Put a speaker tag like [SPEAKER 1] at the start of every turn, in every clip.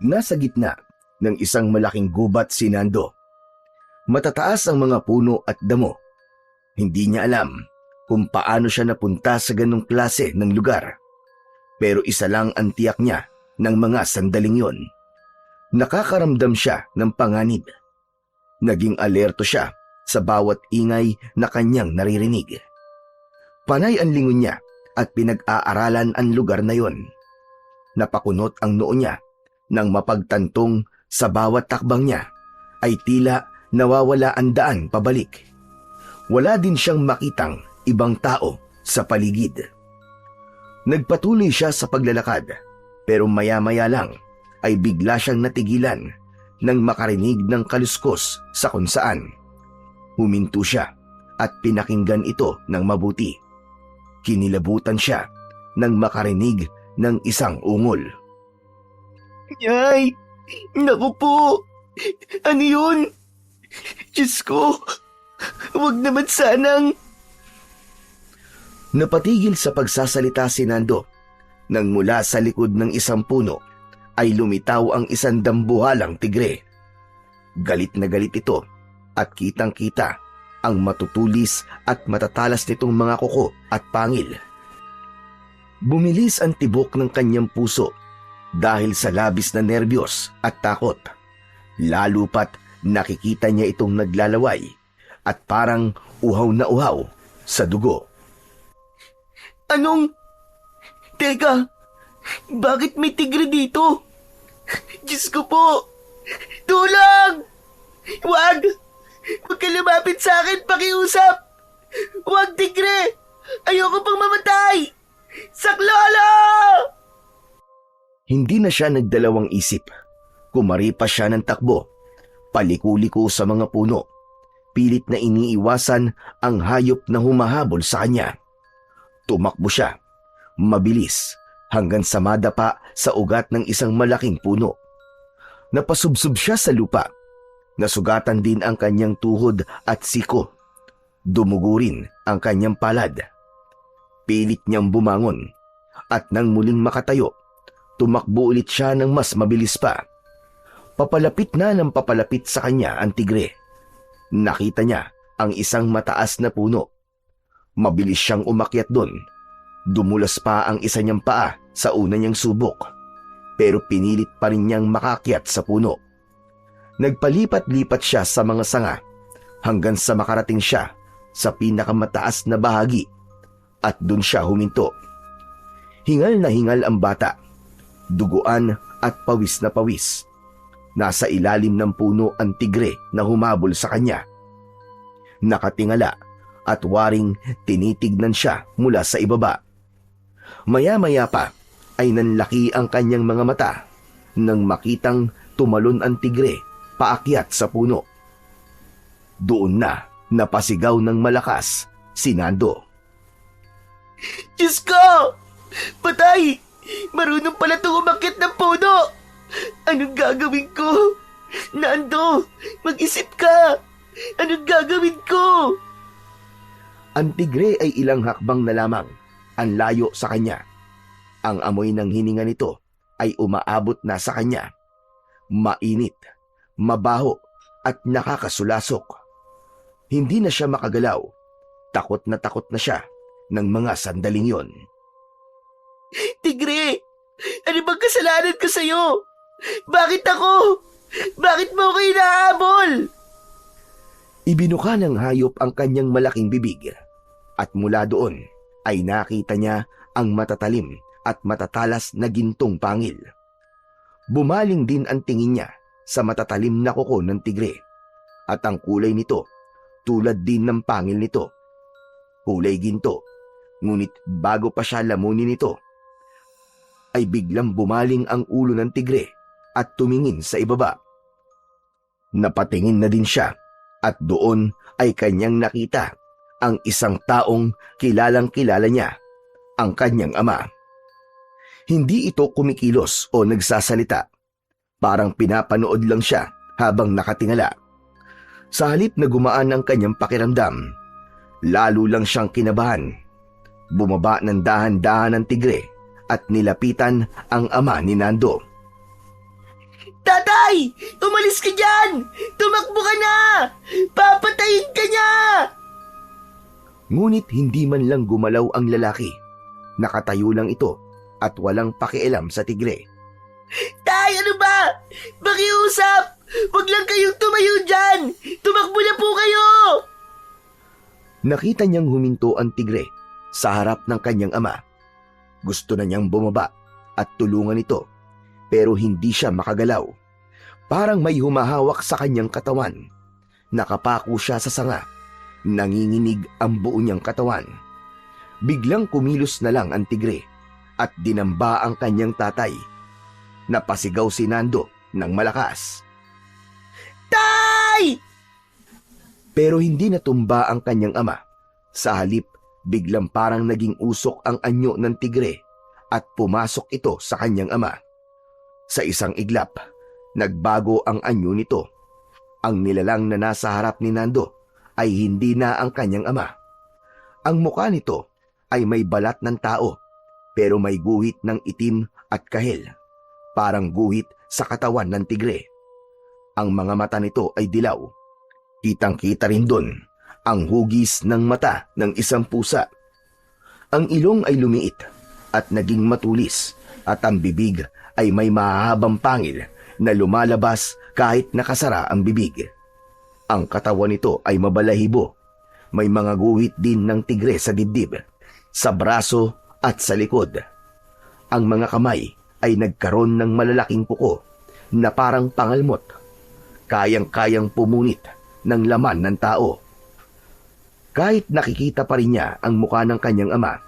[SPEAKER 1] Nasa gitna ng isang malaking gubat si Nando. Matataas ang mga puno at damo. Hindi niya alam kung paano siya napunta sa ganong klase ng lugar. Pero isa lang ang tiyak niya ng mga sandaling yon. Nakakaramdam siya ng panganib. Naging alerto siya sa bawat ingay na kanyang naririnig. Panay ang lingon niya at pinag-aaralan ang lugar na yon. Napakunot ang noo niya nang mapagtantong sa bawat takbang niya ay tila nawawala ang daan pabalik. Wala din siyang makitang ibang tao sa paligid. Nagpatuloy siya sa paglalakad pero maya-maya lang ay bigla siyang natigilan nang makarinig ng kaluskos sa kung saan. Huminto siya at pinakinggan ito ng mabuti. Kinilabutan siya nang makarinig ng isang ungol.
[SPEAKER 2] Yay! Naku po! Ano yun? Diyos ko! Huwag naman sanang...
[SPEAKER 1] Napatigil sa pagsasalita si Nando nang mula sa likod ng isang puno ay lumitaw ang isang dambuhalang tigre. Galit na galit ito at kitang-kita ang matutulis at matatalas nitong mga kuko at pangil. Bumilis ang tibok ng kanyang puso dahil sa labis na nerbiyos at takot. Lalo pat nakikita niya itong naglalaway at parang uhaw na uhaw sa dugo.
[SPEAKER 2] Anong... Teka! Bakit may tigre dito? Diyos ko po! Tulong! Huwag! Huwag ka lumapit sa akin, pakiusap! Huwag, tigre! Ayoko pang mamatay! Saklolo!
[SPEAKER 1] Hindi na siya nagdalawang isip. Kumari pa siya ng takbo, paliko-liko sa mga puno. Pilit na iniiwasan ang hayop na humahabol sa kanya. Tumakbo siya, mabilis, hanggang sa madapa sa ugat ng isang malaking puno. Napasubsob siya sa lupa. Nasugatan din ang kanyang tuhod at siko. Dumugo rin ang kanyang palad. Pilit niyang bumangon at nang muling makatayo, tumakbo ulit siya ng mas mabilis pa. Papalapit na ng papalapit sa kanya ang tigre. Nakita niya ang isang mataas na puno. Mabilis siyang umakyat doon. Dumulas pa ang isa niyang paa sa una niyang subok. Pero pinilit pa rin niyang makakyat sa puno. Nagpalipat-lipat siya sa mga sanga hanggang sa makarating siya sa pinakamataas na bahagi at doon siya huminto. Hingal na hingal ang bata. Duguan at pawis na pawis. Nasa ilalim ng puno ang tigre na humabol sa kanya. Nakatingala at waring tinitignan siya mula sa ibaba. Maya-maya pa ay nanlaki ang kanyang mga mata nang makitang tumalon ang tigre paakyat sa puno. Doon na napasigaw ng malakas si Nando.
[SPEAKER 2] Diyos ko! Patay! Marunong pala itong umakyat ng puno! Anong gagawin ko? Nando, mag-isip ka! Anong gagawin ko?
[SPEAKER 1] Ang tigre ay ilang hakbang na lamang ang layo sa kanya. Ang amoy ng hininga nito ay umaabot na sa kanya. Mainit, mabaho at nakakasulasok. Hindi na siya makagalaw. Takot na siya ng mga sandaling yon.
[SPEAKER 2] Tigre! Ano bang kasalanan ko sa'yo? Bakit ako? Bakit mo ako inahabol?
[SPEAKER 1] Ibinuka ng hayop ang kanyang malaking bibig at mula doon ay nakita niya ang matatalim at matatalas na gintong pangil. Bumaling din ang tingin niya sa matatalim na kuko ng tigre at ang kulay nito tulad din ng pangil nito. Kulay ginto, ngunit bago pa siya lamunin nito ay biglang bumaling ang ulo ng tigre at tumingin sa ibaba. Napatingin na din siya at doon ay kanyang nakita ang isang taong kilalang-kilala niya, ang kanyang ama. Hindi ito kumikilos o nagsasalita. Parang pinapanood lang siya habang nakatingala. Sa halip na gumaan ang kanyang pakiramdam, lalo lang siyang kinabahan. Bumaba ng dahan-dahan ang tigre at nilapitan ang ama ni Nando.
[SPEAKER 2] Tatay! Umalis ka dyan! Tumakbo ka na! Papatayin ka niya!
[SPEAKER 1] Ngunit hindi man lang gumalaw ang lalaki. Nakatayo lang ito at walang pakialam sa tigre.
[SPEAKER 2] Tay, ano ba? Pakiusap! Huwag lang kayong tumayo dyan! Tumakbo na po kayo!
[SPEAKER 1] Nakita niyang huminto ang tigre sa harap ng kanyang ama. Gusto na niyang bumaba at tulungan ito, pero hindi siya makagalaw. Parang may humahawak sa kanyang katawan. Nakapako siya sa sanga. Nanginginig ang buo niyang katawan. Biglang kumilos na lang ang tigre at dinamba ang kanyang tatay. Napasigaw si Nando ng malakas.
[SPEAKER 2] Tay!
[SPEAKER 1] Pero hindi natumba ang kanyang ama. Sa halip, biglang parang naging usok ang anyo ng tigre at pumasok ito sa kanyang ama. Sa isang iglap, nagbago ang anyo nito. Ang nilalang na nasa harap ni Nando ay hindi na ang kanyang ama. Ang mukha nito ay may balat ng tao, pero may guhit ng itim at kahel. Parang guhit sa katawan ng tigre. Ang mga mata nito ay dilaw. Kitang-kita rin doon ang hugis ng mata ng isang pusa. Ang ilong ay lumiit at naging matulis at ang bibig ay may mahahabang pangil na lumalabas kahit nakasara ang bibig. Ang katawan nito ay mabalahibo. May mga guhit din ng tigre sa dibdib, sa braso at sa likod. Ang mga kamay ay nagkaroon ng malalaking kuko na parang pangalmot. Kayang-kayang pumunit ng laman ng tao. Kahit nakikita pa rin niya ang mukha ng kanyang ama,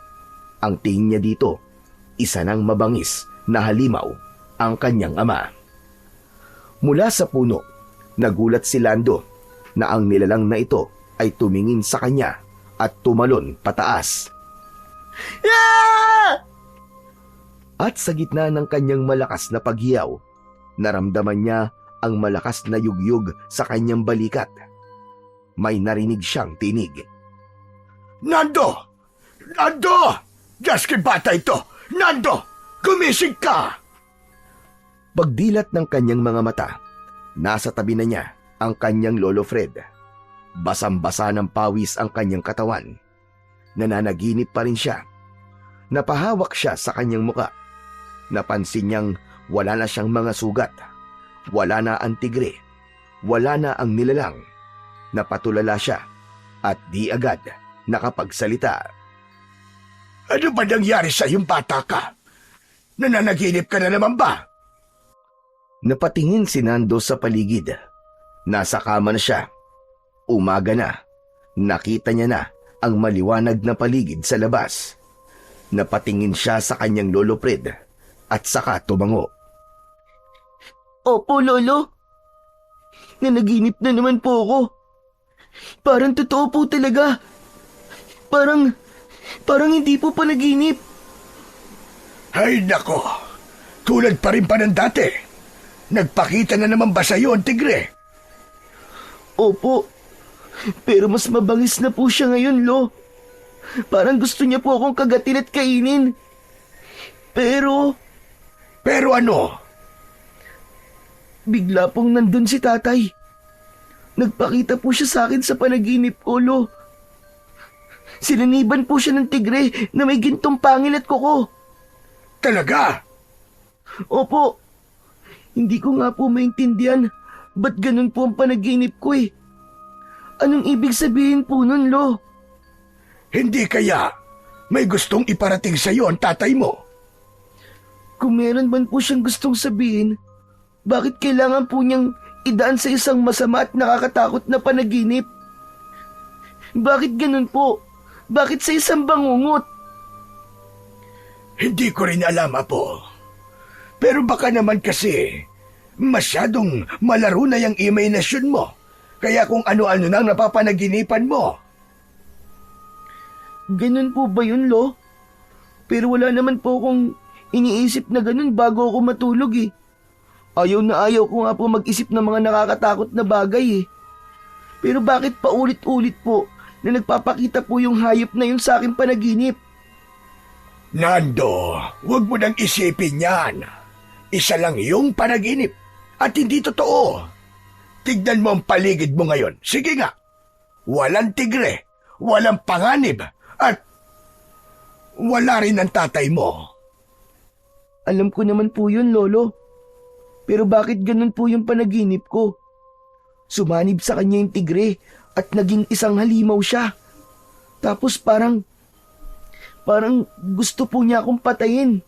[SPEAKER 1] ang tingin niya dito, isa ng mabangis na halimaw ang kanyang ama. Mula sa puno, nagulat si Lando na ang nilalang na ito ay tumingin sa kanya at tumalon pataas.
[SPEAKER 2] Ah!
[SPEAKER 1] At sa gitna ng kanyang malakas na paghiyaw, naramdaman niya ang malakas na yugyug sa kanyang balikat. May narinig siyang tinig.
[SPEAKER 3] Nando! Nando! Diyos kay bata ito! Nando! Gumising ka!
[SPEAKER 1] Pagdilat ng kanyang mga mata, nasa tabi na niya ang kanyang lolo Fred. Basang-basa ng pawis ang kanyang katawan. Nananaginip pa rin siya. Napahawak siya sa kanyang muka. Napansin niyang wala na siyang mga sugat. Wala na ang tigre. Wala na ang nilalang. Napatulala siya at di agad nakapagsalita.
[SPEAKER 3] Ano ba nangyari sa iyong bata ka? Nananaginip ka na naman ba?
[SPEAKER 1] Napatingin si Nando sa paligid. Nasa kama na siya. Umaga na. Nakita niya na ang maliwanag na paligid sa labas. Napatingin siya sa kanyang lolo Fred at saka tumango.
[SPEAKER 2] Opo, Lolo. Nanaginip na naman po ako. Parang totoo po talaga. Parang hindi po panaginip.
[SPEAKER 3] Ay nako! Tulad pa rin pa ng dati. Nagpakita na naman ba sa iyo ang tigre?
[SPEAKER 2] Opo. Pero mas mabangis na po siya ngayon, Lo. Parang gusto niya po akong kagatin at kainin. Pero
[SPEAKER 3] Pero ano?
[SPEAKER 2] bigla pong nandun si tatay. Nagpakita po siya sa akin sa panaginip ko, Lo. Sinaniban po siya ng tigre na may gintong pangil at kuko.
[SPEAKER 3] Talaga?
[SPEAKER 2] Opo. Hindi ko nga po maintindihan ba't ganun po ang panaginip ko eh. Anong ibig sabihin po nun, Lo?
[SPEAKER 3] Hindi kaya may gustong iparating sa iyo ang tatay mo?
[SPEAKER 2] Kung meron man po siyang gustong sabihin, bakit kailangan po niyang idaan sa isang masama at nakakatakot na panaginip? Bakit ganun po? Bakit sa isang bangungot?
[SPEAKER 3] Hindi ko rin alam, Apo. Pero baka naman kasi masyadong malaro na yung imahinasyon mo. Kaya kung ano-ano nang napapanaginipan mo.
[SPEAKER 2] Ganun po ba yun, Lo? Pero wala naman po akong iniisip na ganun bago ako matulog eh. Ayaw na ayaw ko nga po mag-isip ng mga nakakatakot na bagay eh. Pero bakit paulit-ulit po na nagpapakita po yung hayop na yun sa aking panaginip?
[SPEAKER 3] Nando, huwag mo nang isipin yan. Isa lang yung panaginip at hindi totoo. Tignan mo ang paligid mo ngayon. Sige nga. Walang tigre, walang panganib, at wala rin ang tatay mo.
[SPEAKER 2] Alam ko naman po yun, Lolo. Pero bakit ganun po yung panaginip ko? Sumanib sa kanya yung tigre at naging isang halimaw siya. Tapos parang gusto po niya akong patayin.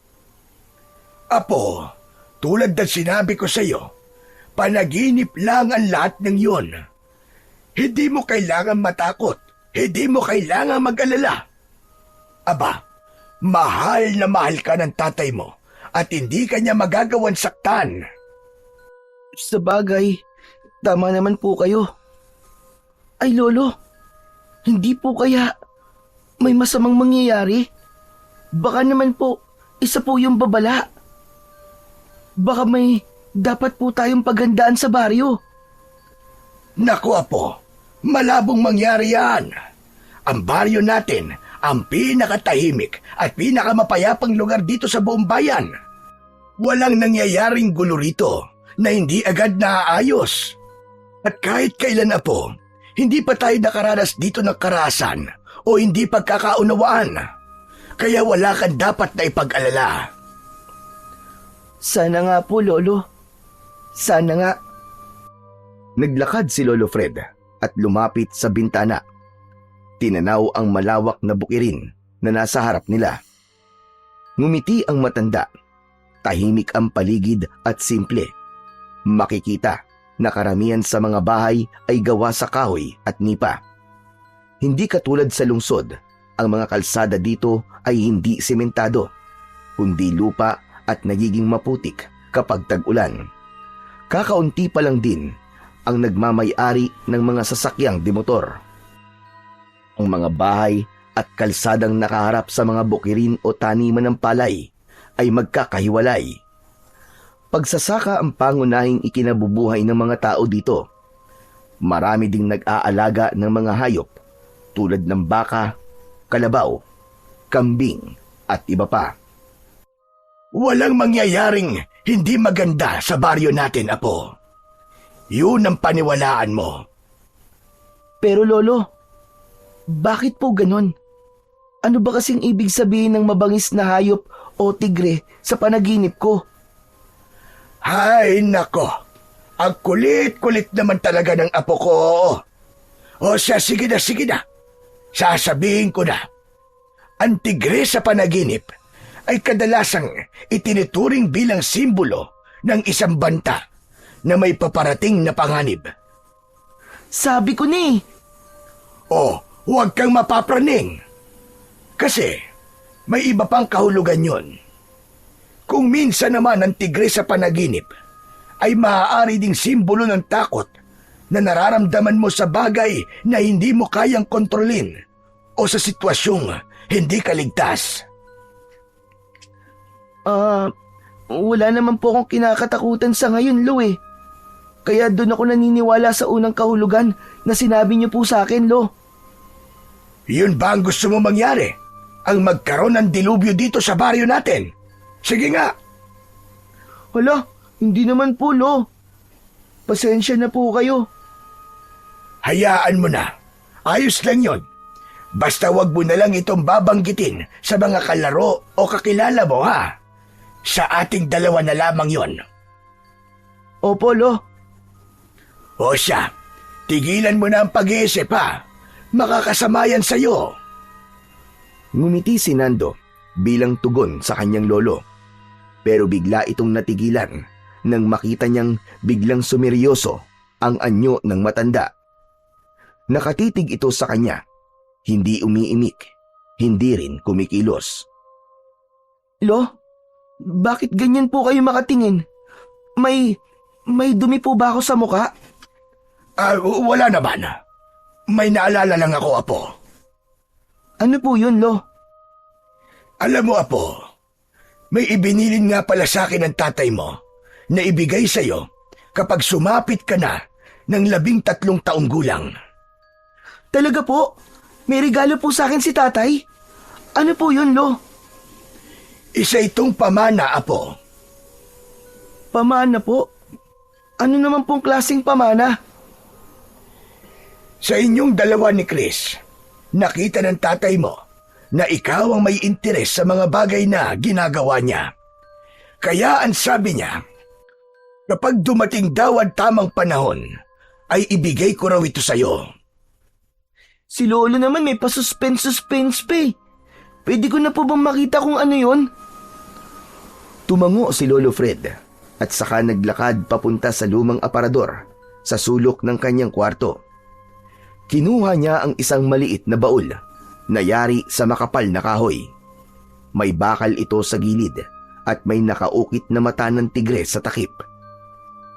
[SPEAKER 3] Apo, tulad ng sinabi ko sa iyo, panaginip lang ang lahat ng yun. Hindi mo kailangan matakot. Hindi mo kailangan mag-alala. Aba, mahal na mahal ka ng tatay mo at hindi ka niya magagawan saktan.
[SPEAKER 2] Sa bagay, tama naman po kayo. Ay, Lolo, hindi po kaya may masamang mangyayari? Baka naman po, isa po yung babala. Baka may dapat po tayong paghandaan sa baryo.
[SPEAKER 3] Naku apo, malabong mangyari yan. Ang baryo natin, ang pinakatahimik at pinakamapayapang lugar dito sa buong bayan. Walang nangyayaring gulo rito na hindi agad naaayos. At kahit kailan apo, hindi pa tayo nakaranas dito ng karahasan o hindi pagkakaunawaan. Kaya wala kang dapat na ipag-alala.
[SPEAKER 2] Sana nga po, Lolo. Sana nga.
[SPEAKER 1] Naglakad si Lolo Fred at lumapit sa bintana. Tinanaw ang malawak na bukirin na nasa harap nila. Ngumiti ang matanda. Tahimik ang paligid at simple. Makikita na karamihan sa mga bahay ay gawa sa kahoy at nipa. Hindi katulad sa lungsod, ang mga kalsada dito ay hindi sementado, kundi lupa at nagiging maputik kapag tag-ulan. Kakaunti pa lang din ang nagmamay-ari ng mga sasakyang demotor. Ang mga bahay at kalsadang nakaharap sa mga bukirin o taniman ng palay ay magkakahiwalay. Pagsasaka ang pangunahing ikinabubuhay ng mga tao dito. Marami ding nag-aalaga ng mga hayop tulad ng baka, kalabaw, kambing at iba pa.
[SPEAKER 3] Walang mangyayaring hindi maganda sa baryo natin, apo. Yun ang paniwalaan mo.
[SPEAKER 2] Pero Lolo, bakit po ganon? Ano ba kasing ibig sabihin ng mabangis na hayop o tigre sa panaginip ko?
[SPEAKER 3] Hay nako, ang kulit-kulit naman talaga ng apo ko. O siya, sige na. Sasabihin ko na. Ang tigre sa panaginip ay kadalasang itinuturing bilang simbolo ng isang banta na may paparating na panganib.
[SPEAKER 2] Sabi ko ni.
[SPEAKER 3] O, huwag kang mapapraning. Kasi may iba pang kahulugan yon. Kung minsan naman ang tigre sa panaginip ay maaari ding simbolo ng takot na nararamdaman mo sa bagay na hindi mo kayang kontrolin o sa sitwasyong hindi ka ligtas.
[SPEAKER 2] Wala naman po akong kinakatakutan sa ngayon, Lo eh. Kaya doon ako naniniwala sa unang kahulugan na sinabi niyo po sa akin, Lo.
[SPEAKER 3] Yun ba ang gusto mo mangyari? Ang magkaroon ng dilubyo dito sa baryo natin? Sige nga.
[SPEAKER 2] Hala, hindi naman po, Lo. Pasensya na po kayo.
[SPEAKER 3] Hayaan mo na. Ayos lang yon. Basta wag mo na lang itong babanggitin sa mga kalaro o kakilala mo, ha? Sa ating dalawa na lamang yon.
[SPEAKER 2] Opo, Lo.
[SPEAKER 3] O siya, tigilan mo na ang pag-iisip, ha? Makakasama yan sa'yo.
[SPEAKER 1] Ngumiti si Nando bilang tugon sa kanyang lolo. Pero bigla itong natigilan nang makita niyang biglang sumeryoso ang anyo ng matanda. Nakatitig ito sa kanya. Hindi umiimik, hindi rin kumikilos.
[SPEAKER 2] Lo, bakit ganyan po kayo makatingin? May dumi po ba ako sa muka?
[SPEAKER 3] Wala naman. May naalala lang ako, apo.
[SPEAKER 2] Ano po yun, Lo?
[SPEAKER 3] Alam mo, apo, may ibinilin nga pala sa akin ng tatay mo na ibigay sa'yo kapag sumapit ka na ng 13 taong gulang.
[SPEAKER 2] Talaga po? May regalo po sa akin si tatay? Ano po yun, Lo?
[SPEAKER 3] Isa itong pamana, apo.
[SPEAKER 2] Pamana po? Ano naman pong klaseng pamana?
[SPEAKER 3] Sa inyong dalawa ni Chris, nakita ng tatay mo na ikaw ang may interes sa mga bagay na ginagawa niya. Kaya ang sabi niya, kapag dumating daw ang tamang panahon, ay ibigay ko raw ito sa'yo.
[SPEAKER 2] Si Lolo naman may pa-suspense pa eh. Pwede ko na po bang makita kung ano yon?
[SPEAKER 1] Tumango si Lolo Fred at saka naglakad papunta sa lumang aparador sa sulok ng kanyang kwarto. Kinuha niya ang isang maliit na baul na yari sa makapal na kahoy. May bakal ito sa gilid at may nakaukit na mata ng tigre sa takip.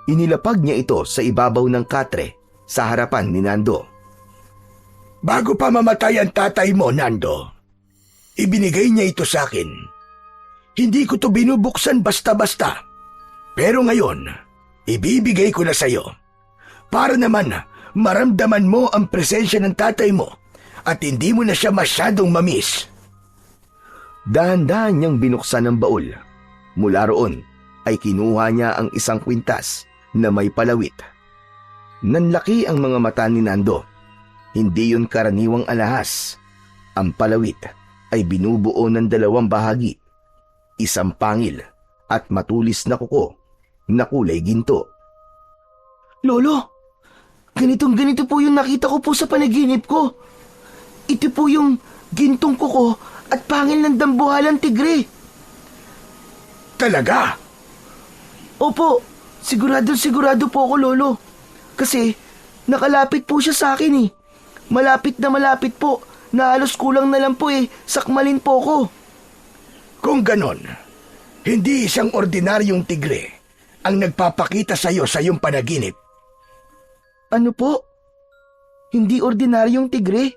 [SPEAKER 1] Inilapag niya ito sa ibabaw ng katre sa harapan ni Nando.
[SPEAKER 3] Bago pa mamatay ang tatay mo, Nando, ibinigay niya ito sa akin. Hindi ko to binubuksan basta-basta. Pero ngayon, ibibigay ko na sa'yo. Para naman maramdaman mo ang presensya ng tatay mo at hindi mo na siya masyadong mamiss.
[SPEAKER 1] Dahan-dahan niyang binuksan ang baul. Mula roon ay kinuha niya ang isang kwintas na may palawit. Nanlaki ang mga mata ni Nando. Hindi yun karaniwang alahas. Ang palawit ay binubuo ng dalawang bahagi. Isang pangil at matulis na kuko na kulay ginto.
[SPEAKER 2] Lolo, ganito po yung nakita ko po sa panaginip ko. Ito po yung gintong kuko at pangil ng dambuhalang tigre.
[SPEAKER 3] Talaga?
[SPEAKER 2] Opo, sigurado po ako, Lolo. Kasi nakalapit po siya sa akin eh. Malapit po, na halos kulang na lang po eh, sakmalin po ko.
[SPEAKER 3] Kung ganon, hindi isang ordinaryong tigre ang nagpapakita sa iyong panaginip.
[SPEAKER 2] Ano po? Hindi ordinaryong tigre?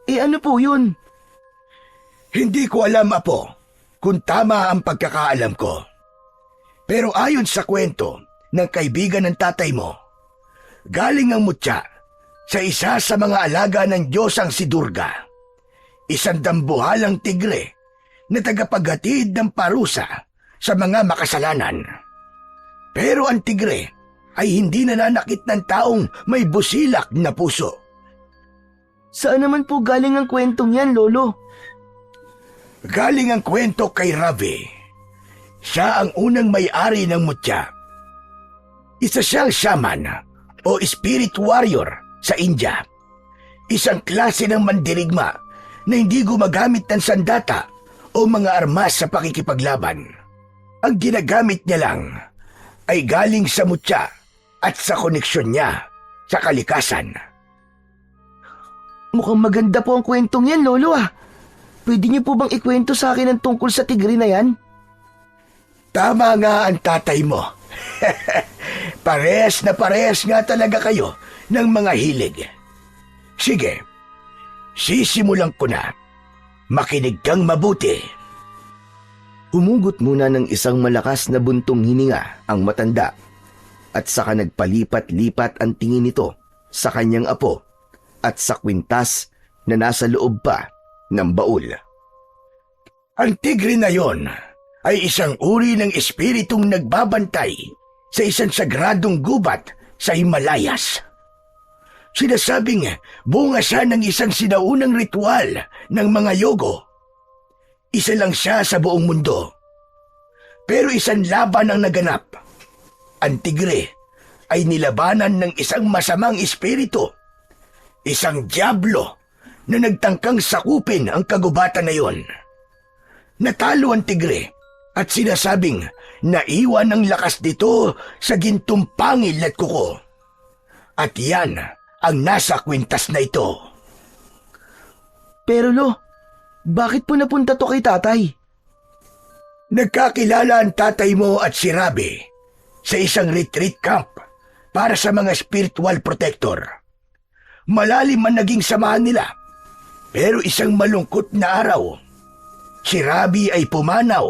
[SPEAKER 2] Eh ano po yun?
[SPEAKER 3] Hindi ko alam, Apo, kung tama ang pagkakaalam ko. Pero ayon sa kwento ng kaibigan ng tatay mo, galing ang mutya sa isa sa mga alaga ng Diyosang si Durga, isang dambuhalang tigre na tagapaghatid ng parusa sa mga makasalanan. Pero ang tigre ay hindi nananakit ng taong may busilak na puso.
[SPEAKER 2] Saan naman po galing ang kwentong yan, Lolo?
[SPEAKER 3] Galing ang kwento kay Ravi. Siya ang unang may-ari ng mutya. Isa siyang shaman o spirit warrior sa India. Isang klase ng mandirigma na hindi gumagamit ng sandata o mga armas sa pakikipaglaban. Ang ginagamit niya lang ay galing sa mutya at sa koneksyon niya sa kalikasan.
[SPEAKER 2] Mukhang maganda po ang kwentong yan, Lolo ah. Pwede niyo po bang ikwento sa akin ang tungkol sa tigre na yan?
[SPEAKER 3] Tama nga ang tatay mo. Parehas na parehas nga talaga kayo ng mga hilig. Sige, sisimulan ko na. Makinig kang mabuti.
[SPEAKER 1] Humugot muna ng isang malakas na buntong hininga ang matanda at saka nagpalipat-lipat ang tingin nito sa kanyang apo at sa kwintas na nasa loob pa ng baul.
[SPEAKER 3] Ang tigre na yon ay isang uri ng espiritong nagbabantay sa isang sagradong gubat sa Himalayas. Sinasabing bunga siya ng isang sinaunang ritual ng mga yogo. Isa lang siya sa buong mundo. Pero isang laban ang naganap. Ang tigre ay nilabanan ng isang masamang espiritu. Isang diablo na nagtangkang sakupin ang kagubatan na yon. Natalo ang tigre at sinasabing naiwan ang lakas dito sa gintong pangil at kuko. At yan ang nasa kwintas na ito.
[SPEAKER 2] Pero Lo, bakit po napunta to kay tatay?
[SPEAKER 3] Nagkakilala ang tatay mo at si Rabi sa isang retreat camp para sa mga spiritual protector. Malalim man naging samahan nila, pero isang malungkot na araw, si Rabi ay pumanaw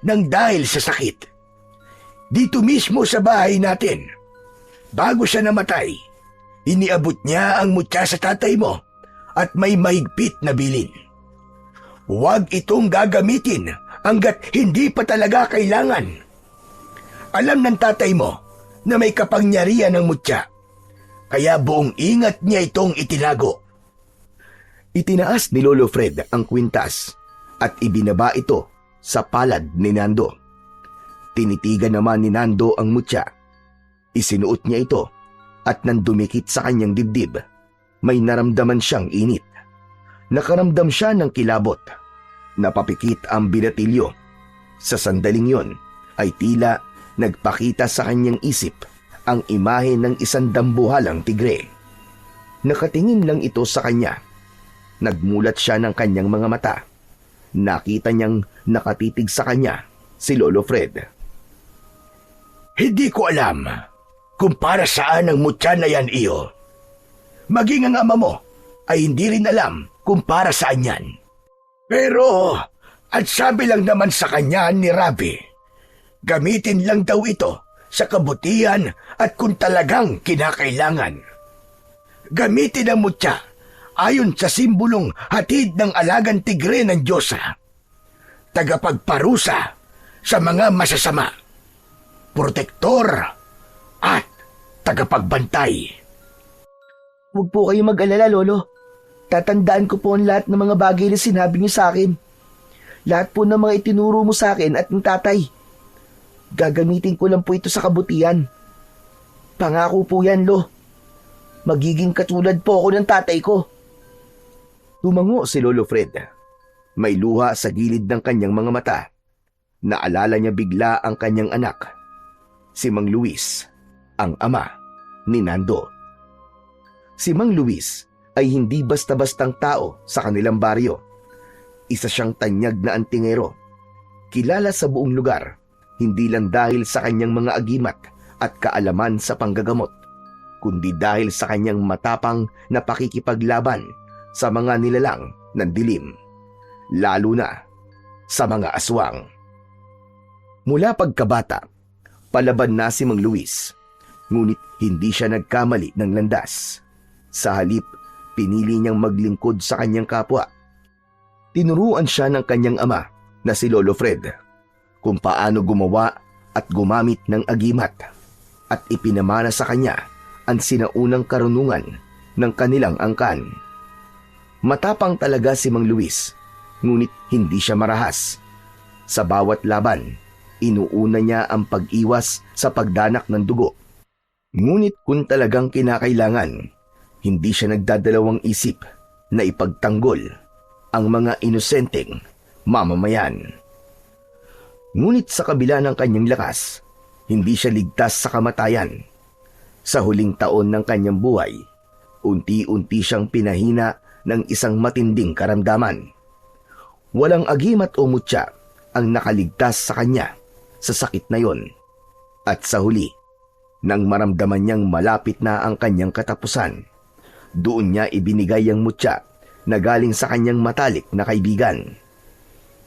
[SPEAKER 3] ng dahil sa sakit. Dito mismo sa bahay natin, bago siya namatay, iniabot niya ang mutya sa tatay mo at may mahigpit na bilin. Huwag itong gagamitin hanggat hindi pa talaga kailangan. Alam ng tatay mo na may kapangyarihan ng mutya. Kaya buong ingat niya itong itinago.
[SPEAKER 1] Itinaas ni Lolo Fred ang kwintas at ibinaba ito sa palad ni Nando. Tinitigan naman ni Nando ang mutya. Isinuot niya ito at nang dumikit sa kanyang dibdib, may naramdaman siyang init. Nakaramdam siya ng kilabot. Napapikit ang binatilyo. Sa sandaling yon ay tila nagpakita sa kanyang isip ang imahe ng isang dambuhalang tigre. Nakatingin lang ito sa kanya. Nagmulat siya ng kanyang mga mata. Nakita niyang nakatitig sa kanya si Lolo Fred.
[SPEAKER 3] Hindi ko alam kung para saan ang mutya na yan, iyo. Maging ang ama mo ay hindi rin alam kung para saan yan. Pero, at sabi lang naman sa kanya ni Rabi, gamitin lang daw ito sa kabutihan at kung talagang kinakailangan. Gamitin ang mutya ayon sa simbolong hatid ng alagang tigre ng Diyosa, tagapagparusa sa mga masasama, protektor at tagapagbantay.
[SPEAKER 2] Huwag po kayo mag-alala, Lolo. Tatandaan ko po ang lahat ng mga bagay na sinabi niyo sa akin. Lahat po ng mga itinuro mo sa akin at ng tatay. Gagamitin ko lang po ito sa kabutihan. Pangako po yan, Lo. Magiging katulad po ako ng tatay ko.
[SPEAKER 1] Tumango si Lolo Fred. May luha sa gilid ng kanyang mga mata. Naalala niya bigla ang kanyang anak, si Mang Luis, ang ama ni Nando. Si Mang Luis ay hindi basta-bastang tao sa kanilang baryo. Isa siyang tanyag na antingero. Kilala sa buong lugar, hindi lang dahil sa kanyang mga agimat at kaalaman sa panggagamot, kundi dahil sa kanyang matapang na pakikipaglaban sa mga nilalang ng dilim, lalo na sa mga aswang. Mula pagkabata, palaban na si Mang Luis, ngunit hindi siya nagkamali ng landas. Sa halip, pinili niyang maglingkod sa kanyang kapwa. Tinuruan siya ng kanyang ama na si Lolo Fred kung paano gumawa at gumamit ng agimat at ipinamana sa kanya ang sinaunang karunungan ng kanilang angkan. Matapang talaga si Mang Luis, ngunit hindi siya marahas. Sa bawat laban, inuuna niya ang pag-iwas sa pagdanak ng dugo. Ngunit kung talagang kinakailangan, hindi siya nagdadalawang isip na ipagtanggol ang mga inosenteng mamamayan. Ngunit sa kabila ng kanyang lakas, hindi siya ligtas sa kamatayan. Sa huling taon ng kanyang buhay, unti-unti siyang pinahina ng isang matinding karamdaman. Walang agimat o mutya ang nakaligtas sa kanya sa sakit na yon. At sa huli, nang maramdaman niyang malapit na ang kanyang katapusan, doon niya ibinigay ang mutya na galing sa kanyang matalik na kaibigan.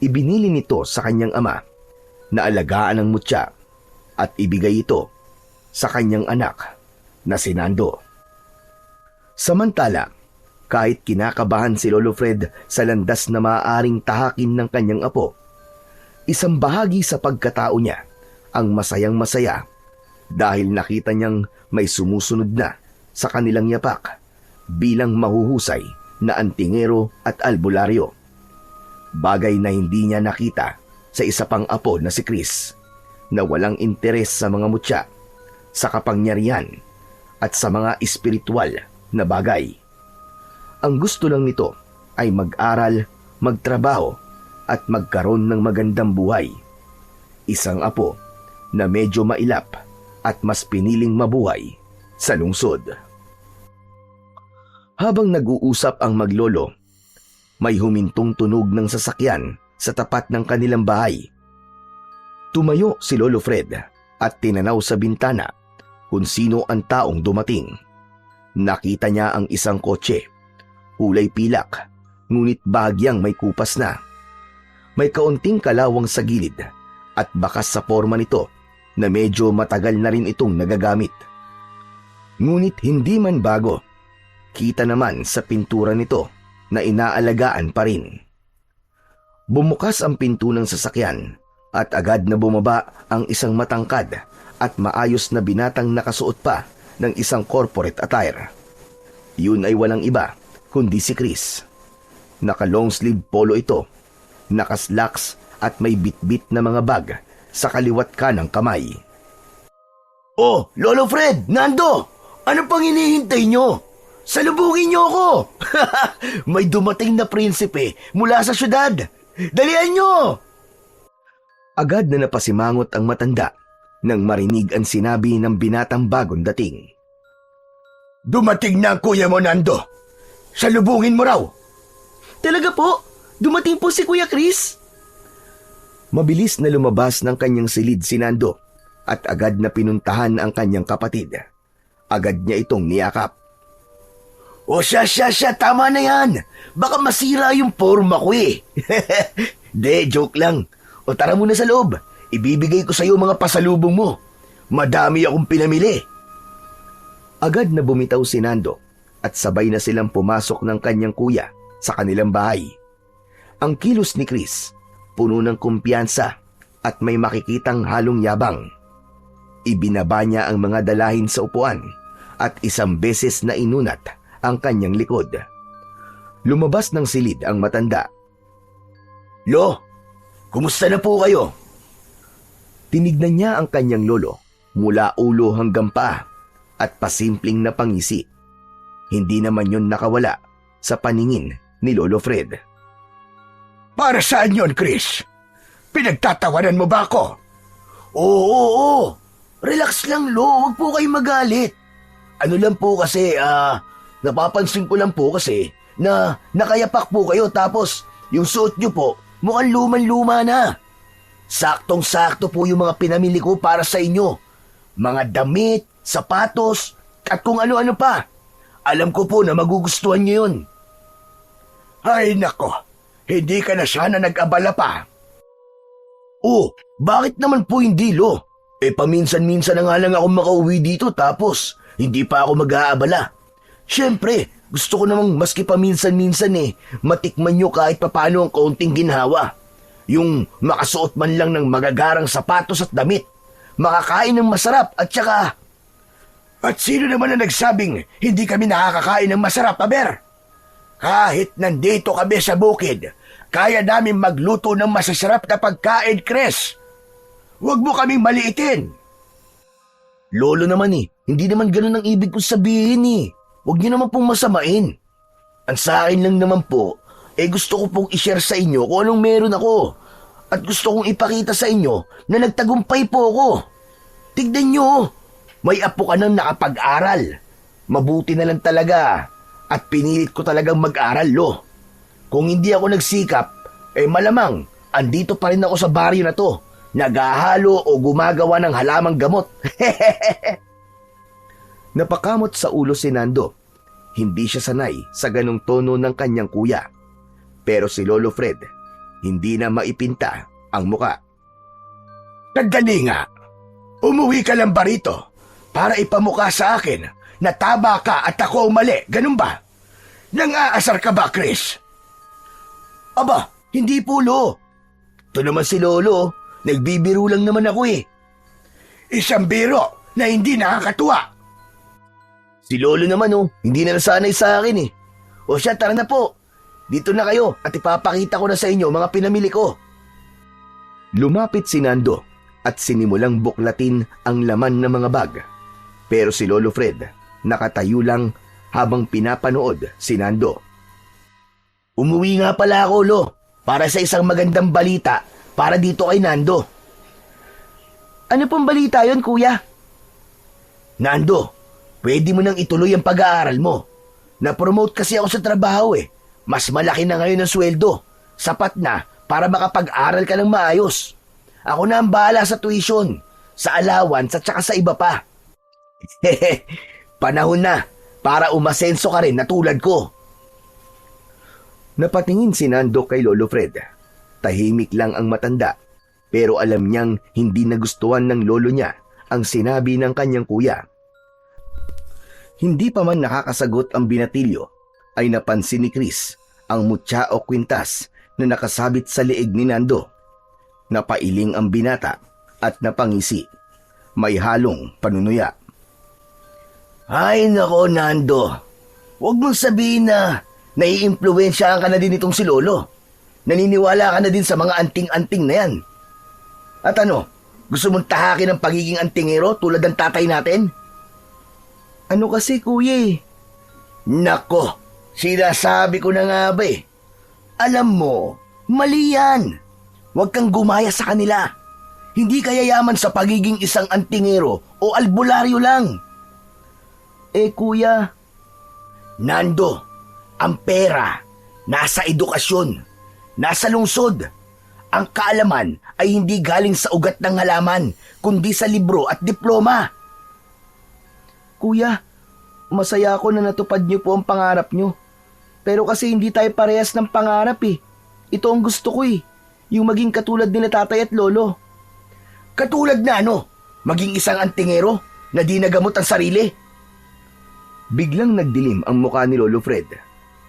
[SPEAKER 1] Ibinili nito sa kanyang ama na alagaan ang mutya at ibigay ito sa kanyang anak na si Nando. Samantala, kahit kinakabahan si Lolo Fred sa landas na maaaring tahakin ng kanyang apo, isang bahagi sa pagkatao niya ang masayang masaya dahil nakita niyang may sumusunod na sa kanilang yapak bilang mahuhusay na antingero at albularyo. Bagay na hindi niya nakita sa isa pang apo na si Chris, na walang interes sa mga mutya, sa kapangyarihan at sa mga espiritual na bagay. Ang gusto lang nito ay mag-aral, magtrabaho at magkaroon ng magandang buhay. Isang apo na medyo mailap at mas piniling mabuhay sa lungsod. Habang nag-uusap ang maglolo, may humintong tunog ng sasakyan sa tapat ng kanilang bahay. Tumayo si Lolo Fred at tinanaw sa bintana kung sino ang taong dumating. Nakita niya ang isang kotse, kulay pilak, ngunit bahagyang may kupas na. May kaunting kalawang sa gilid at bakas sa forma nito na medyo matagal na rin itong nagagamit. Ngunit hindi man bago, kita naman sa pintura nito na inaalagaan pa rin. Bumukas ang pinto ng sasakyan at agad na bumaba ang isang matangkad at maayos na binatang nakasuot pa ng isang corporate attire. Yun ay walang iba kundi si Chris. Naka-long sleeve polo ito, naka-slacks at may bit-bit na mga bag sa kaliwat kanang kamay.
[SPEAKER 2] Oh, Lolo Fred, Nando! Ano pang hinihintay nyo? Salubungin nyo ako! May dumating na prinsipe mula sa syudad. Dalian nyo!
[SPEAKER 1] Agad na napasimangot ang matanda nang marinig ang sinabi ng binatang bagong dating.
[SPEAKER 3] Dumating na ang kuya mo, Nando. Salubungin mo raw.
[SPEAKER 2] Talaga po? Dumating po si Kuya Chris?
[SPEAKER 1] Mabilis na lumabas ng kanyang silid si Nando at agad na pinuntahan ang kanyang kapatid. Agad niya itong niyakap.
[SPEAKER 2] O siya, tama na yan. Baka masira yung forma ko eh. De, joke lang. O tara muna sa loob. Ibibigay ko sa'yo mga pasalubong mo. Madami akong pinamili.
[SPEAKER 1] Agad na bumitaw si Nando at sabay na silang pumasok ng kanyang kuya sa kanilang bahay. Ang kilos ni Chris, puno ng kumpiyansa at may makikitang halong yabang. Ibinaba niya ang mga dalahin sa upuan at isang beses na inunat ang kanyang likod. Lumabas ng silid ang matanda.
[SPEAKER 2] Lo, kumusta na po kayo?
[SPEAKER 1] Tinignan niya ang kanyang lolo mula ulo hanggang paa at pasimpleng na pangisi. Hindi naman yon nakawala sa paningin ni Lolo Fred.
[SPEAKER 3] Para saan yon, Chris? Pinagtatawanan mo ba ako?
[SPEAKER 2] Oo. Relax lang, Lo. Huwag po kayong magalit. Ano lang po kasi, napapansin ko lang po kasi na nakayapak po kayo tapos yung suot nyo po mukhang luman-luma na. Saktong-sakto po yung mga pinamili ko para sa inyo. Mga damit, sapatos, at kung ano-ano pa. Alam ko po na magugustuhan nyo yun.
[SPEAKER 3] Ay nako, hindi ka na sana nag-abala pa.
[SPEAKER 2] Oh, bakit naman po hindi, Lo? Paminsan-minsan na nga lang ako makauwi dito tapos hindi pa ako mag-aabala. Siyempre, gusto ko namang maski paminsan-minsan matikman nyo kahit papano ang kaunting ginhawa. Yung makasuot man lang ng magagarang sapatos at damit. Makakain ng masarap at saka...
[SPEAKER 3] At sino naman na nagsabing hindi kami nakakakain ng masarap, Aber? Kahit nandito kami sa bukid, kaya namin magluto ng masasarap na pagkain, Chris. Huwag mo kaming maliitin.
[SPEAKER 2] Lolo naman hindi naman ganun ang ibig kong sabihin Huwag niyo naman pong masamain. Ang sa akin lang naman po, gusto ko pong i-share sa inyo kung anong meron ako. At gusto kong ipakita sa inyo na nagtagumpay po ako. Tignan nyo, may apo ka nang nakapag-aral. Mabuti na lang talaga at pinilit ko talagang mag-aral, Lo. Kung hindi ako nagsikap, malamang andito pa rin ako sa baryo na to, naghahalo o gumagawa ng halamang gamot.
[SPEAKER 1] Napakamot sa ulo si Nando. Hindi siya sanay sa ganong tono ng kanyang kuya. Pero si Lolo Fred, hindi na maipinta ang muka.
[SPEAKER 3] Sandali nga. Umuwi ka lang ba rito para ipamukha sa akin na tama ka at ako ang mali, ganun ba? Nang-aasar ka ba, Chris?
[SPEAKER 2] Aba, hindi po, Lo. Ito naman si Lolo, nagbibiro lang naman ako
[SPEAKER 3] Isang biro na hindi nakakatuwa.
[SPEAKER 2] Si Lolo naman hindi na nasanay sa akin O siya, tara na po. Dito na kayo at ipapakita ko na sa inyo mga pinamili ko.
[SPEAKER 1] Lumapit si Nando at sinimulang buklatin ang laman ng mga bag. Pero si Lolo Fred nakatayo lang habang pinapanood si Nando.
[SPEAKER 2] Umuwi nga pala ako, Lo, para sa isang magandang balita para dito kay Nando. Ano pong balita yon, Kuya? Nando, pwede mo nang ituloy ang pag-aaral mo. Na-promote kasi ako sa trabaho Mas malaki na ngayon ang sweldo. Sapat na para makapag-aral ka ng maayos. Ako na ang bahala sa tuition, sa allowance at saka sa iba pa. Panahon na para umasenso ka rin na tulad ko.
[SPEAKER 1] Napatingin si Nando kay Lolo Fred. Tahimik lang ang matanda, pero alam niyang hindi nagustuhan ng lolo niya ang sinabi ng kanyang kuya. Hindi pa man nakakasagot ang binatilyo, ay napansin ni Chris ang mutya o kwintas na nakasabit sa leeg ni Nando. Napailing ang binata at napangisi. May halong panunuya.
[SPEAKER 2] Ay nako, Nando. Huwag mong sabihin na naiimpluwensyahan ka na din itong si Lolo. Naniniwala ka na din sa mga anting-anting na yan. At ano, gusto mong tahakin ang pagiging antingero tulad ng tatay natin? Ano kasi, kuya eh? Nako, sinasabi ko na nga ba eh. Alam mo, mali yan. Huwag kang gumaya sa kanila. Hindi ka yayaman sa pagiging isang antingero o albularyo lang. Eh kuya, Nando, ang pera nasa edukasyon, nasa lungsod. Ang kaalaman ay hindi galing sa ugat ng halaman, kundi sa libro at diploma. Kuya, masaya ako na natupad niyo po ang pangarap niyo. Pero kasi hindi tayo parehas ng pangarap eh. Ito ang gusto ko eh, yung maging katulad nila tatay at lolo. Katulad na ano? Maging isang antingero na di nagamot ang sarili?
[SPEAKER 1] Biglang nagdilim ang mukha ni Lolo Fred.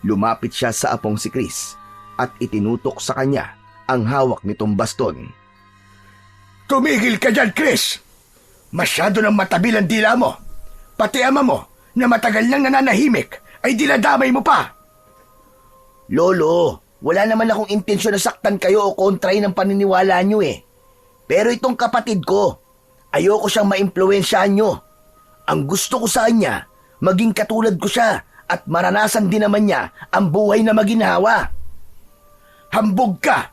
[SPEAKER 1] Lumapit siya sa apong si Chris at itinutok sa kanya ang hawak nitong baston.
[SPEAKER 3] Tumigil ka dyan, Chris! Masyado nang matabil ang dila mo. Pati ama mo, na matagal nang nananahimik, ay diladamay mo pa.
[SPEAKER 2] Lolo, wala naman akong intensyon na saktan kayo o kontrahin ang paniniwala nyo eh. Pero itong kapatid ko, ayoko siyang maimpluwensyahan nyo. Ang gusto ko sa kanya, maging katulad ko siya at maranasan din naman niya ang buhay na maginhawa.
[SPEAKER 3] Hambog ka!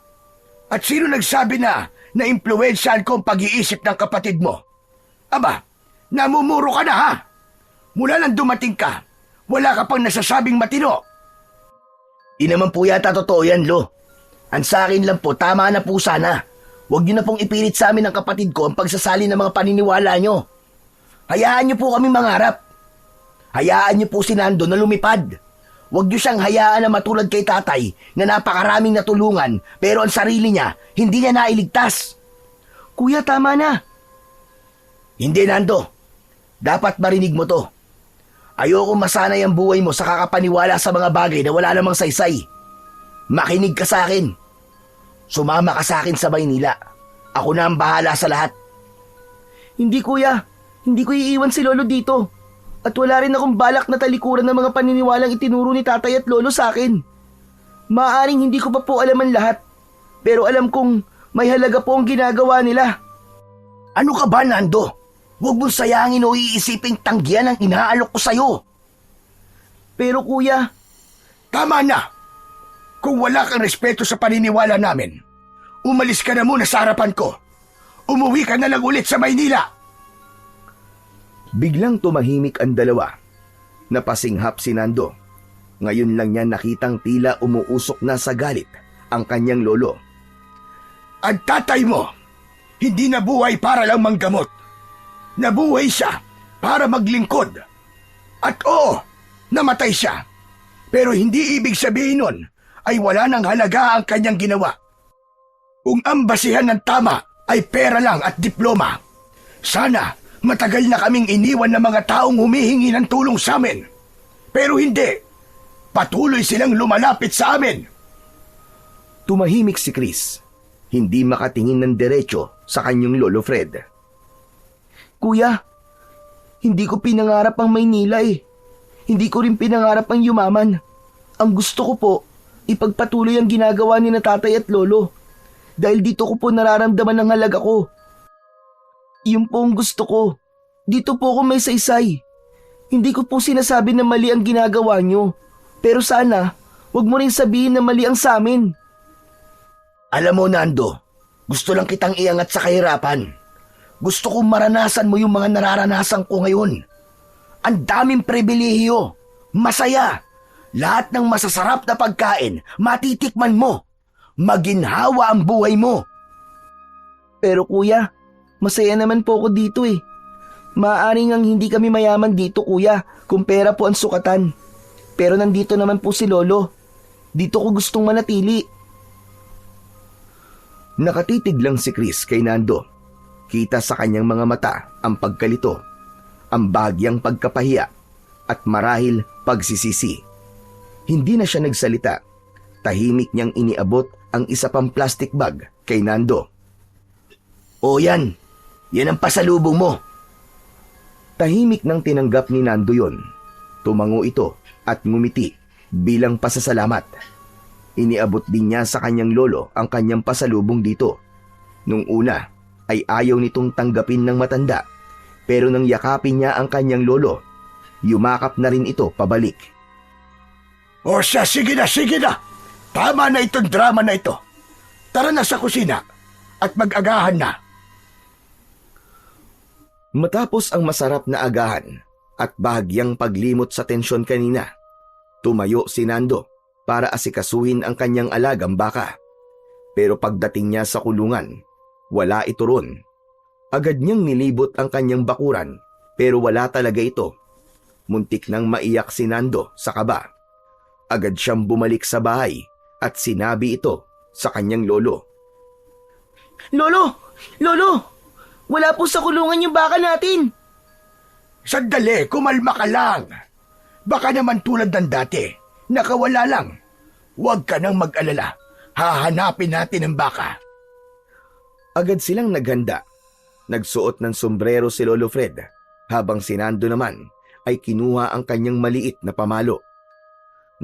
[SPEAKER 3] At sino nagsabi na impluwensyahan ko ang pag-iisip ng kapatid mo? Aba, namumuro ka na ha? Mula nang dumating ka, wala ka pang nasasabing matino.
[SPEAKER 2] Di naman po yata totoo yan, Lo. Ang sa akin lang po, tama na po sana. Huwag niyo na pong ipilit sa amin ng kapatid ko ang pagsasali ng mga paniniwala niyo. Hayaan niyo po kami mangarap. Hayaan niyo po si Nando na lumipad. Huwag niyo siyang hayaan na matulad kay tatay na napakaraming natulungan pero ang sarili niya hindi niya nailigtas. Kuya, tama na. Hindi, Nando. Dapat marinig mo to. Ayoko masanay ang buhay mo sa kakapaniwala sa mga bagay na wala namang saysay. Makinig ka sa akin. Sumama ka sa akin sa Maynila. Ako na ang bahala sa lahat. Hindi, kuya. Hindi ko iiwan si Lolo dito. At wala rin akong balak na talikuran ng mga paniniwalang itinuro ni tatay at lolo sa akin. Maaaring hindi ko pa po alam ang lahat. Pero alam kong may halaga po ang ginagawa nila. Ano ka ba, Nando? Huwag mong sayangin o iisiping tanggihan ang inaalok ko sa'yo. Pero kuya...
[SPEAKER 3] Tama na! Kung wala kang respeto sa paniniwala namin, umalis ka na muna sa harapan ko. Umuwi ka na lang ulit sa Maynila.
[SPEAKER 1] Biglang tumahimik ang dalawa. Napasinghap si Nando. Ngayon lang niya nakitang tila umuusok na sa galit ang kanyang lolo.
[SPEAKER 3] Ang tatay mo, hindi nabuhay para lang manggamot. Nabuhay siya para maglingkod. At oo, namatay siya. Pero hindi ibig sabihin nun ay wala nang halaga ang kanyang ginawa. Kung ang basihan ng tama ay pera lang at diploma, sana matagal na kaming iniwan ng mga taong humihingi ng tulong sa amin. Pero hindi. Patuloy silang lumalapit sa amin.
[SPEAKER 1] Tumahimik si Chris. Hindi makatingin ng diretso sa kanyang Lolo Fred.
[SPEAKER 2] Kuya, hindi ko pinangarap ang Maynila eh. Hindi ko rin pinangarap ang yumaman. Ang gusto ko po, ipagpatuloy ang ginagawa ni na tatay at lolo. Dahil dito ko po nararamdaman ang halaga ko. Yun po ang gusto ko. Dito po ako may saysay. Hindi ko po sinasabi na mali ang ginagawa nyo. Pero sana, wag mo rin sabihin na mali ang sa amin. Alam mo, Nando, gusto lang kitang iangat sa kahirapan. Gusto kong maranasan mo yung mga nararanasan ko ngayon. Ang daming pribilehiyo, masaya. Lahat ng masasarap na pagkain, matitikman mo. Maginhawa ang buhay mo. Pero kuya, masaya naman po ako dito eh. Maaaring ang hindi kami mayaman dito, kuya, kung pera po ang sukatan. Pero nandito naman po si Lolo. Dito ko gustong manatili.
[SPEAKER 1] Nakatitig lang si Chris kay Nando. Kita sa kanyang mga mata ang pagkalito, ang bagyang pagkapahiya, at marahil pagsisisi. Hindi na siya nagsalita. Tahimik niyang iniabot ang isa pang plastic bag kay Nando.
[SPEAKER 3] O yan, yan ang pasalubong mo.
[SPEAKER 1] Tahimik nang tinanggap ni Nando yon. Tumango ito at ngumiti bilang pasasalamat. Iniabot din niya sa kanyang lolo ang kanyang pasalubong dito. Nung una ay ayaw nitong tanggapin ng matanda, pero nang yakapin niya ang kanyang lolo, yumakap na rin ito pabalik.
[SPEAKER 3] O siya, sige na. Tama na itong drama na ito. Tara na sa kusina at mag-agahan na.
[SPEAKER 1] Matapos ang masarap na agahan at bahagyang paglimot sa tensyon kanina, tumayo si Nando para asikasuhin ang kanyang alagang baka. Pero pagdating niya sa kulungan, wala ito ron. Agad niyang nilibot ang kanyang bakuran pero wala talaga ito. Muntik nang maiyak si Nando sa kaba. Agad siyang bumalik sa bahay at sinabi ito sa kanyang lolo.
[SPEAKER 2] Lolo! Wala po sa kulungan yung baka natin.
[SPEAKER 3] Sandali, kumalma ka lang. Baka naman tulad ng dati, nakawala lang. Huwag ka nang mag-alala. Hahanapin natin ang baka.
[SPEAKER 1] Agad silang naghanda. Nagsuot ng sombrero si Lolo Fred, habang si Nando naman ay kinuha ang kanyang maliit na pamalo.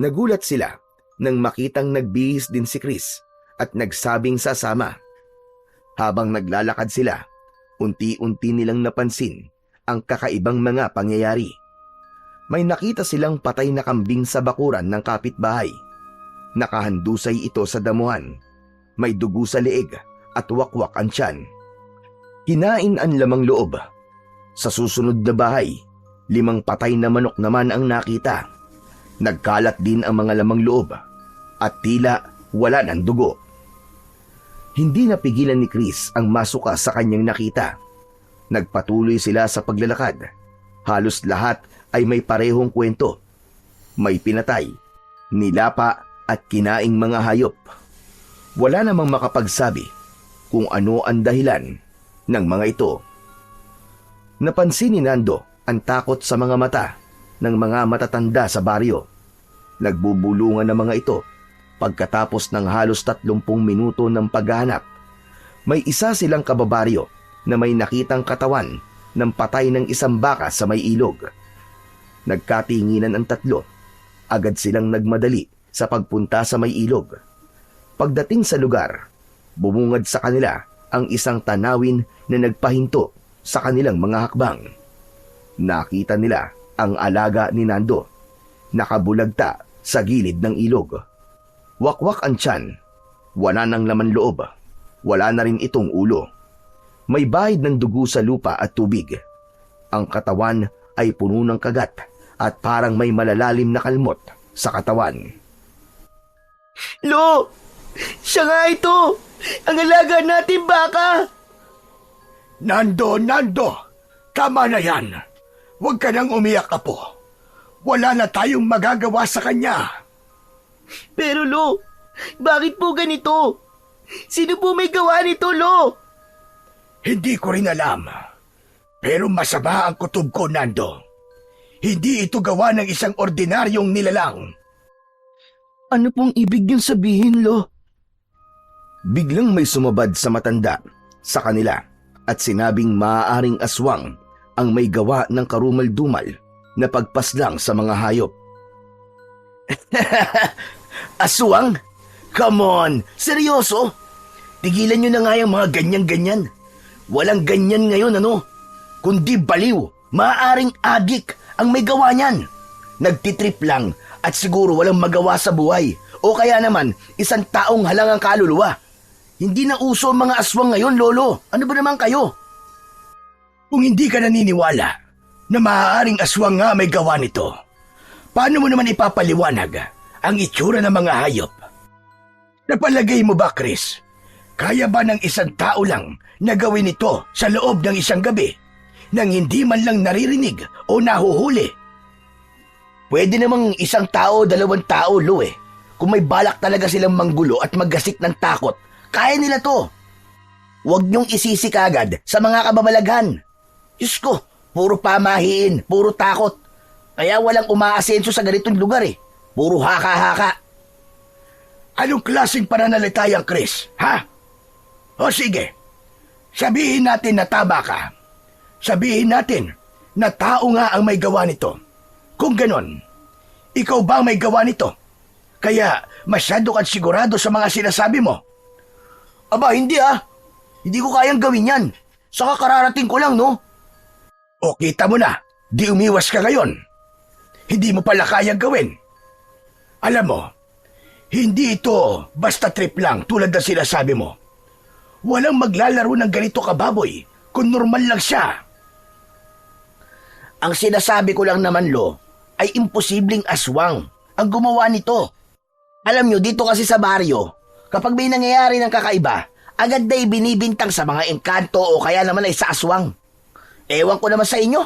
[SPEAKER 1] Nagulat sila nang makitang nagbihis din si Chris at nagsabing sasama. Habang naglalakad sila, unti-unti nilang napansin ang kakaibang mga pangyayari. May nakita silang patay na kambing sa bakuran ng kapitbahay. Nakahandusay ito sa damuhan. May dugo sa leeg at wakwak ang tiyan. Kinain ang lamang loob. Sa susunod na bahay, 5 patay na manok naman ang nakita. Nagkalat din ang mga lamang loob at tila wala ng dugo. Hindi napigilan ni Chris ang masuka sa kanyang nakita. Nagpatuloy sila sa paglalakad. Halos lahat ay may parehong kwento. May pinatay, nilapa at kinaing mga hayop. Wala namang makapagsabi kung ano ang dahilan ng mga ito. Napansin ni Nando ang takot sa mga mata ng mga matatanda sa baryo. Nagbubulungan ng mga ito. Pagkatapos ng halos 30 minuto ng paghahanap, may isa silang kababaryo na may nakitang katawan ng patay ng isang baka sa may ilog. Nagkatinginan ang tatlo. Agad silang nagmadali sa pagpunta sa may ilog. Pagdating sa lugar, bumungad sa kanila ang isang tanawin na nagpahinto sa kanilang mga hakbang. Nakita nila ang alaga ni Nando, nakabulagta sa gilid ng ilog. Wakwak ang tiyan, wala nang laman loob, wala na rin itong ulo. May bahid ng dugo sa lupa at tubig. Ang katawan ay puno ng kagat at parang may malalalim na kalmot sa katawan.
[SPEAKER 2] Lo! Siya nga ito! Ang alaga natin baka!
[SPEAKER 3] Nando! Tama na yan. Huwag ka nang umiyak, apo. Wala na tayong magagawa sa kanya.
[SPEAKER 2] Pero Lo, bakit po ganito? Sino po may gawa nito, Lo?
[SPEAKER 3] Hindi ko rin alam. Pero masama ang kutob ko, Nando. Hindi ito gawa ng isang ordinaryong nilalang.
[SPEAKER 2] Ano pong ibig niyong sabihin, Lo?
[SPEAKER 1] Biglang may sumabad sa matanda sa kanila at sinabing maaaring aswang ang may gawa ng karumal-dumal na pagpaslang sa mga hayop.
[SPEAKER 3] Aswang? Come on! Seryoso? Tigilan nyo na nga yung mga ganyan-ganyan. Walang ganyan ngayon, kundi baliw, maaaring adik ang may gawa niyan. Nagtitrip lang at siguro walang magawa sa buhay. O kaya naman, isang taong halangang kaluluwa. Hindi na uso ang mga aswang ngayon, Lolo. Ano ba naman kayo? Kung hindi ka naniniwala na maaaring aswang nga may gawa nito, paano mo naman ipapaliwanag ang itsura ng mga hayop? Napalagay mo ba, Chris? Kaya ba ng isang tao lang na gawin ito sa loob ng isang gabi nang hindi man lang naririnig o nahuhuli? Pwede namang isang tao, 2 tao, Lo eh. Kung may balak talaga silang manggulo at maggasik ng takot, kaya nila to. Huwag niyong isisi kagad sa mga kababalaghan. Diyos ko, puro pamahiin, puro takot. Kaya walang umaasenso sa ganitong lugar eh. Puro haka-haka. Anong klaseng pananalita yan, Chris? Ha? O sige, Sabihin natin na tama ka. Sabihin natin na tao nga ang may gawa nito. Kung ganon, ikaw ba ang may gawa nito? Kaya masyado kang sigurado sa mga sinasabi mo.
[SPEAKER 2] Aba, hindi ah. Hindi ko kayang gawin yan. Saka kararating ko lang, no?
[SPEAKER 3] O kita mo na, di umiwas ka ngayon. Hindi mo pala kayang gawin. Alam mo, hindi ito basta trip lang tulad ng sinasabi mo. Walang maglalaro ng ganito kababoy kung normal lang siya.
[SPEAKER 2] Ang sinasabi ko lang naman, Lo, ay imposibleng aswang ang gumawa nito. Alam nyo, dito kasi sa baryo, kapag may nangyayari ng kakaiba, agad na ibinibintang sa mga engkanto o kaya naman ay sa aswang. Ewan ko naman sa inyo.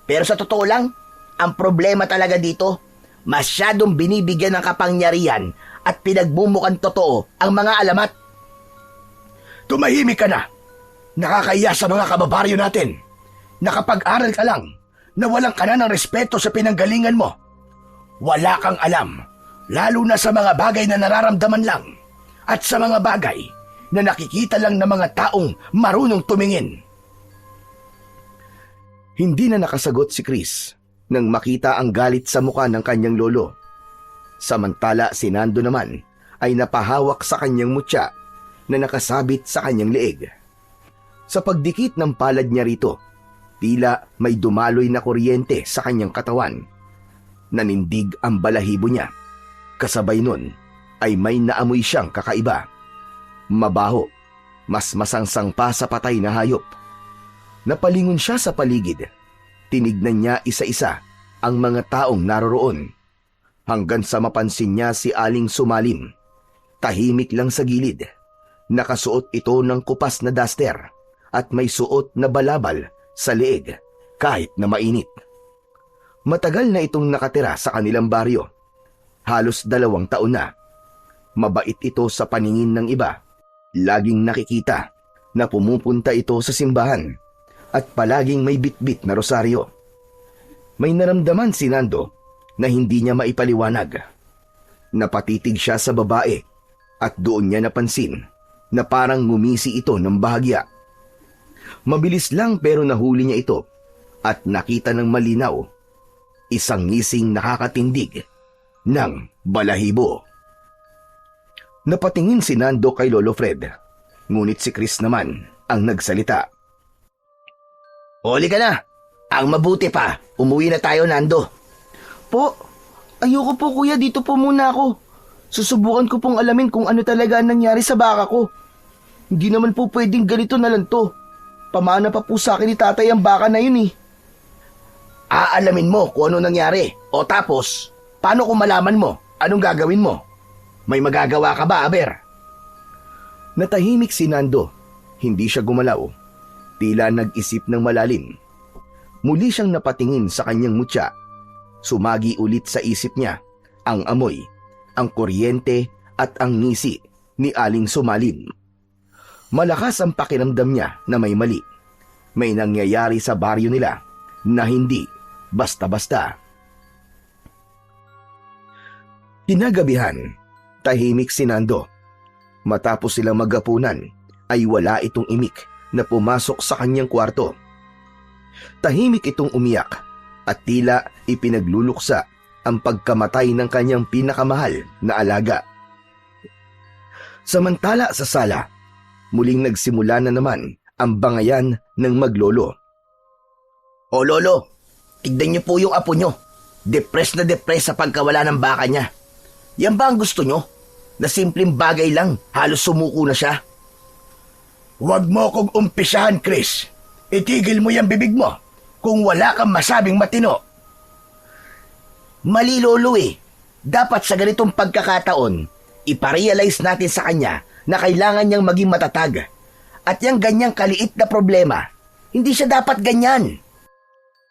[SPEAKER 2] Pero sa totoo lang, ang problema talaga dito, masyadong binibigyan ng kapangyarihan at pinagmumukhang totoo ang mga alamat.
[SPEAKER 3] Tumahimik ka na. Nakakahiya sa mga kababaryo natin. Nakapag-aral ka lang na walang ka na ng respeto sa pinanggalingan mo. Wala kang alam, lalo na sa mga bagay na nararamdaman lang at sa mga bagay na nakikita lang ng mga taong marunong tumingin.
[SPEAKER 1] Hindi na nakasagot si Chris nang makita ang galit sa mukha ng kanyang lolo. Samantala si Nando naman ay napahawak sa kanyang mutya na nakasabit sa kanyang leeg. Sa pagdikit ng palad niya rito, tila may dumaloy na kuryente sa kanyang katawan. Nanindig ang balahibo niya. Kasabay nun ay may naamoy siyang kakaiba. Mabaho, mas masangsang pa sa patay na hayop. Napalingon siya sa paligid. Tinignan niya isa-isa ang mga taong naroroon. Hanggang sa mapansin niya si Aling Sumalim. Tahimik lang sa gilid. Nakasuot ito ng kupas na duster at may suot na balabal sa leeg kahit na mainit. Matagal na itong nakatira sa kanilang baryo. Halos 2 taon na. Mabait ito sa paningin ng iba. Laging nakikita na pumupunta ito sa simbahan at palaging may bitbit na rosaryo. May naramdaman si Nando na hindi niya maipaliwanag. Napatitig siya sa babae at doon niya napansin na parang ngumisi ito ng bahagya. Mabilis lang pero nahuli niya ito at nakita ng malinaw isang ngising nakakatindig ng balahibo. Napatingin si Nando kay Lolo Fred, ngunit si Chris naman ang nagsalita.
[SPEAKER 2] Huli ka na. Ang mabuti pa, umuwi na tayo, Nando. Po, ayoko po kuya, dito po muna ako. Susubukan ko pong alamin kung ano talaga ang nangyari sa baka ko. Hindi naman po pwedeng ganito na lang to. Pamana pa po sa akin ni tatay ang baka na yun eh.
[SPEAKER 3] Aalamin mo kung ano nangyari. O tapos, paano kung malaman mo? Anong gagawin mo? May magagawa ka ba, Aber?
[SPEAKER 1] Natahimik si Nando. Hindi siya gumalaw. Tila nag-isip ng malalim. Muli siyang napatingin sa kanyang mutya. Sumagi ulit sa isip niya ang amoy, ang kuryente at ang ngisi ni Aling Sumalim. Malakas ang pakiramdam niya na may mali. May nangyayari sa baryo nila na hindi basta-basta. Kinagabihan, tahimik si Nando. Matapos silang maghapunan, ay wala itong imik na pumasok sa kanyang kwarto. Tahimik itong umiyak at tila ipinagluluksa ang pagkamatay ng kanyang pinakamahal na alaga. Samantala sa sala, muling nagsimula na naman ang bangayan ng maglolo.
[SPEAKER 2] O lolo, tignan niyo po yung apo niyo. Depressed na depressed sa pagkawala ng baka niya. Yan ba ang gusto niyo? Na simpleng bagay lang, halos sumuko na siya.
[SPEAKER 3] Huwag mo kong umpisahan, Chris. Itigil mo yung bibig mo kung wala kang masabing matino.
[SPEAKER 2] Mali lolo eh. Dapat sa ganitong pagkakataon, iparealize natin sa kanya na kailangan niyang maging matatag. At yung ganyang kaliit na problema, hindi siya dapat ganyan.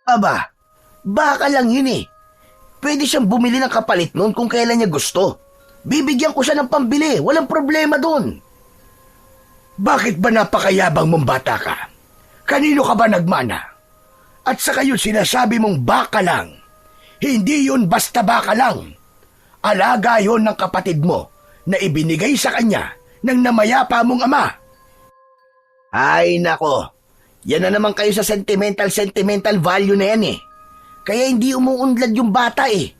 [SPEAKER 2] Aba, baka lang yun eh. Pwede siyang bumili ng kapalit noon kung kailan niya gusto. Bibigyan ko siya ng pambili, walang problema doon.
[SPEAKER 3] Bakit ba napakayabang mong bata ka? Kanino ka ba nagmana? At sa kayo sinasabi mong baka lang. Hindi yun basta baka lang. Alaga yon ng kapatid mo na ibinigay sa kanya ng namayapa mong ama. Ay nako, yan na naman kayo sa sentimental value na yan eh. Kaya hindi umuunlad yung bata eh.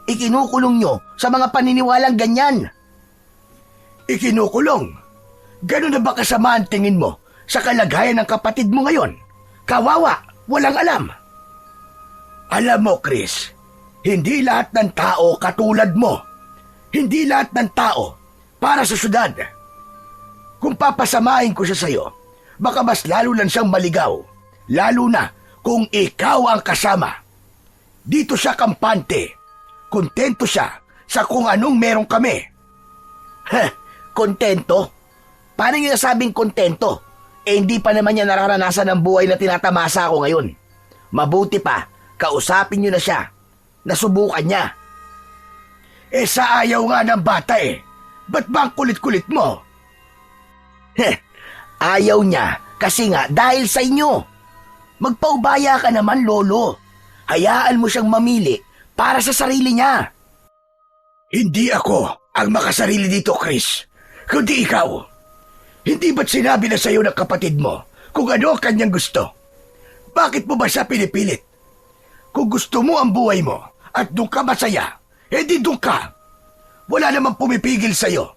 [SPEAKER 3] Ikinukulong nyo sa mga paniniwalang ganyan. Ikinukulong? Ganun na ba kasama ang tingin mo sa kalagayan ng kapatid mo ngayon? Kawawa, walang alam. Alam mo, Chris, hindi lahat ng tao katulad mo. Hindi lahat ng tao para sa syudad. Kung papasamahin ko siya sa'yo, baka mas lalo lang siyang maligaw. Lalo na kung ikaw ang kasama. Dito siya kampante. Kontento siya sa kung anong meron kami. Kontento? Paano niya nasabing kontento? Hindi pa naman niya nararanasan ang buhay na tinatamasa ako ngayon. Mabuti pa, kausapin niyo na siya. Nasubukan niya. Sa ayaw nga ng bata eh. Ba't ba ang kulit-kulit mo? Ayaw niya kasi nga dahil sa inyo. Magpaubaya ka naman, Lolo. Hayaan mo siyang mamili para sa sarili niya. Hindi ako ang makasarili dito, Chris. Kundi ikaw. Hindi ba't sinabi na sa'yo ng kapatid mo kung ano ang kanyang gusto? Bakit mo ba siya pinipilit? Kung gusto mo ang buhay mo at doon ka masaya, di doon ka. Wala namang pumipigil sa'yo.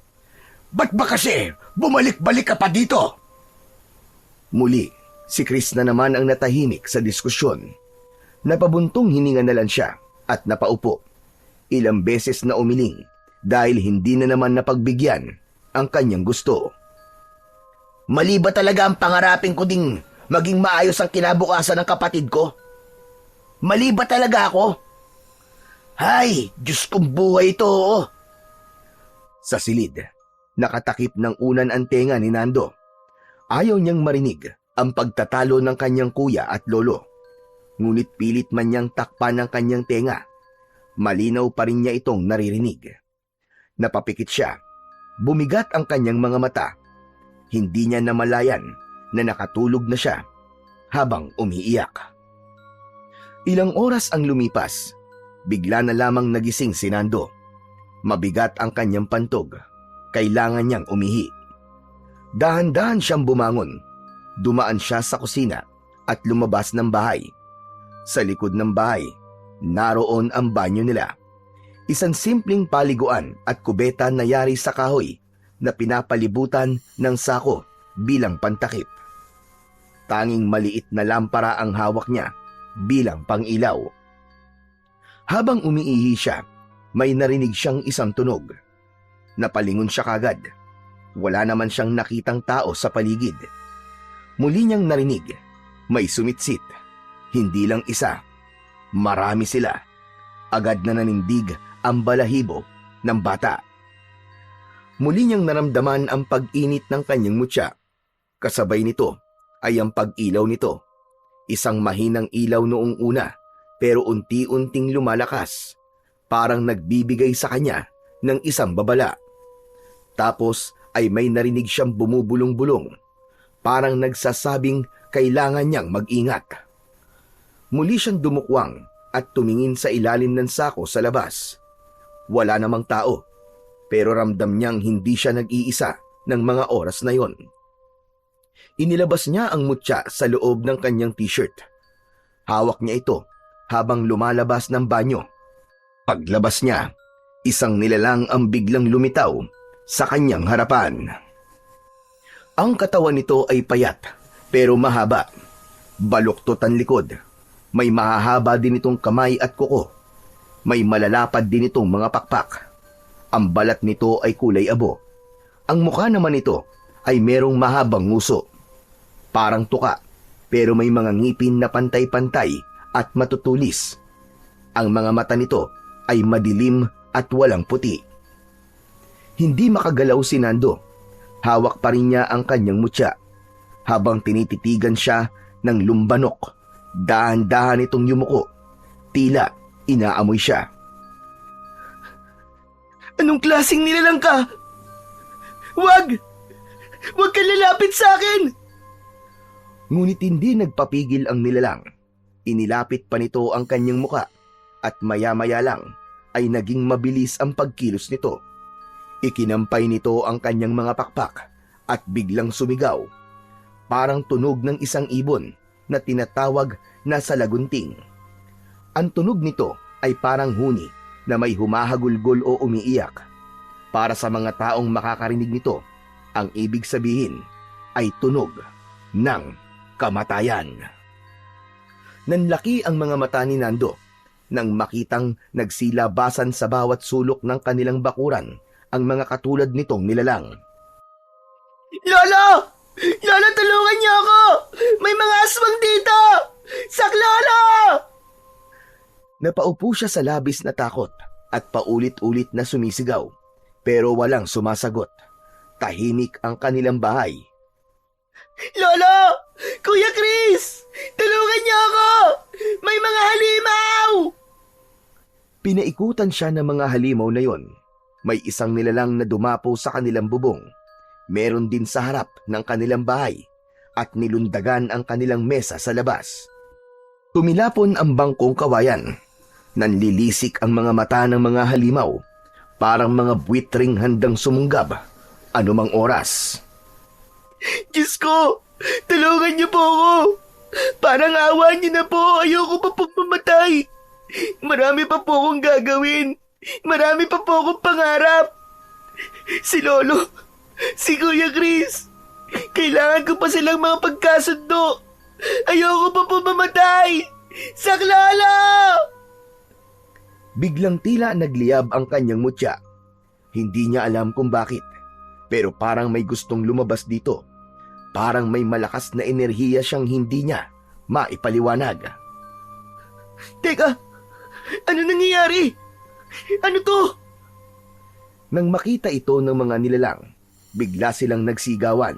[SPEAKER 3] Ba't ba kasi bumalik-balik ka pa dito?
[SPEAKER 1] Muli, si Chris na naman ang natahimik sa diskusyon. Napabuntong hininga na lang siya at napaupo. Ilang beses na umiling dahil hindi na naman napagbigyan ang kanyang gusto.
[SPEAKER 3] Mali ba talaga ang pangarapin ko ding maging maayos ang kinabukasan ng kapatid ko? Mali ba talaga ako? Hay, Diyos kong buhay ito.
[SPEAKER 1] Sa silid, nakatakip ng unan ang tenga ni Nando. Ayaw niyang marinig ang pagtatalo ng kanyang kuya at lolo. Ngunit pilit man niyang takpan ng kanyang tenga. Malinaw pa rin niya itong naririnig. Napapikit siya. Bumigat ang kanyang mga mata. Hindi niya namalayan na nakatulog na siya habang umiiyak. Ilang oras ang lumipas. Bigla na lamang nagising si Nando. Mabigat ang kanyang pantog. Kailangan niyang umihi. Dahan-dahan siyang bumangon. Dumaan siya sa kusina at lumabas ng bahay. Sa likod ng bahay, naroon ang banyo nila. Isang simpleng paliguan at kubeta na yari sa kahoy na pinapalibutan ng sako bilang pantakip. Tanging maliit na lampara ang hawak niya bilang pangilaw. Habang umiihi siya, may narinig siyang isang tunog. Napalingon siya kagad. Wala naman siyang nakitang tao sa paligid. Muli niyang narinig, may sumitsit. Hindi lang isa, marami sila. Agad na nanindig ang balahibo ng bata. Muli niyang naramdaman ang pag-init ng kanyang mutya. Kasabay nito ay ang pag-ilaw nito. Isang mahinang ilaw noong una, pero unti-unting lumalakas. Parang nagbibigay sa kanya ng isang babala. Tapos ay may narinig siyang bumubulong-bulong. Parang nagsasabing kailangan niyang mag-ingat. Muli siyang dumukwang at tumingin sa ilalim ng sako sa labas. Wala namang tao, pero ramdam niyang hindi siya nag-iisa ng mga oras na yon. Inilabas niya ang mutya sa loob ng kanyang t-shirt. Hawak niya ito habang lumalabas ng banyo. Paglabas niya, isang nilalang ang biglang lumitaw sa kanyang harapan. Ang katawan nito ay payat pero mahaba. Baluktot ang likod. May mahahaba din itong kamay at kuko. May malalapad din itong mga pakpak. Ang balat nito ay kulay abo. Ang mukha naman nito ay merong mahabang nguso. Parang tuka, pero may mga ngipin na pantay-pantay at matutulis. Ang mga mata nito ay madilim at walang puti. Hindi makagalaw si Nando. Hawak pa rin niya ang kanyang mutya. Habang tinititigan siya ng lumbanok, dahan-dahan itong yumuko. Tila inaamoy siya.
[SPEAKER 2] Anong klaseng nilalang ka? Wag! Wag kang lalapit sa akin!
[SPEAKER 1] Ngunit hindi nagpapigil ang nilalang. Inilapit pa nito ang kanyang muka at maya-maya lang ay naging mabilis ang pagkilos nito. Ikinampay nito ang kanyang mga pakpak at biglang sumigaw. parang tunog ng isang ibon na tinatawag na salagunting. Ang tunog nito ay parang huni na may humahagulgol o umiiyak. Para sa mga taong makakarinig nito, ang ibig sabihin ay tunog ng kamatayan. Nanlaki ang mga mata ni Nando nang makitang nagsilabasan sa bawat sulok ng kanilang bakuran ang mga katulad nitong nilalang.
[SPEAKER 2] Lolo! Lolo, tulungan niyo ako! May mga aswang dito! Saklolo!
[SPEAKER 1] Napaupo siya sa labis na takot at paulit-ulit na sumisigaw, pero walang sumasagot. Tahimik ang kanilang bahay.
[SPEAKER 2] Lolo! Kuya Chris! Tulungan niyo ako! May mga halimaw!
[SPEAKER 1] Pinaikutan siya ng mga halimaw na yon. May isang nilalang na dumapo sa kanilang bubong. Meron din sa harap ng kanilang bahay at nilundagan ang kanilang mesa sa labas. Tumilapon ang bangkong kawayan. Nanlilisik ang mga mata ng mga halimaw, parang mga buwitring handang sumunggab anumang oras.
[SPEAKER 2] Diyos ko! Tulungan niyo po ako! Parang awa niyo na po! Ayoko pa pong mamatay! Marami pa po akong gagawin! Marami pa po akong pangarap! Si Lolo! Si Kuya Chris! Kailangan ko pa silang mga pagkasundo! Ayoko pa po mamatay! Saklolo!
[SPEAKER 1] Biglang tila nagliyab ang kanyang mutya. Hindi niya alam kung bakit, pero parang may gustong lumabas dito. Parang may malakas na enerhiya siyang hindi niya maipaliwanag.
[SPEAKER 2] Teka! Ano nangyayari? Ano to?
[SPEAKER 1] Nang makita ito ng mga nilalang, bigla silang nagsigawan.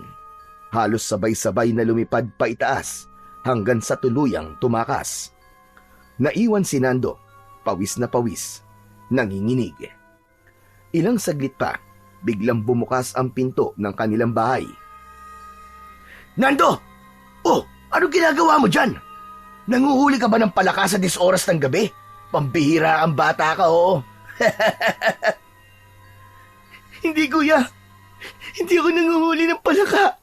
[SPEAKER 1] Halos sabay-sabay na lumipad pa itaas hanggang sa tuluyang tumakas. Naiwan si Nando, pawis na pawis, nanginginig. Ilang saglit pa, biglang bumukas ang pinto ng kanilang bahay.
[SPEAKER 3] Nando! Oh, ano ginagawa mo dyan? Nanguhuli ka ba ng palaka sa oras ng gabi? Pambihira ang bata ka, oo.
[SPEAKER 2] Hindi, kuya. Hindi ako nanguhuli ng palaka.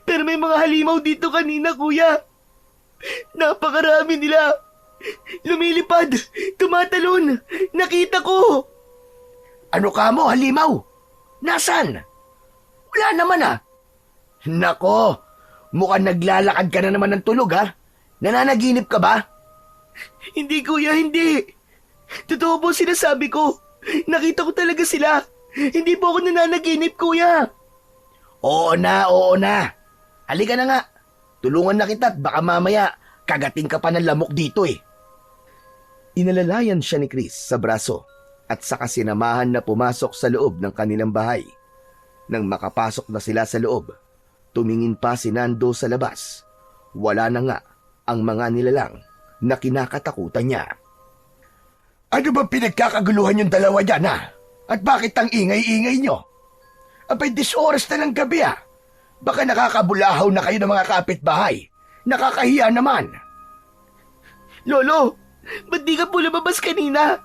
[SPEAKER 2] Pero may mga halimaw dito kanina, kuya. Napakarami nila. Lumilipad, tumatalon. Nakita ko.
[SPEAKER 3] Ano ka mo, halimaw? Nasaan? Wala naman ah. Nako, mukhang naglalakad ka na naman ng tulog ha? Nananaginip ka ba?
[SPEAKER 2] Hindi, kuya, hindi. Totoo po sinasabi ko. Nakita ko talaga sila. Hindi po ako nananaginip, kuya.
[SPEAKER 3] Oo na, oo na. Halika na nga. Tulungan na kita at baka mamaya kagating ka pa ng lamok dito eh.
[SPEAKER 1] Inalalayan siya ni Chris sa braso at saka sinamahan na pumasok sa loob ng kanilang bahay. Nang makapasok na sila sa loob, tumingin pa si Nando sa labas. Wala na nga ang mga nilalang na kinakatakutan niya.
[SPEAKER 3] Ano ba pinagkakaguluhan yung dalawa dyan ha? At bakit ang ingay-ingay nyo? Abay, oras na ng gabi ah. Baka nakakabulahaw na kayo ng mga kapitbahay. Nakakahiya naman.
[SPEAKER 2] Lolo, ba't di ka po lumabas kanina?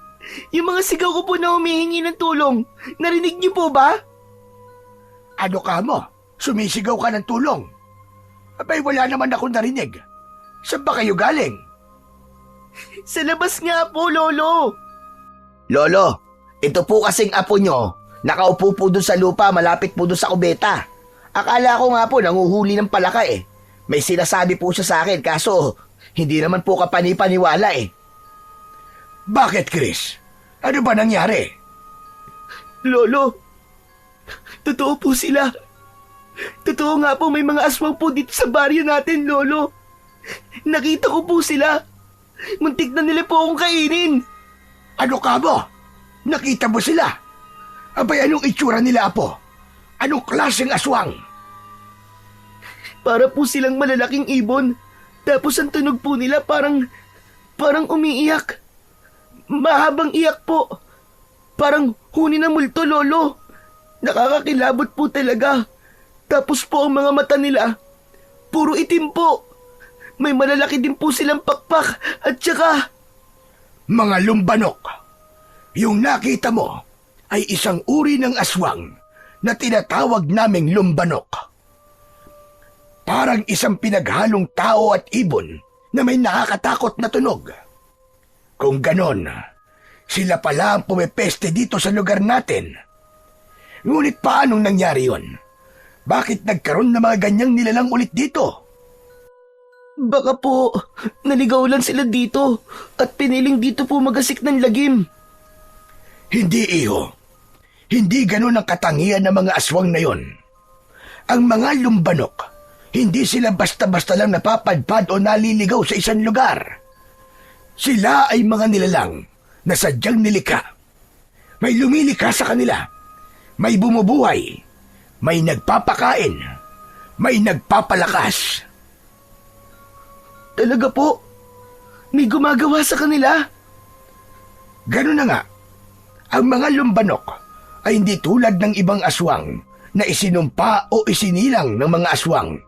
[SPEAKER 2] Yung mga sigaw ko po na humihingi ng tulong, narinig niyo po ba?
[SPEAKER 3] Ano ka mo? Sumisigaw ka ng tulong. Abay, wala naman akong narinig. Saan ba kayo galing?
[SPEAKER 2] Sa labas nga po, Lolo.
[SPEAKER 3] Lolo, ito po kasing apo nyo. Nakaupo po dun sa lupa, malapit po dun sa kubeta. Akala ko nga po nanguhuli ng palaka eh. May sinasabi po siya sa akin, kaso hindi naman po kapani-paniwala eh. Bakit, Chris? Ano ba nangyari?
[SPEAKER 2] Lolo, totoo po sila. Totoo nga po may mga aswang po dito sa baryo natin, Lolo. Nakita ko po sila. Muntik na nila po akong kainin.
[SPEAKER 3] Ano ka mo? Nakita mo sila? Abay, anong itsura nila, apo? Anong klaseng aswang?
[SPEAKER 2] Para po silang malalaking ibon. Tapos ang tunog po nila parang umiiyak. Mahabang iyak po. Parang huni na multo, Lolo. Nakakakilabot po talaga. Tapos po ang mga mata nila, puro itim po. May malalaki din po silang pakpak at saka...
[SPEAKER 3] Mga lumbanok. Yung nakita mo ay isang uri ng aswang na tinatawag naming lumbanok. Parang isang pinaghalong tao at ibon na may nakakatakot na tunog. Kung ganon, sila pala ang pumipeste dito sa lugar natin. Ngunit paanong nangyari yon? Bakit nagkaroon ng mga ganyang nilalang ulit dito?
[SPEAKER 2] Baka po, naligaw lang sila dito at piniling dito po magasik ng lagim.
[SPEAKER 3] Hindi, iho. Hindi ganon ang katangian ng mga aswang na yon. Ang mga lumbanok, hindi sila basta-basta lang napapadpad o naliligaw sa isang lugar. Sila ay mga nilalang na sadyang nilikha. May lumilikha sa kanila. May bumubuhay. May nagpapakain. May nagpapalakas.
[SPEAKER 2] Talaga po? May gumagawa sa kanila?
[SPEAKER 3] Ganun na nga. Ang mga lumbanok ay hindi tulad ng ibang aswang na isinumpa o isinilang ng mga aswang.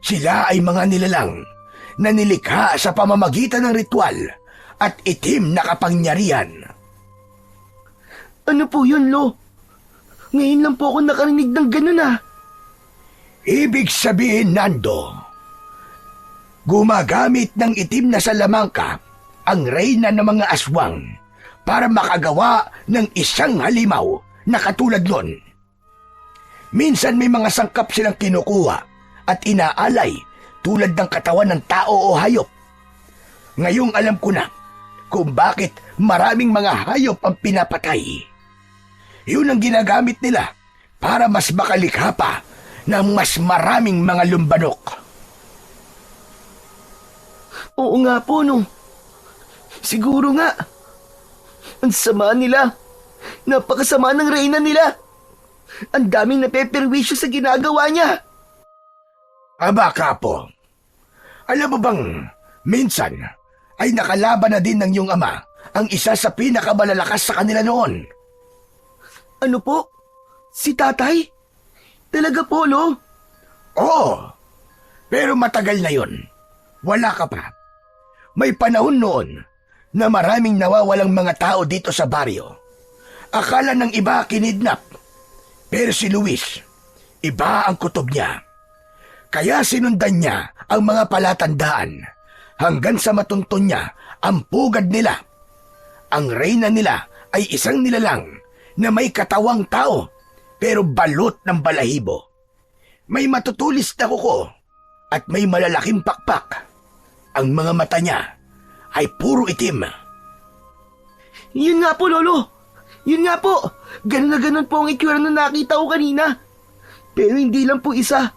[SPEAKER 3] Sila ay mga nilalang na nilikha sa pamamagitan ng ritual at itim na kapangyarihan.
[SPEAKER 2] Ano po yun, Lo? Ngayon lang po ako nakarinig ng ganun
[SPEAKER 3] Ibig sabihin, Nando, gumagamit ng itim na salamangka ang reyna ng mga aswang para makagawa ng isang halimaw na katulad nun. Minsan may mga sangkap silang kinukuha at inaalay tulad ng katawan ng tao o hayop. Ngayong alam ko na kung bakit maraming mga hayop ang pinapatay. Yun ang ginagamit nila para mas makalikha pa ng mas maraming mga lumbanok.
[SPEAKER 2] Oo nga po, no. Siguro nga. Ang sama nila. Napakasama ng reyna nila. Ang daming napeperwisyo sa ginagawa niya.
[SPEAKER 3] Aba, Kapo. Alam mo bang, minsan ay nakalaban na din ng iyong ama ang isa sa pinakamalalakas sa kanila noon.
[SPEAKER 2] Ano po? Si tatay? Talaga po, Lo?
[SPEAKER 3] Oo, pero matagal na yon. Wala ka pa. May panahon noon na maraming nawawalang mga tao dito sa baryo. Akala ng iba kinidnap. Pero si Luis, iba ang kutob niya. Kaya sinundan niya ang mga palatandaan hanggang sa matunton niya ang pugad nila. Ang reyna nila ay isang nilalang na may katawang tao pero balot ng balahibo. May matutulis na kuko at may malalaking pakpak. Ang mga mata niya ay puro itim.
[SPEAKER 2] Yun nga po, Lolo. Yun nga po. Ganun na ganun po ang itsura na nakita ko kanina. Pero hindi lang po isa.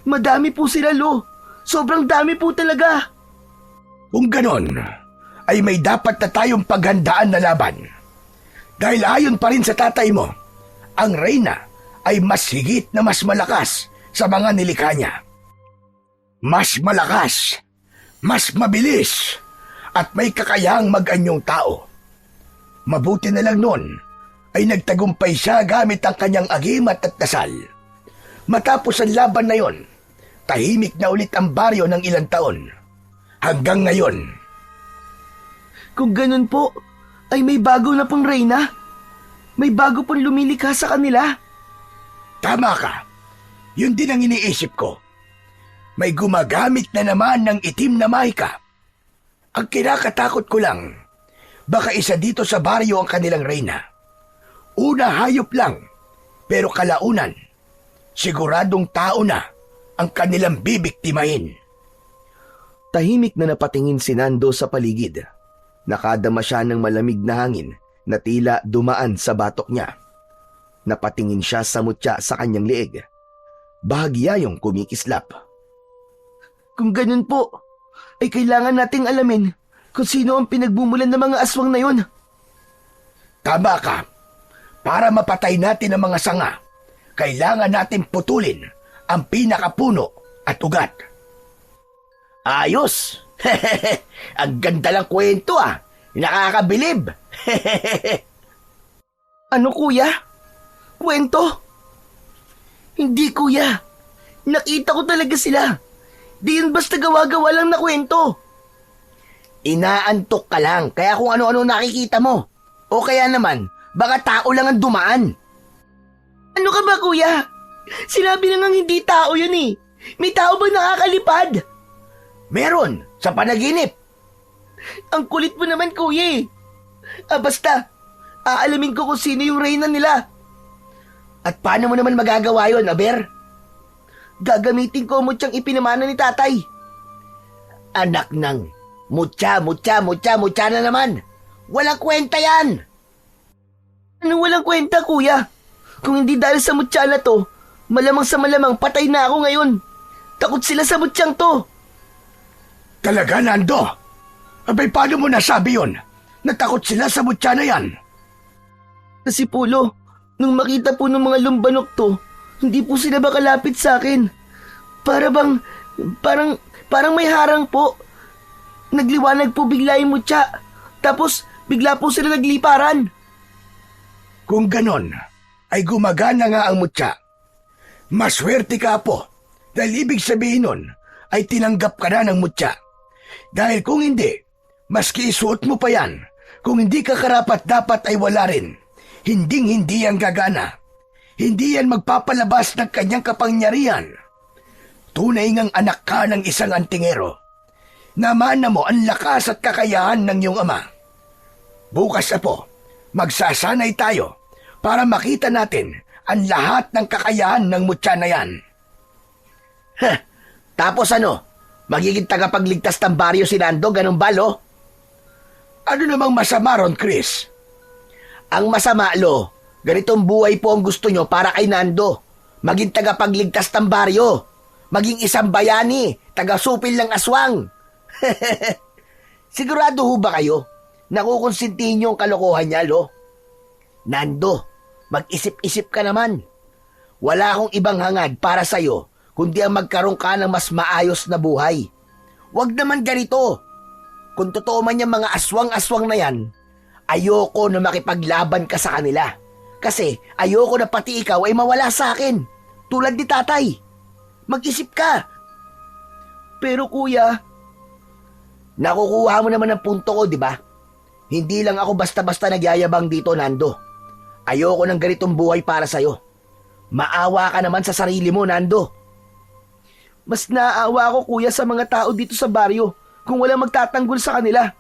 [SPEAKER 2] Madami po sila, Lo. Sobrang dami po talaga.
[SPEAKER 3] Kung ganon, ay may dapat na tayong paghandaan na laban. Dahil ayon pa rin sa tatay mo, ang reyna ay mas higit na mas malakas sa mga nilikha niya. Mas malakas, mas mabilis, at may kakayahang mag-anyong tao. Mabuti na lang noon ay nagtagumpay siya gamit ang kanyang agimat at dasal. Matapos ang laban na yon, tahimik na ulit ang baryo ng ilang taon. Hanggang ngayon.
[SPEAKER 2] Kung ganun po, ay may bago na pong reyna? May bago pong lumilikha sa kanila?
[SPEAKER 3] Tama ka. Yun din ang iniisip ko. May gumagamit na naman ng itim na mahika. Ang kinakatakot ko lang, baka isa dito sa baryo ang kanilang reyna. Una hayop lang, pero kalaunan, siguradong tao na ang kanilang bibiktimahin.
[SPEAKER 1] Tahimik na napatingin si Nando sa paligid. Nakadama siya ng malamig na hangin na tila dumaan sa batok niya. Napatingin siya sa mutya sa kanyang leeg. Bahagya yung kumikislap.
[SPEAKER 2] Kung ganun po, ay kailangan nating alamin kung sino ang pinagbumulan ng mga aswang na yon.
[SPEAKER 3] Tama ka. Para mapatay natin ang mga sanga, kailangan natin putulin ang pinakapuno at ugat. Ayos! Ang ganda lang kwento Nakakabilib!
[SPEAKER 2] Ano, kuya? Kwento? Hindi, kuya. Nakita ko talaga sila. Di yun basta gawa-gawa lang na kwento.
[SPEAKER 3] Inaantok ka lang, kaya kung ano-ano nakikita mo. O kaya naman, baka tao lang ang dumaan.
[SPEAKER 2] Ano ka ba, kuya? Sinabi na ngang hindi tao yun eh. May tao ba nakakalipad?
[SPEAKER 3] Meron, sa panaginip.
[SPEAKER 2] Ang kulit mo naman, kuya eh. Basta, aalamin ko kung sino yung reyna nila.
[SPEAKER 3] At paano mo naman magagawa yon, Aber?
[SPEAKER 2] Gagamitin ko ang mutsang ipinamana ni tatay.
[SPEAKER 3] Anak ng mutya na naman. Walang kwenta yan.
[SPEAKER 2] Anong walang kwenta, kuya? Kung hindi dahil sa mutya na to, malamang sa malamang patay na ako ngayon. Takot sila sa mutsyang to.
[SPEAKER 3] Talaga, Nando? Abay, paano mo nasabi yon? Natakot sila sa mutya na yan.
[SPEAKER 2] Kasi Pulo, nung makita po ng mga lumbanok to, hindi po sila makalapit sa akin. Parang may harang po. Nagliwanag po bigla yung mutya. Tapos, bigla po sila nagliparan.
[SPEAKER 3] Kung ganon, ay gumagana nga ang mutya. Maswerte ka po, dahil ibig sabihin nun ay tinanggap ka na ng mutya. Dahil kung hindi, maski isuot mo pa yan, kung hindi ka karapat-dapat ay wala rin. Hinding-hindi yan gagana. Hindi yan magpapalabas ng kanyang kapangyarihan. Tunay ngang anak ka ng isang antingero. Namana mo ang lakas at kakayahan ng iyong ama. Bukas na po, magsasanay tayo para makita natin ang lahat ng kakayahan ng mutya na yan.
[SPEAKER 2] Tapos ano? Magiging tagapagligtas ng baryo si Nando, ganun ba, Lo?
[SPEAKER 3] Ano namang masama ron, Chris?
[SPEAKER 2] Ang masama, Lo, ganitong buhay po ang gusto nyo para kay Nando. Maging tagapagligtas ng baryo. Maging isang bayani, taga-supil ng aswang. Sigurado ho ba kayo? Nakukonsintihin nyo ang kalokohan niya, Lo? Nando, mag-isip-isip ka naman. Wala akong ibang hangad para sa'yo kundi ang magkaroon ka ng mas maayos na buhay. Huwag naman ganito. Kung totoo man yung mga aswang-aswang na yan, ayoko na makipaglaban ka sa kanila. Kasi ayoko na pati ikaw ay mawala sa akin. Tulad ni tatay. Mag-isip ka. Pero kuya, nakukuha mo naman ang punto ko, di ba? Hindi lang ako basta-basta nagyayabang dito, Nando. Ayoko ng ganitong buhay para sa'yo. Maawa ka naman sa sarili mo, Nando. Mas naaawa ako, kuya, sa mga tao dito sa baryo kung walang magtatanggol sa kanila.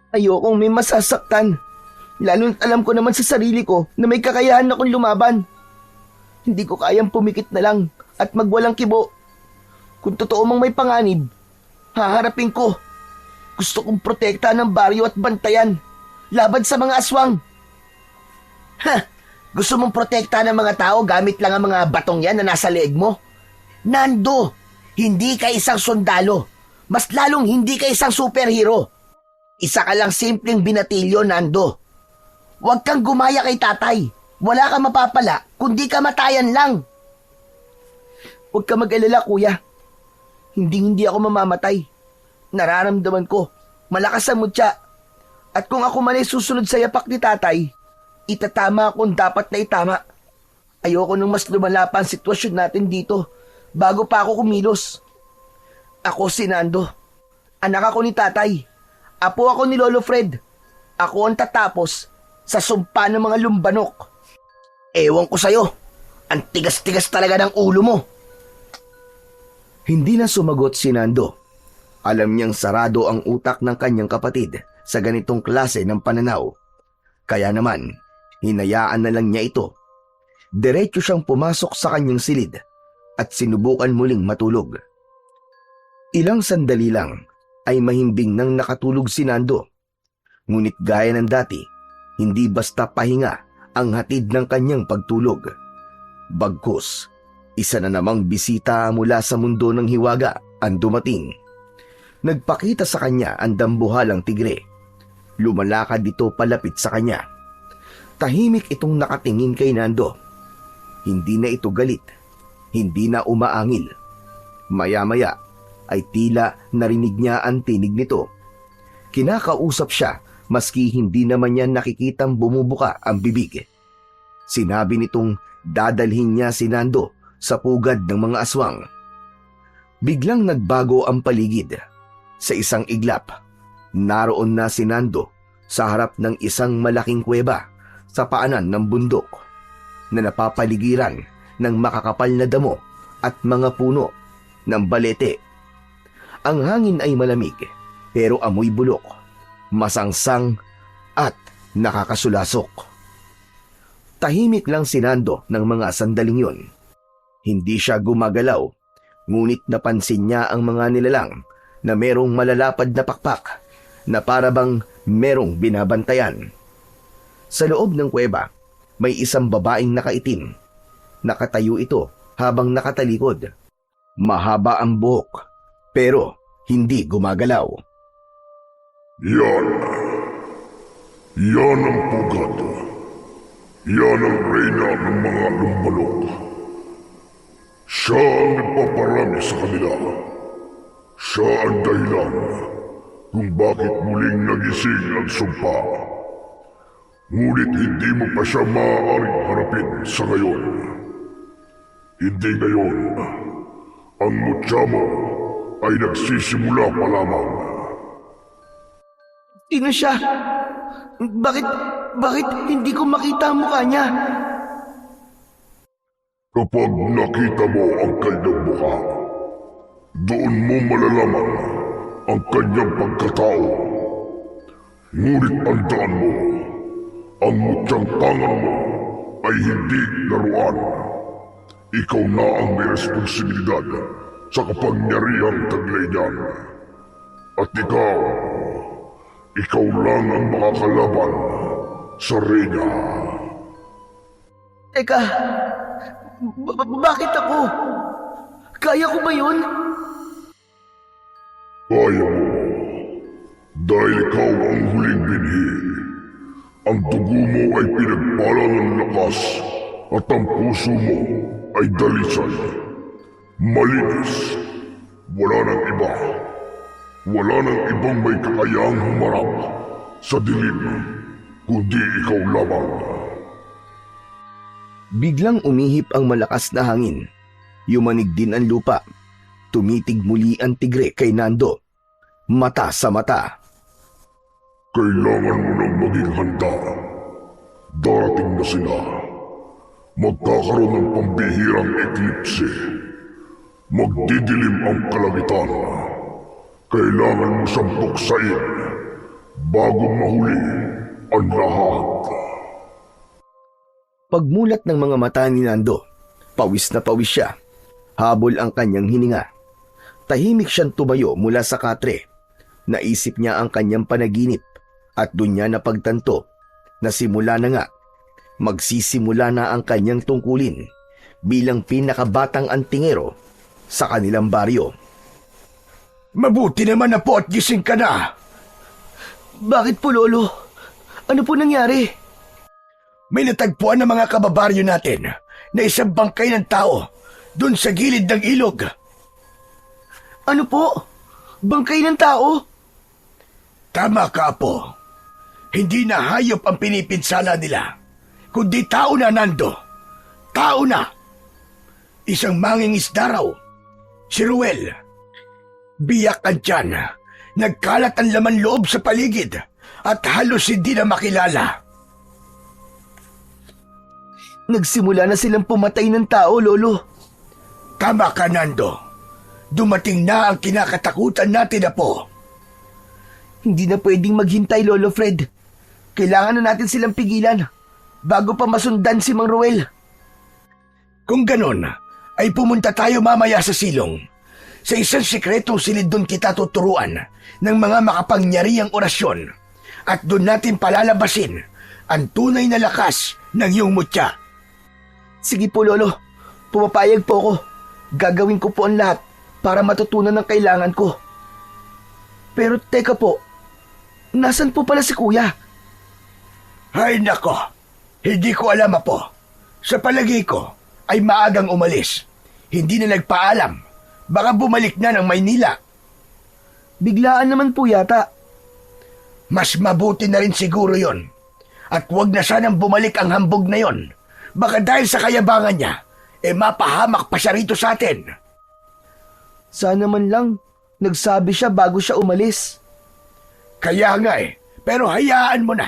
[SPEAKER 2] Ayokong may masasaktan. Lalo na't alam ko naman sa sarili ko na may kakayahan akong lumaban. Hindi ko kayang pumikit na lang at magwalang kibo. Kung totoo mang may panganib, haharapin ko. Gusto kong protektahan ng baryo at bantayan laban sa mga aswang. Gusto mong protektahan ng mga tao gamit lang ang mga batong yan na nasa leeg mo? Nando, hindi ka isang sundalo. Mas lalong hindi ka isang superhero. Isa ka lang simpleng binatilyo, Nando. Huwag kang gumaya kay tatay. Wala kang mapapala kundi kamatayan lang. Huwag ka mag-alala, kuya. Hindi ako mamamatay. Nararamdaman ko, malakas ang mutya. At kung ako man ay susunod sa yapak ni tatay, itatama kung dapat na itama. Ayoko nung mas lumala pa ang sitwasyon natin dito bago pa ako kumilos. Ako si Nando. Anak ako ni tatay. Apo ako ni Lolo Fred. Ako ang tatapos sa sumpa ng mga lumbanok. Ewan ko sa'yo. Ang tigas-tigas talaga ng ulo mo.
[SPEAKER 1] Hindi na sumagot si Nando. Alam niyang sarado ang utak ng kanyang kapatid sa ganitong klase ng pananaw. Kaya naman, hinayaan na lang niya ito. Diretso siyang pumasok sa kanyang silid at sinubukan muling matulog. Ilang sandali lang ay mahimbing nang nakatulog si Nando. Ngunit gaya ng dati, hindi basta pahinga ang hatid ng kanyang pagtulog. Bagkus, isa na namang bisita mula sa mundo ng hiwaga ang dumating. Nagpakita sa kanya ang dambuhalang tigre. Lumalakad ito palapit sa kanya. Tahimik itong nakatingin kay Nando. Hindi na ito galit. Hindi na umaangil. Maya-maya ay tila narinig niya ang tinig nito. Kinakausap siya maski hindi naman niya nakikitang bumubuka ang bibig. Sinabi nitong dadalhin niya si Nando sa pugad ng mga aswang. Biglang nagbago ang paligid. Sa isang iglap, naroon na si Nando sa harap ng isang malaking kuweba sa paanan ng bundok na napapaligiran ng makakapal na damo at mga puno ng balete. Ang hangin ay malamig pero amoy bulok, masangsang at nakakasulasok. Tahimik lang si Nando ng mga sandaling yun. Hindi siya gumagalaw, ngunit napansin niya ang mga nilalang na merong malalapad na pakpak na parabang merong binabantayan. Sa loob ng kuweba, may isang babaeng nakaitim. Nakatayo ito habang nakatalikod. Mahaba ang buhok, pero hindi gumagalaw.
[SPEAKER 4] Yan. Yan ang pugad. Yan ang reyna ng mga lumbalok. Siya ang nagpaparami sa kanila. Siya ang dahilan kung bakit muling nagising ang sumpa. Ngunit hindi mo pa siya maaaring harapin sa ngayon. Hindi ngayon. Ang mutya mo ay nagsisimula pa lamang.
[SPEAKER 2] Sino siya? Bakit hindi ko makita ang mukha niya?
[SPEAKER 4] Kapag nakita mo ang kanyang mukha, doon mo malalaman ang kanyang pagkatao. Ngunit tandaan mo, ang mutyang tangan mo ay hindi laruan. Ikaw na ang may responsibilidad sa kapangyarihang taglay niyan. At ikaw lang ang makakalaban sa reyna.
[SPEAKER 2] Teka, bakit ako? Kaya ko ba yun?
[SPEAKER 4] Kaya mo, dahil ikaw ang huling binhi. Ang dugo mo ay pinagpala ng lakas at ang puso mo ay dalisay. Malinis. Wala nang iba. Wala nang ibang may kakayahang humarap sa dilim, kundi ikaw lamang.
[SPEAKER 1] Biglang umihip ang malakas na hangin. Yumanig din ang lupa. Tumitig muli ang tigre kay Nando. Mata sa mata.
[SPEAKER 4] Kailangan mo nang maging handa. Darating na sila. Magkakaroon ng pambihirang eklipse. Magdidilim ang kalangitan. Kailangan mo siyang buksain bago mahuli ang lahat.
[SPEAKER 1] Pagmulat ng mga mata ni Nando, pawis na pawis siya. Habol ang kanyang hininga. Tahimik siyang tumayo mula sa katre. Naisip niya ang kanyang panaginip at doon niya napagtanto na simula na nga, magsisimula na ang kanyang tungkulin bilang pinakabatang antingero sa kanilang baryo.
[SPEAKER 3] Mabuti naman na po at gising ka na.
[SPEAKER 2] Bakit po, Lolo? Ano po nangyari?
[SPEAKER 3] May natagpuan ng mga kababaryo natin na isang bangkay ng tao doon sa gilid ng ilog.
[SPEAKER 2] Ano po? Bangkay ng tao?
[SPEAKER 3] Tama ka, Apo. Hindi na hayop ang pinipinsala nila, kundi tao na, Nando. Tao na. Isang mangingisda raw. Si Ruel. Biyak ang tiyan. Nagkalat ang laman loob sa paligid at halos hindi na makilala.
[SPEAKER 2] Nagsimula na silang pumatay ng tao, Lolo.
[SPEAKER 3] Tama ka, Nando. Dumating na ang kinakatakutan natin, Apo.
[SPEAKER 2] Hindi na pwedeng maghintay, Lolo Fred. Kailangan na natin silang pigilan bago pa masundan si Mang Ruel.
[SPEAKER 3] Kung ganon, ay pumunta tayo mamaya sa silong. Sa isang sikretong silid doon kita tuturuan ng mga makapangyarihang orasyon at doon natin palalabasin ang tunay na lakas ng iyong mutya.
[SPEAKER 2] Sige po, Lolo. Pumapayag po ako. Gagawin ko po ang lahat para matutunan ang kailangan ko. Pero teka po, nasan po pala si Kuya?
[SPEAKER 3] Ay nako, hindi ko alam, Apo. Sa palagay ko ay maagang umalis. Hindi na nagpaalam. Baka bumalik na ng Maynila.
[SPEAKER 2] Biglaan naman po yata.
[SPEAKER 3] Mas mabuti na rin siguro yon. At huwag na sanang bumalik ang hambog na yon. Baka dahil sa kayabangan niya, mapahamak pa siya rito sa atin.
[SPEAKER 2] Sana man lang nagsabi siya bago siya umalis.
[SPEAKER 3] Kaya nga pero hayaan mo na.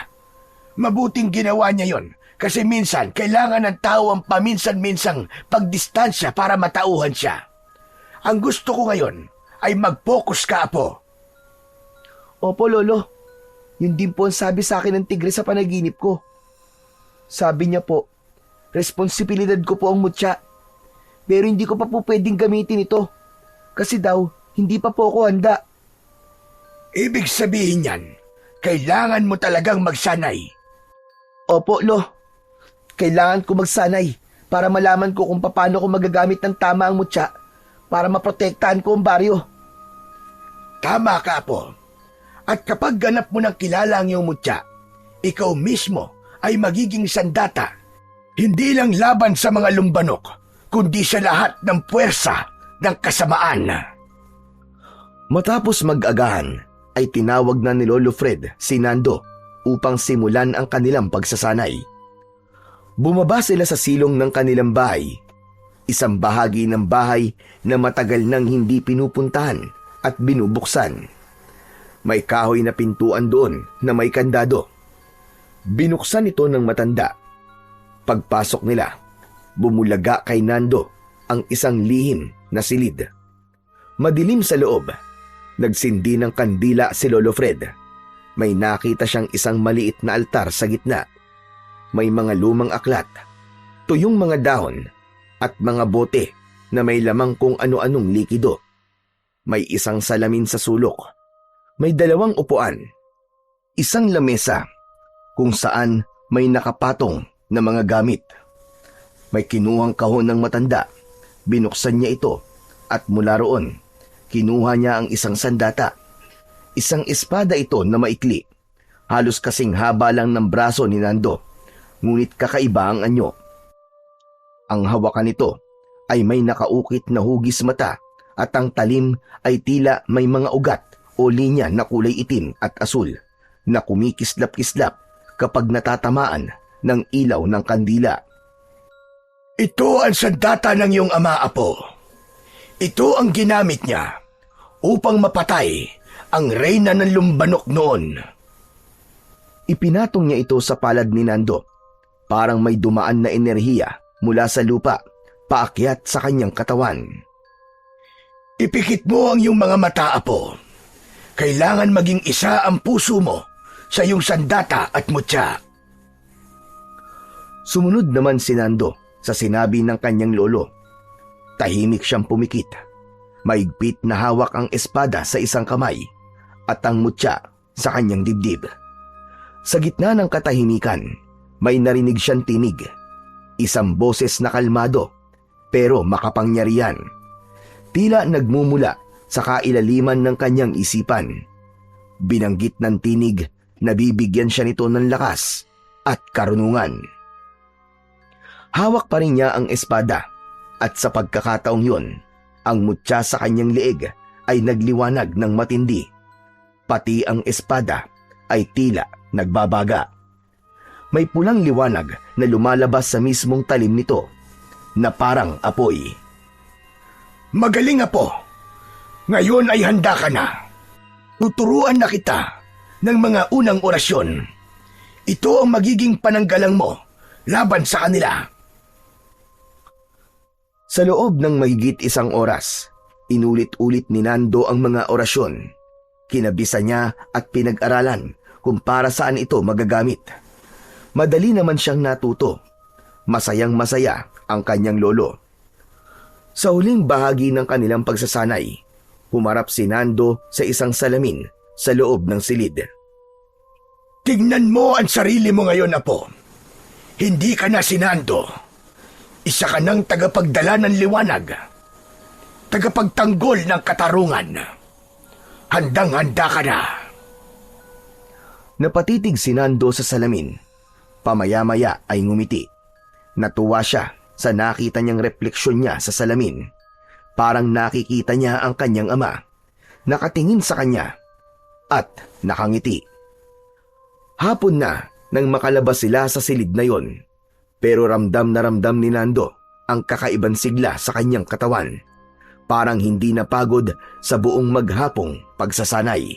[SPEAKER 3] Mabuting ginawa niya yon Kasi minsan, kailangan ng tao ang paminsan-minsang pagdistansya para matauhan siya. Ang gusto ko ngayon ay mag-focus ka, Apo.
[SPEAKER 2] Opo, Lolo. Yun din po ang sabi sa akin ng tigre sa panaginip ko. Sabi niya po, responsibilidad ko po ang mutya. Pero hindi ko pa po pwedeng gamitin ito. Kasi daw, hindi pa po ako handa.
[SPEAKER 3] Ibig sabihin yan, kailangan mo talagang magsanay.
[SPEAKER 2] Opo, Lo. Kailangan ko magsanay para malaman ko kung paano ko magagamit ng tama ang mutya para maprotektahan ko ang baryo.
[SPEAKER 3] Tama ka, Apo. At kapag ganap mo ng kilala ang iyong mutya, ikaw mismo ay magiging sandata. Hindi lang laban sa mga lumbanok, kundi sa lahat ng puwersa ng kasamaan.
[SPEAKER 1] Matapos mag-agahan, ay tinawag na ni Lolo Fred si Nando upang simulan ang kanilang pagsasanay. Bumaba sila sa silong ng kanilang bahay, isang bahagi ng bahay na matagal nang hindi pinupuntahan at binubuksan. May kahoy na pintuan doon na may kandado. Binuksan ito ng matanda. Pagpasok nila, bumulaga kay Nando ang isang lihim na silid. Madilim sa loob. Nagsindi ng kandila si Lolo Fred. May nakita siyang isang maliit na altar sa gitna. May mga lumang aklat, tuyong mga dahon, at mga bote na may lamang kung ano-anong likido. May isang salamin sa sulok. May 2 upuan. Isang lamesa kung saan may nakapatong na mga gamit. May kinuhang kahon ng matanda. Binuksan niya ito at mula roon, kinuha niya ang isang sandata. Isang espada ito na maikli. Halos kasing haba lang ng braso ni Nando, ngunit kakaiba ang anyo. Ang hawakan nito ay may nakaukit na hugis mata at ang talim ay tila may mga ugat o linya na kulay itim at asul na kumikislap-kislap kapag natatamaan ng ilaw ng kandila.
[SPEAKER 3] Ito ang sandata ng iyong ama, Apo. Ito ang ginamit niya upang mapatay ang reyna ng lumbanok noon.
[SPEAKER 1] Ipinatong niya ito sa palad ni Nando. Parang may dumaan na enerhiya mula sa lupa, paakyat sa kanyang katawan.
[SPEAKER 3] Ipikit mo ang iyong mga mata, Apo. Kailangan maging isa ang puso mo sa iyong sandata at mutya.
[SPEAKER 1] Sumunod naman si Nando sa sinabi ng kanyang lolo. Tahimik siyang pumikit. Maigpit na hawak ang espada sa isang kamay at ang mutya sa kanyang dibdib. Sa gitna ng katahimikan, may narinig siyang tinig. Isang boses na kalmado pero makapangyarihan. Tila nagmumula sa kailaliman ng kanyang isipan. Binanggit ng tinig na bibigyan siya nito ng lakas at karunungan. Hawak pa rin niya ang espada at sa pagkakataong yun, ang mutya sa kanyang leeg ay nagliwanag ng matindi. Pati ang espada ay tila nagbabaga. May pulang liwanag na lumalabas sa mismong talim nito na parang apoy.
[SPEAKER 3] Magaling, Apo. Ngayon ay handa ka na. Tuturuan na kita ng mga unang orasyon. Ito ang magiging pananggalang mo laban sa kanila.
[SPEAKER 1] Sa loob ng mahigit 1 oras, inulit-ulit ni Nando ang mga orasyon. Kinabisa niya at pinag-aralan kung para saan ito magagamit. Madali naman siyang natuto. Masayang-masaya ang kanyang lolo. Sa huling bahagi ng kanilang pagsasanay, humarap si Nando sa isang salamin sa loob ng silid.
[SPEAKER 3] Tignan mo ang sarili mo ngayon, Apo. Hindi ka na si Nando. Isa ka ng tagapagdala ng liwanag. Tagapagtanggol ng katarungan. Handang-handa ka na.
[SPEAKER 1] Napatitig si Nando sa salamin. Pamaya-maya ay ngumiti. Natuwa siya sa nakita niyang refleksyon niya sa salamin. Parang nakikita niya ang kanyang ama. Nakatingin sa kanya at nakangiti. Hapon na nang makalabas sila sa silid na yon. Pero ramdam na ramdam ni Nando ang kakaibang sigla sa kanyang katawan. Parang hindi napagod sa buong maghapong pagsasanay.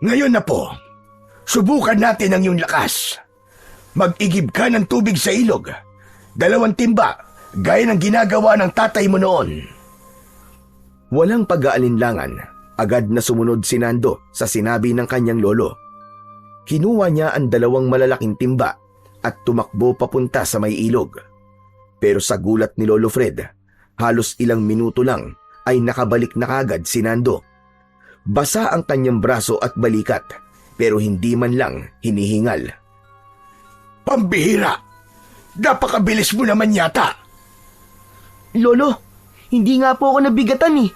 [SPEAKER 3] Ngayon na po, subukan natin ang iyong lakas. Mag-igib ka ng tubig sa ilog. 2 timba, gaya ng ginagawa ng tatay mo noon.
[SPEAKER 1] Walang pag-aalinlangan, agad na sumunod si Nando sa sinabi ng kanyang lolo. Kinuha niya ang 2 malalaking timba at tumakbo papunta sa may ilog. Pero sa gulat ni Lolo Fred, halos ilang minuto lang ay nakabalik na kagad si Nando. Basa ang kanyang braso at balikat, pero hindi man lang hinihingal.
[SPEAKER 3] Pambihira! Napakabilis mo naman yata!
[SPEAKER 2] Lolo, hindi nga po ako nabigatan eh.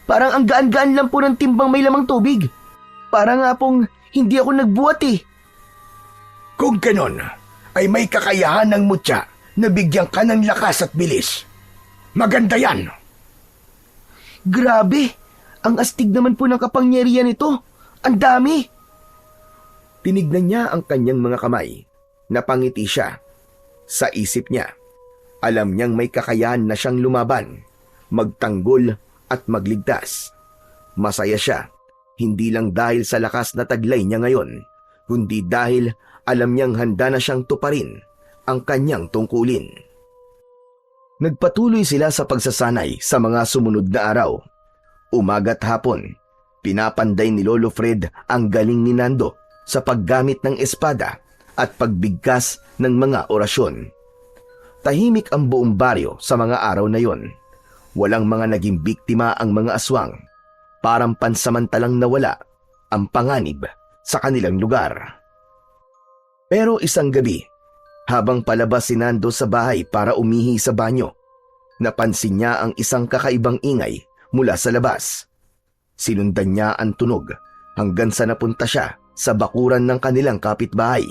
[SPEAKER 2] Parang ang gaan-gaan lang po ng timbang may lamang tubig. Parang nga pong hindi ako nagbuhat eh.
[SPEAKER 3] Kung ganon, ay may kakayahan ng mutya na bigyan ka ng lakas at bilis. Maganda yan!
[SPEAKER 2] Grabe! Ang astig naman po ng kapangyarihan nito. Ang dami!
[SPEAKER 1] Tinignan niya ang kanyang mga kamay. Napangiti siya. Sa isip niya, alam niyang may kakayahan na siyang lumaban, magtanggol at magligtas. Masaya siya, hindi lang dahil sa lakas na taglay niya ngayon, kundi dahil alam niyang handa na siyang tuparin ang kanyang tungkulin. Nagpatuloy sila sa pagsasanay sa mga sumunod na araw. Umaga't hapon, pinapanday ni Lolo Fred ang galing ni Nando sa paggamit ng espada at pagbigkas ng mga orasyon. Tahimik ang buong baryo sa mga araw na yon. Walang mga naging biktima ang mga aswang. Parang pansamantalang nawala ang panganib sa kanilang lugar. Pero isang gabi, habang palabas si Nando sa bahay para umihi sa banyo, napansin niya ang isang kakaibang ingay mula sa labas. Sinundan niya ang tunog hanggang sa napunta siya sa bakuran ng kanilang kapitbahay.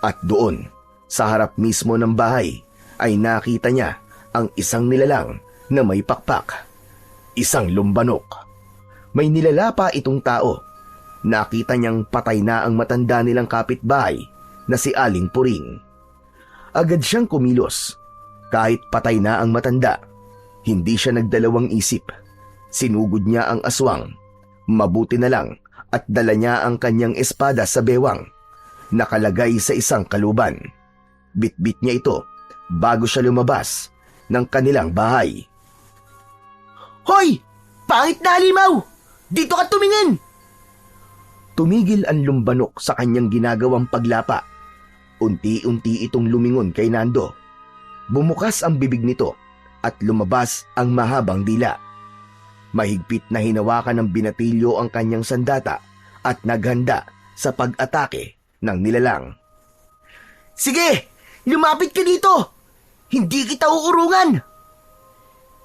[SPEAKER 1] At doon, sa harap mismo ng bahay, ay nakita niya ang isang nilalang na may pakpak. Isang lumbanok. May nilala pa itong tao. Nakita niyang patay na ang matanda nilang kapitbahay na si Aling Puring. Agad siyang kumilos. Kahit patay na ang matanda, hindi siya nagdalawang isip. Sinugod niya ang aswang. Mabuti na lang at dala niya ang kanyang espada sa bewang. Nakalagay sa isang kaluban. Bitbit niya ito bago siya lumabas ng kanilang bahay.
[SPEAKER 2] Hoy! Pangit na halimaw! Dito ka tumingin!
[SPEAKER 1] Tumigil ang lumbanok sa kanyang ginagawang paglapa. Unti-unti itong lumingon kay Nando. Bumukas ang bibig nito at lumabas ang mahabang dila. Mahigpit na hinawakan ng binatilyo ang kanyang sandata at naghanda sa pag-atake ng nilalang.
[SPEAKER 2] Sige! Lumapit ka dito! Hindi kita uurungan!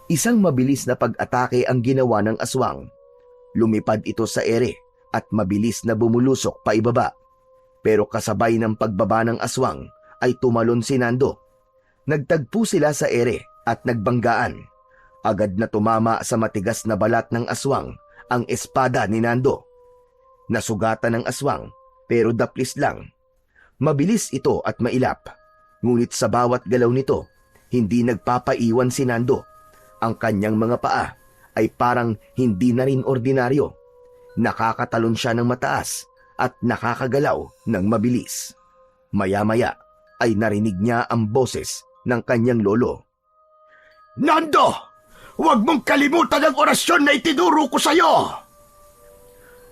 [SPEAKER 1] Isang mabilis na pag-atake ang ginawa ng aswang. Lumipad ito sa ere at mabilis na bumulusok pa ibaba. Pero kasabay ng pagbaba ng aswang ay tumalon si Nando. Nagtagpo sila sa ere at nagbanggaan. Agad na tumama sa matigas na balat ng aswang ang espada ni Nando. Nasugatan ng aswang pero daplis lang. Mabilis ito at mailap. Ngunit sa bawat galaw nito, hindi nagpapaiwan si Nando. Ang kanyang mga paa ay parang hindi na rin ordinaryo. Nakakatalon siya ng mataas at nakakagalaw ng mabilis. Maya-maya ay narinig niya ang boses ng kanyang lolo.
[SPEAKER 3] Nando! Huwag mong kalimutan ang orasyon na itinuro ko sa'yo!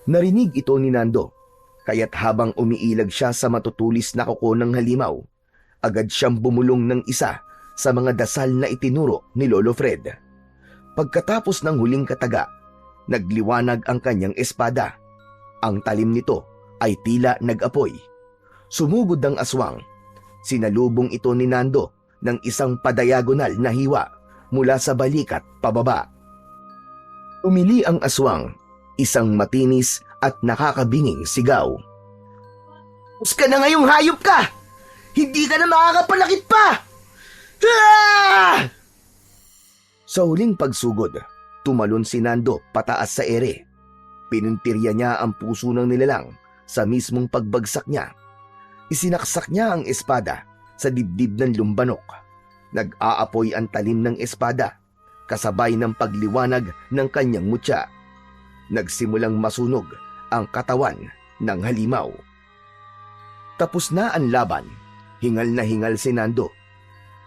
[SPEAKER 1] Narinig ito ni Nando, kaya't habang umiilag siya sa matutulis na kuko ng halimaw, agad siyang bumulong ng isa sa mga dasal na itinuro ni Lolo Fred. Pagkatapos ng huling kataga, nagliwanag ang kanyang espada. Ang talim nito ay tila nag-apoy. Sumugod ang aswang. Sinalubong ito ni Nando ng isang padayagonal na hiwa mula sa balikat pababa. Umili ang aswang, isang matinis at nakakabinging sigaw.
[SPEAKER 2] Puska na ngayong hayop ka! Hindi ka na makakapalakit pa! Ah!
[SPEAKER 1] Sa huling pagsugod, tumalon si Nando pataas sa ere. Pinuntirya niya ang puso ng nilalang sa mismong pagbagsak niya. Isinaksak niya ang espada sa dibdib ng lumbanok. Nag-aapoy ang talim ng espada, kasabay ng pagliwanag ng kanyang mutya. Nagsimulang masunog ang katawan ng halimaw. Tapos na ang laban. Hingal na hingal si Nando.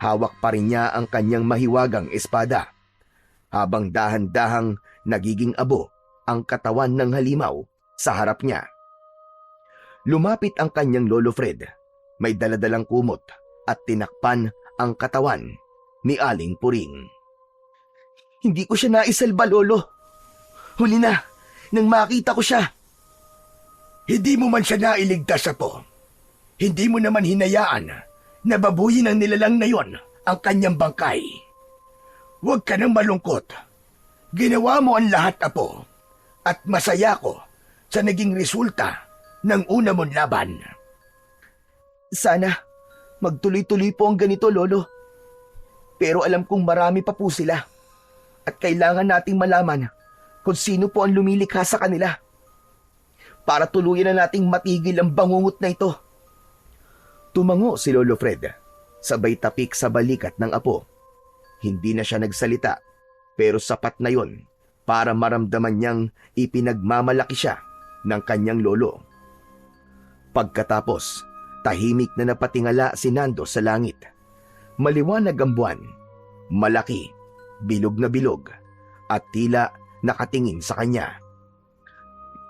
[SPEAKER 1] Hawak pa rin niya ang kanyang mahiwagang espada. Habang dahan-dahang nagiging abo ang katawan ng halimaw sa harap niya. Lumapit ang kanyang lolo Fred. May daladalang kumot at tinakpan ang katawan ni Aling Puring.
[SPEAKER 2] Hindi ko siya naisalba, Lolo. Huli na, nang makita ko siya.
[SPEAKER 3] Hindi mo man siya nailigtas, Apo. Hindi mo naman hinayaan na babuyin ng nilalang na yon ang kanyang bangkay. Huwag ka nang malungkot. Ginawa mo ang lahat, Apo. At masaya ko sa naging resulta ng una mong laban.
[SPEAKER 2] Sana magtuloy-tuloy po ang ganito, Lolo. Pero alam kong marami pa po sila. At kailangan nating malaman kung sino po ang lumilikha sa kanila. Para tuluyan na nating matigil ang bangungot na ito.
[SPEAKER 1] Tumango si Lolo Fred, sabay tapik sa balikat ng apo. Hindi na siya nagsalita, pero sapat na yon para maramdaman niyang ipinagmamalaki siya ng kanyang lolo. Pagkatapos, tahimik na napatingala si Nando sa langit. Maliwanag ang buwan, malaki, bilog na bilog, at tila nakatingin sa kanya.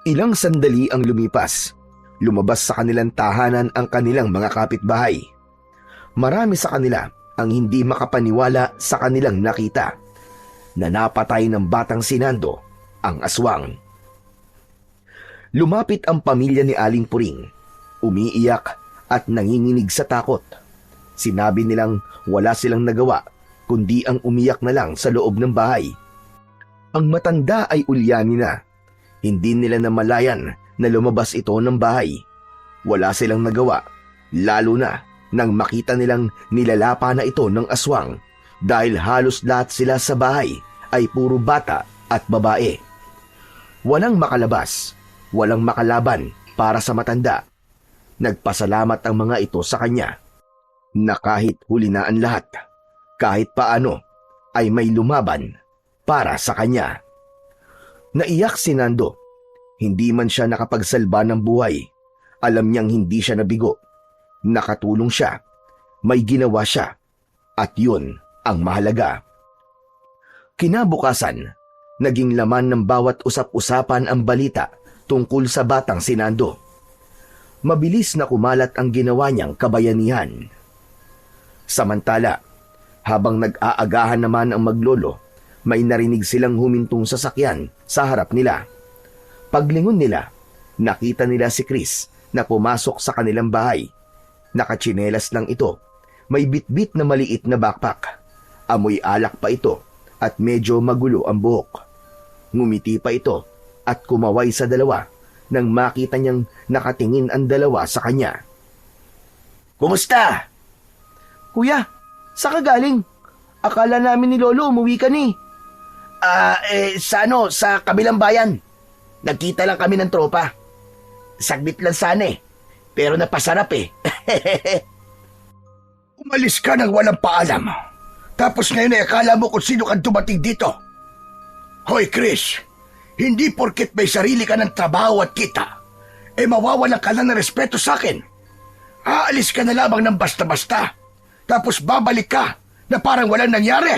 [SPEAKER 1] Ilang sandali ang lumipas. Lumabas sa kanilang tahanan ang kanilang mga kapitbahay. Marami sa kanila ang hindi makapaniwala sa kanilang nakita na napatay ng batang si Nando ang aswang. Lumapit ang pamilya ni Aling Puring, umiiyak at nanginginig sa takot. Sinabi nilang wala silang nagawa kundi ang umiyak na lang sa loob ng bahay. Ang matanda ay ulyani na. Hindi nila namalayan na lumabas ito ng bahay. Wala silang nagawa, lalo na nang makita nilang nilalapa na ito ng aswang dahil halos lahat sila sa bahay ay puro bata at babae. Walang makalabas, walang makalaban para sa matanda. Nagpasalamat ang mga ito sa kanya na kahit huli na ang lahat, kahit paano ay may lumaban para sa kanya. Naiyak si Nando. Hindi man siya nakapagsalba ng buhay. Alam niyang hindi siya nabigo. Nakatulong siya. May ginawa siya. At yun ang mahalaga. Kinabukasan, naging laman ng bawat usap-usapan ang balita tungkol sa batang si Nando. Mabilis na kumalat ang ginawa niyang kabayanihan. Samantala, habang nag-aagahan naman ang maglolo, may narinig silang humintong sasakyan sa harap nila. Paglingon nila, nakita nila si Chris na pumasok sa kanilang bahay. Nakatsinelas lang ito. May bitbit na maliit na backpack. Amoy alak pa ito at medyo magulo ang buhok. Ngumiti pa ito at kumaway sa dalawa nang makita niyang nakatingin ang dalawa sa kanya.
[SPEAKER 3] Kumusta?
[SPEAKER 2] Kuya, saan ka galing? Akala namin ni Lolo umuwi ka ni.
[SPEAKER 3] Sa kabilang bayan. Nagkita lang kami ng tropa. Saglit lang sana pero napasarap Umalis ka nang walang paalam. Tapos ngayon ay akala mo kung sino kang dumating dito. Hoy Chris, hindi porket may sarili ka ng trabaho at kita, mawawalan ka na ng respeto sa akin. Aalis ka na lamang ng basta-basta, tapos babalik ka na parang walang nangyari.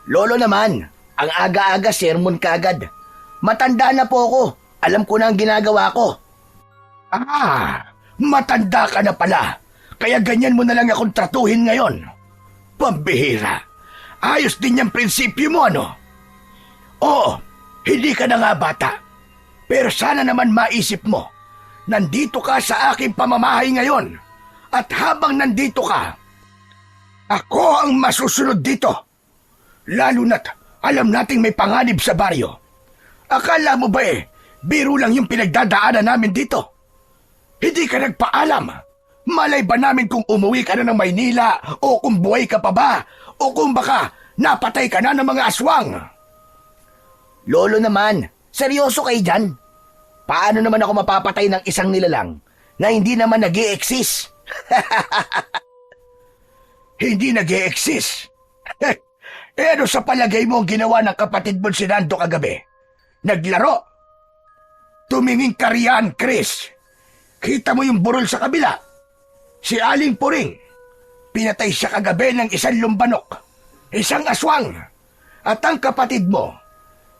[SPEAKER 3] Lolo naman, ang aga-aga sermon kagad. Matanda na po ako. Alam ko na ang ginagawa ko. Matanda ka na pala. Kaya ganyan mo na lang akong tratuhin ngayon. Pambihira. Ayos din yung prinsipyo mo, ano? Oo, hindi ka na nga bata. Pero sana naman maisip mo, nandito ka sa aking pamamahay ngayon. At habang nandito ka, ako ang masusunod dito. Lalo na't alam nating may panganib sa baryo. Akala mo ba biro lang yung pinagdadaanan namin dito? Hindi ka nagpaalam. Malay ba namin kung umuwi ka na ng Maynila o kung buhay ka pa ba o kung baka napatay ka na ng mga aswang? Lolo naman, seryoso kayo dyan? Paano naman ako mapapatay ng isang nilalang na hindi naman nag-i-exist? Hindi nag-i-exist? Ano sa palagay mo ang ginawa ng kapatid mo si Nando kagabi? Naglaro? Tumingin ka riyan, Chris. Kita mo yung burol sa kabila? Si Aling Puring. Pinatay siya kagabi ng isang lumbanok, isang aswang. At ang kapatid mo,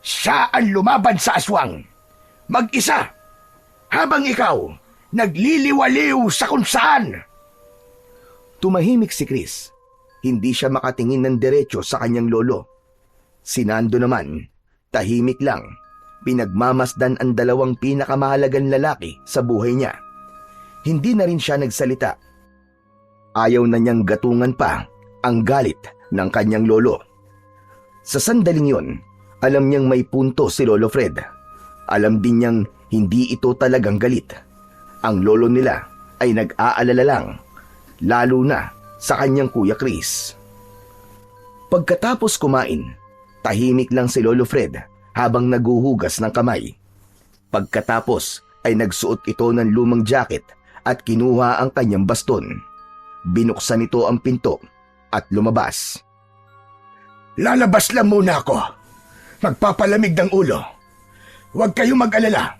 [SPEAKER 3] siya ang lumaban sa aswang. Mag-isa. Habang ikaw, nagliliwaliw sa kung saan.
[SPEAKER 1] Tumahimik si Chris. Hindi siya makatingin ng diretso sa kanyang lolo. Si Nando naman, tahimik lang. Pinagmamasdan ang dalawang pinakamahalagang lalaki sa buhay niya. Hindi na rin siya nagsalita. Ayaw na niyang gatungan pa ang galit ng kanyang lolo. Sa sandaling yun, alam niyang may punto si Lolo Fred. Alam din niyang hindi ito talagang galit. Ang lolo nila ay nag-aalala lang, lalo na sa kanyang kuya Chris. Pagkatapos kumain, tahimik lang si Lolo Fred habang naguhugas ng kamay. Pagkatapos ay nagsuot ito ng lumang jacket at kinuha ang kanyang baston. Binuksan ito ang pinto at lumabas.
[SPEAKER 3] Lalabas lang muna ako. Magpapalamig ng ulo. Huwag kayong mag-alala.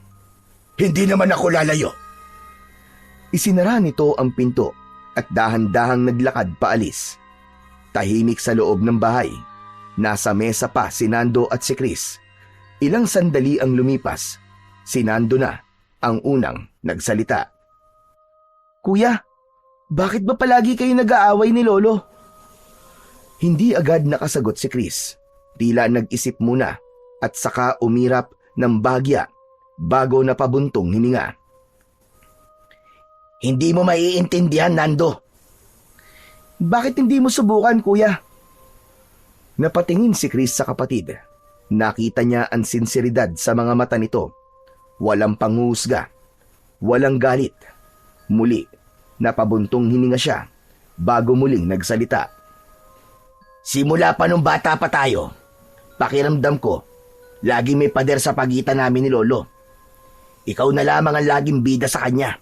[SPEAKER 3] Hindi naman ako lalayo.
[SPEAKER 1] Isinara nito ang pinto at dahan-dahang naglakad paalis. Tahimik sa loob ng bahay. Nasa mesa pa si Nando at si Chris. Ilang sandali ang lumipas. Si Nando na ang unang nagsalita.
[SPEAKER 2] Kuya, bakit ba palagi kayo nag-aaway ni Lolo?
[SPEAKER 1] Hindi agad nakasagot si Chris. Tila nag-isip muna at saka umirap ng bagya bago napabuntong hininga.
[SPEAKER 3] Hindi mo maiintindihan, Nando.
[SPEAKER 2] Bakit hindi mo subukan, kuya?
[SPEAKER 1] Napatingin si Chris sa kapatid. Nakita niya ang sinseridad sa mga mata nito. Walang panghusga. Walang galit. Muli, napabuntong hininga siya bago muling nagsalita.
[SPEAKER 3] Simula pa nung bata pa tayo, pakiramdam ko, laging may pader sa pagitan namin ni Lolo. Ikaw na lamang ang laging bida sa kanya.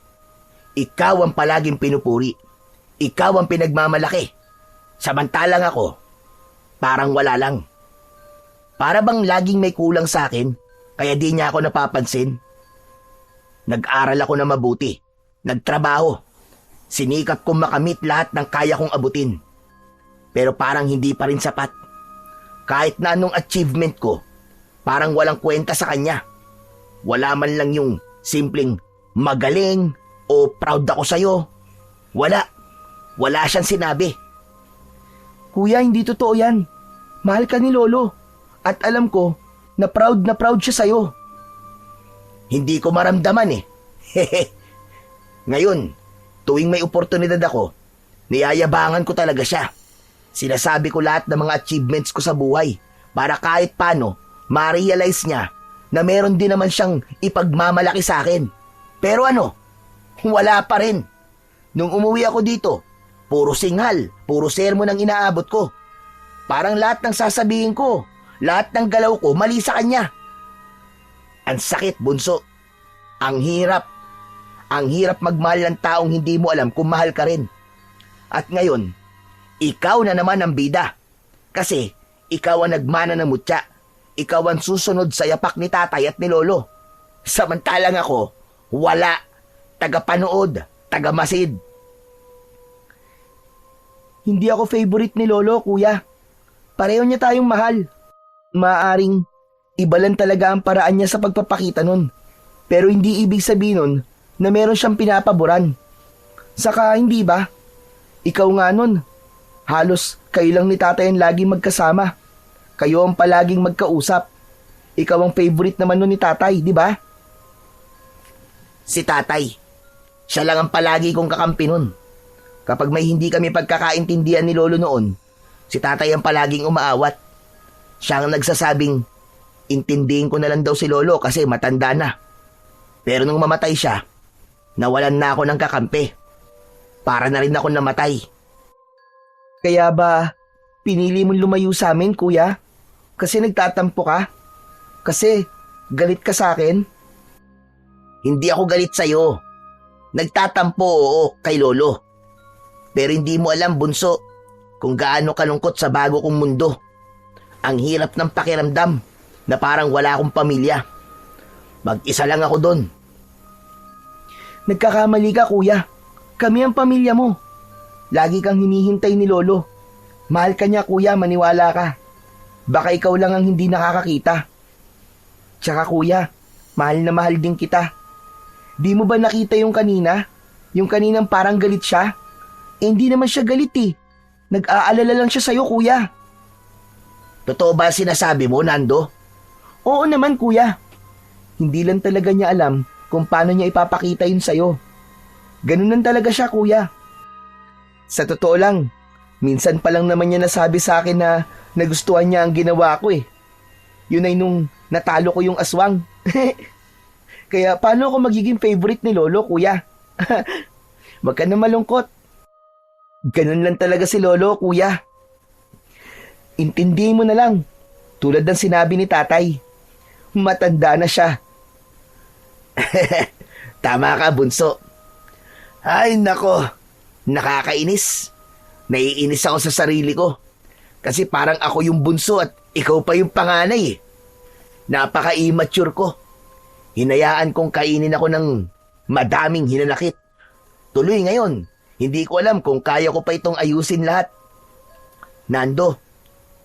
[SPEAKER 3] Ikaw ang palaging pinupuri. Ikaw ang pinagmamalaki. Samantalang ako, parang wala lang. Para bang laging may kulang sa akin, kaya di niya ako napapansin. Nag-aral ako na mabuti. Nagtrabaho. Sinikap kong makamit lahat ng kaya kong abutin. Pero parang hindi pa rin sapat. Kahit na anong achievement ko, parang walang kwenta sa kanya. Wala man lang yung simpleng magaling o proud ako sa'yo. Wala. Wala siyang sinabi.
[SPEAKER 2] Kuya, hindi totoo yan. Mahal ka ni Lolo. At alam ko na proud siya sa'yo.
[SPEAKER 3] Hindi ko maramdaman eh. Ngayon, tuwing may oportunidad ako, niyayabangan ko talaga siya. Sinasabi ko lahat ng mga achievements ko sa buhay para kahit paano ma-realize niya na meron din naman siyang ipagmamalaki sa akin. Pero wala pa rin. Nung umuwi ako dito, puro singhal, puro sermon ang inaabot ko. Parang lahat ng sasabihin ko, lahat ng galaw ko mali sa kanya. Ang sakit, bunso. Ang hirap. Ang hirap magmahal ng taong hindi mo alam kung mahal ka rin. At ngayon, ikaw na naman ang bida. Kasi ikaw ang nagmana ng mutya. Ikaw ang susunod sa yapak ni tatay at ni lolo. Samantalang ako, wala. Tagapanood, tagamasid.
[SPEAKER 2] Hindi ako favorite ni Lolo, kuya. Pareho niya tayong mahal. Maaring iba lang talaga ang paraan niya sa pagpapakita nun. Pero hindi ibig sabihin nun na meron siyang pinapaboran. Saka hindi ba? Ikaw nga nun. Halos kayo lang ni tatay ang laging magkasama. Kayo ang palaging magkausap. Ikaw ang favorite naman nun ni tatay, di ba?
[SPEAKER 3] Si tatay. Siya lang ang palagi kong kakampi nun. Kapag may hindi kami pagkakaintindihan ni Lolo noon, si tatay ang palaging umaawat. Siya ang nagsasabing, intindihin ko na lang daw si Lolo kasi matanda na. Pero nung mamatay siya, nawalan na ako ng kakampi. Para na rin ako namatay.
[SPEAKER 2] Kaya ba pinili mong lumayo sa amin, kuya? Kasi nagtatampo ka? Kasi galit ka sa akin?
[SPEAKER 3] Hindi ako galit sa'yo. Nagtatampo, oo, kay Lolo. Pero hindi mo alam, bunso, kung gaano kalungkot sa bago kong mundo. Ang hirap ng pakiramdam na parang wala akong pamilya. Mag-isa lang ako doon.
[SPEAKER 2] Nagkakamali ka, kuya. Kami ang pamilya mo. Lagi kang hinihintay ni Lolo. Mahal ka niya, kuya, maniwala ka. Baka ikaw lang ang hindi nakakakita. Tsaka kuya, mahal na mahal din kita. Di mo ba nakita yung kanina? Yung kaninang parang galit siya? Hindi naman siya galit eh. Nag-aalala lang siya sa'yo, kuya.
[SPEAKER 3] Totoo ba sinasabi mo, Nando?
[SPEAKER 2] Oo naman, kuya. Hindi lang talaga niya alam kung paano niya ipapakita yun sa'yo. Ganun lang talaga siya, kuya. Sa totoo lang, minsan pa lang naman niya nasabi sa akin na nagustuhan niya ang ginawa ko eh. Yun ay nung natalo ko yung aswang. Kaya paano ako magiging favorite ni Lolo, kuya? Wag ka na malungkot. Ganun lang talaga si Lolo, kuya. Intindihin mo na lang. Tulad ng sinabi ni tatay. Matanda na siya.
[SPEAKER 3] Tama ka, bunso. Ay, nako. Nakakainis. Naiinis ako sa sarili ko. Kasi parang ako yung bunso at ikaw pa yung panganay eh. Napaka-immature ko. Hinayaan kong kainin ako ng madaming hinanakit. Tuloy ngayon, hindi ko alam kung kaya ko pa itong ayusin lahat. Nando,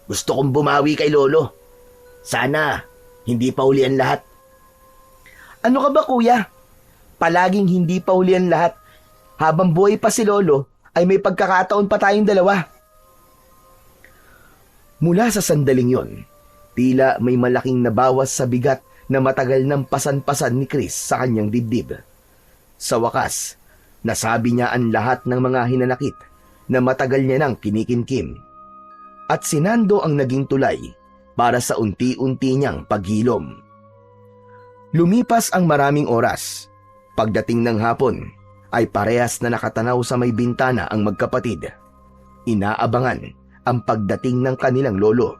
[SPEAKER 3] gusto kong bumawi kay Lolo. Sana, hindi pa uli ang lahat.
[SPEAKER 2] Ano ka ba, kuya? Palaging hindi pa uli ang lahat. Habang buhay pa si Lolo, ay may pagkakataon pa tayong dalawa.
[SPEAKER 1] Mula sa sandaling yon, tila may malaking nabawas sa bigat na matagal nang pasan-pasan ni Chris sa kanyang dibdib. Sa wakas, nasabi niya ang lahat ng mga hinanakit na matagal niya nang kinikimkim. At si Nando ang naging tulay para sa unti-unti niyang paghilom. Lumipas ang maraming oras. Pagdating ng hapon, ay parehas na nakatanaw sa may bintana ang magkapatid. Inaabangan ang pagdating ng kanilang lolo.